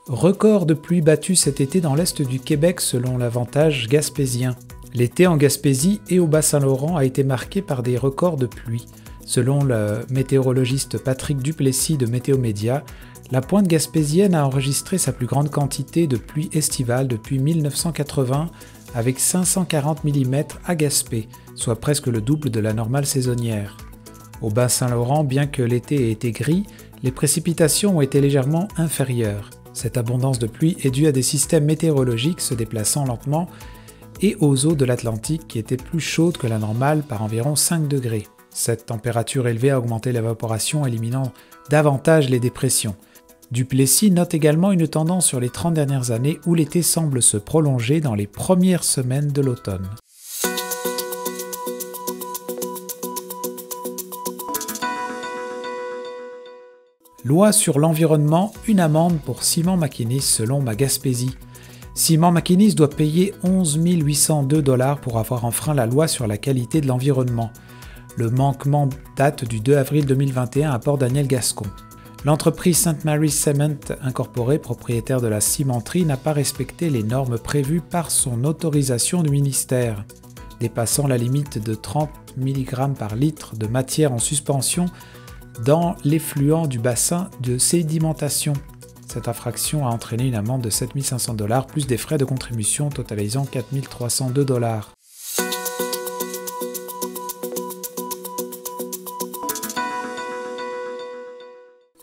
Record de pluie battue cet été dans l'est du Québec selon l'Avantage gaspésien. L'été en Gaspésie et au Bas-Saint-Laurent a été marqué par des records de pluie. Selon le météorologiste Patrick Duplessis de Météo Média, la pointe gaspésienne a enregistré sa plus grande quantité de pluie estivale depuis 1980 avec 540 mm à Gaspé, soit presque le double de la normale saisonnière. Au Bas-Saint-Laurent, bien que l'été ait été gris, les précipitations ont été légèrement inférieures. Cette abondance de pluie est due à des systèmes météorologiques se déplaçant lentement et aux eaux de l'Atlantique qui étaient plus chaudes que la normale par environ 5 degrés. Cette température élevée a augmenté l'évaporation, éliminant davantage les dépressions. Duplessis note également une tendance sur les 30 dernières années où l'été semble se prolonger dans les premières semaines de l'automne. Loi sur l'environnement, une amende pour Ciment Maquinis selon ma Gaspésie. Ciment Maquinis doit payer 11 802 $ pour avoir enfreint la loi sur la qualité de l'environnement. Le manquement date du 2 avril 2021 à Port-Daniel Gascon. L'entreprise St. Mary's Cement Incorporée, propriétaire de la cimenterie, n'a pas respecté les normes prévues par son autorisation du ministère, dépassant la limite de 30 mg par litre de matière en suspension dans l'effluent du bassin de sédimentation. Cette infraction a entraîné une amende de 7 500 $ plus des frais de contribution totalisant 4 302 $.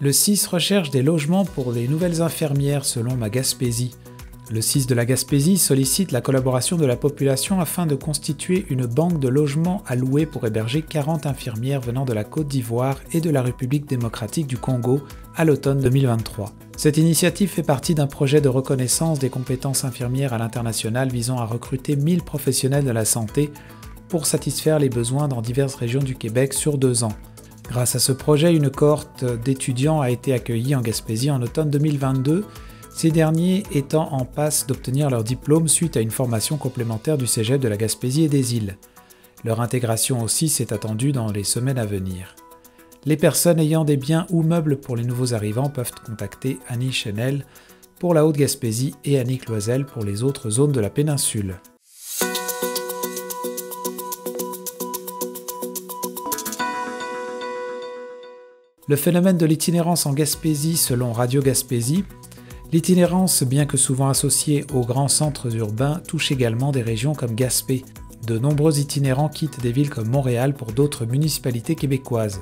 Le CIS recherche des logements pour les nouvelles infirmières selon ma Gaspésie. Le CIS de la Gaspésie sollicite la collaboration de la population afin de constituer une banque de logements à louer pour héberger 40 infirmières venant de la Côte d'Ivoire et de la République démocratique du Congo à l'automne 2023. Cette initiative fait partie d'un projet de reconnaissance des compétences infirmières à l'international visant à recruter 1000 professionnels de la santé pour satisfaire les besoins dans diverses régions du Québec sur 2 ans. Grâce à ce projet, une cohorte d'étudiants a été accueillie en Gaspésie en automne 2022, ces derniers étant en passe d'obtenir leur diplôme suite à une formation complémentaire du Cégep de la Gaspésie et des îles. Leur intégration aussi s'est attendue dans les semaines à venir. Les personnes ayant des biens ou meubles pour les nouveaux arrivants peuvent contacter Annie Chenel pour la Haute-Gaspésie et Annick Loisel pour les autres zones de la péninsule. Le phénomène de l'itinérance en Gaspésie selon Radio Gaspésie. L'itinérance, bien que souvent associée aux grands centres urbains, touche également des régions comme Gaspé. De nombreux itinérants quittent des villes comme Montréal pour d'autres municipalités québécoises.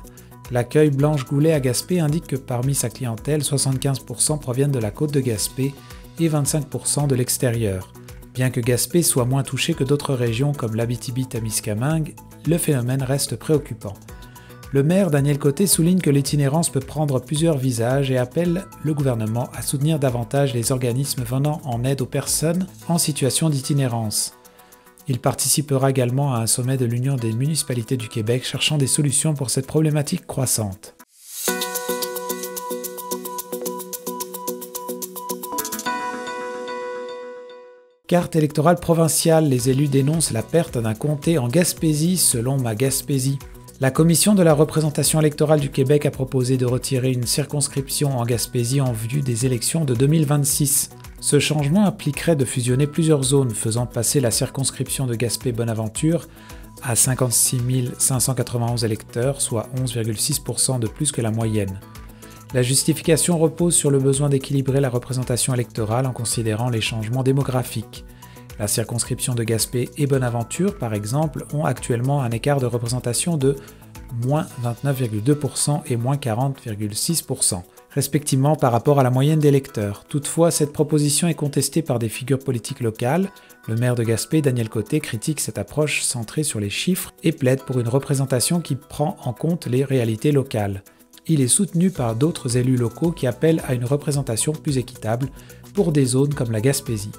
L'accueil Blanche Goulet à Gaspé indique que parmi sa clientèle, 75% proviennent de la côte de Gaspé et 25% de l'extérieur. Bien que Gaspé soit moins touché que d'autres régions comme l'Abitibi-Témiscamingue, le phénomène reste préoccupant. Le maire Daniel Côté souligne que l'itinérance peut prendre plusieurs visages et appelle le gouvernement à soutenir davantage les organismes venant en aide aux personnes en situation d'itinérance. Il participera également à un sommet de l'Union des municipalités du Québec cherchant des solutions pour cette problématique croissante. Carte électorale provinciale, les élus dénoncent la perte d'un comté en Gaspésie selon ma Gaspésie. La Commission de la représentation électorale du Québec a proposé de retirer une circonscription en Gaspésie en vue des élections de 2026. Ce changement impliquerait de fusionner plusieurs zones, faisant passer la circonscription de Gaspé-Bonaventure à 56 591 électeurs, soit 11,6% de plus que la moyenne. La justification repose sur le besoin d'équilibrer la représentation électorale en considérant les changements démographiques. La circonscription de Gaspé et Bonaventure, par exemple, ont actuellement un écart de représentation de moins 29,2% et moins 40,6%, respectivement par rapport à la moyenne des lecteurs. Toutefois, cette proposition est contestée par des figures politiques locales. Le maire de Gaspé, Daniel Côté, critique cette approche centrée sur les chiffres et plaide pour une représentation qui prend en compte les réalités locales. Il est soutenu par d'autres élus locaux qui appellent à une représentation plus équitable pour des zones comme la Gaspésie.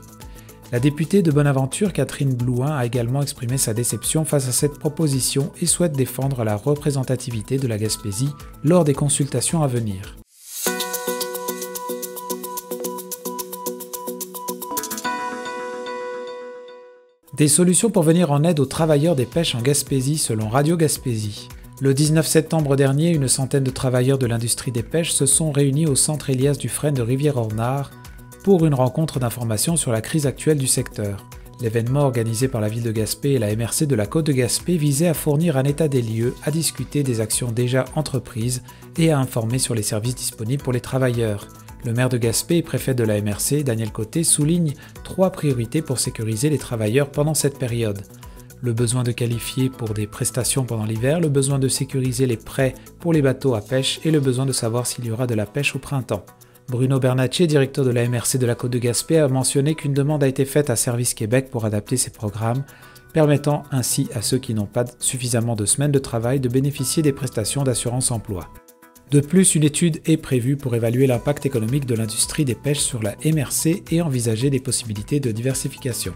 La députée de Bonaventure, Catherine Blouin, a également exprimé sa déception face à cette proposition et souhaite défendre la représentativité de la Gaspésie lors des consultations à venir. Des solutions pour venir en aide aux travailleurs des pêches en Gaspésie selon Radio Gaspésie. Le 19 septembre dernier, une centaine de travailleurs de l'industrie des pêches se sont réunis au centre Elias Dufresne de Rivière-Ornard pour une rencontre d'information sur la crise actuelle du secteur. L'événement organisé par la ville de Gaspé et la MRC de la Côte de Gaspé visait à fournir un état des lieux, à discuter des actions déjà entreprises et à informer sur les services disponibles pour les travailleurs. Le maire de Gaspé et préfet de la MRC, Daniel Côté, souligne 3 priorités pour sécuriser les travailleurs pendant cette période. Le besoin de qualifier pour des prestations pendant l'hiver, le besoin de sécuriser les prêts pour les bateaux à pêche et le besoin de savoir s'il y aura de la pêche au printemps. Bruno Bernatchez, directeur de la MRC de la Côte de Gaspé, a mentionné qu'une demande a été faite à Service Québec pour adapter ses programmes, permettant ainsi à ceux qui n'ont pas suffisamment de semaines de travail de bénéficier des prestations d'assurance emploi. De plus, une étude est prévue pour évaluer l'impact économique de l'industrie des pêches sur la MRC et envisager des possibilités de diversification.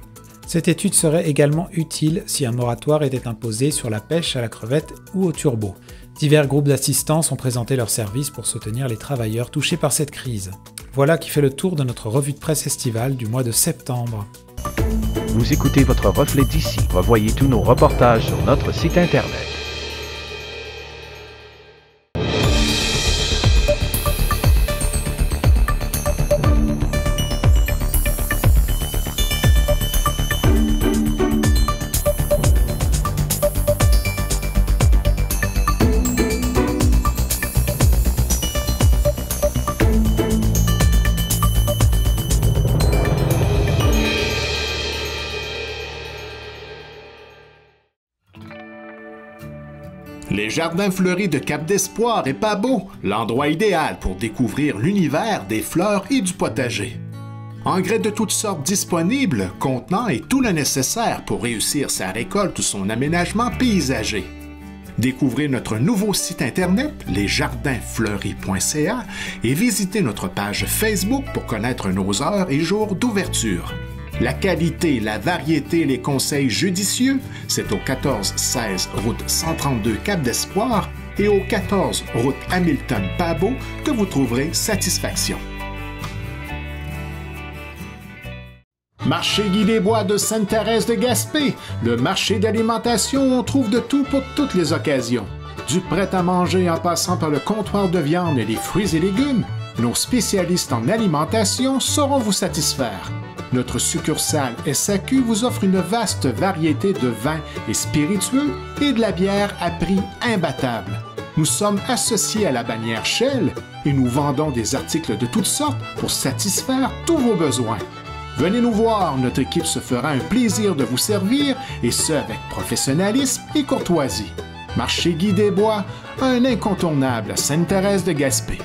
Cette étude serait également utile si un moratoire était imposé sur la pêche à la crevette ou au turbo. Divers groupes d'assistance ont présenté leurs services pour soutenir les travailleurs touchés par cette crise. Voilà qui fait le tour de notre revue de presse estivale du mois de septembre. Vous écoutez votre reflet d'ici. Revoyez tous nos reportages sur notre site Internet. Les jardins fleuris de Cap d'Espoir et Pabeau, l'endroit idéal pour découvrir l'univers des fleurs et du potager. Engrais de toutes sortes disponibles, contenant et tout le nécessaire pour réussir sa récolte ou son aménagement paysager. Découvrez notre nouveau site internet, lesjardinsfleuris.ca, et visitez notre page Facebook pour connaître nos heures et jours d'ouverture. La qualité, la variété, les conseils judicieux, c'est au 14-16 route 132 Cap d'Espoir et au 14 route Hamilton-Pabeau que vous trouverez satisfaction. Marché Guy des Bois de Sainte-Thérèse de Gaspé, le marché d'alimentation où on trouve de tout pour toutes les occasions. Du prêt-à-manger en passant par le comptoir de viande et les fruits et légumes, nos spécialistes en alimentation sauront vous satisfaire. Notre succursale SAQ vous offre une vaste variété de vins et spiritueux et de la bière à prix imbattable. Nous sommes associés à la bannière Shell et nous vendons des articles de toutes sortes pour satisfaire tous vos besoins. Venez nous voir, notre équipe se fera un plaisir de vous servir et ce avec professionnalisme et courtoisie. Marché Guy des Bois, un incontournable à Sainte-Thérèse de Gaspé.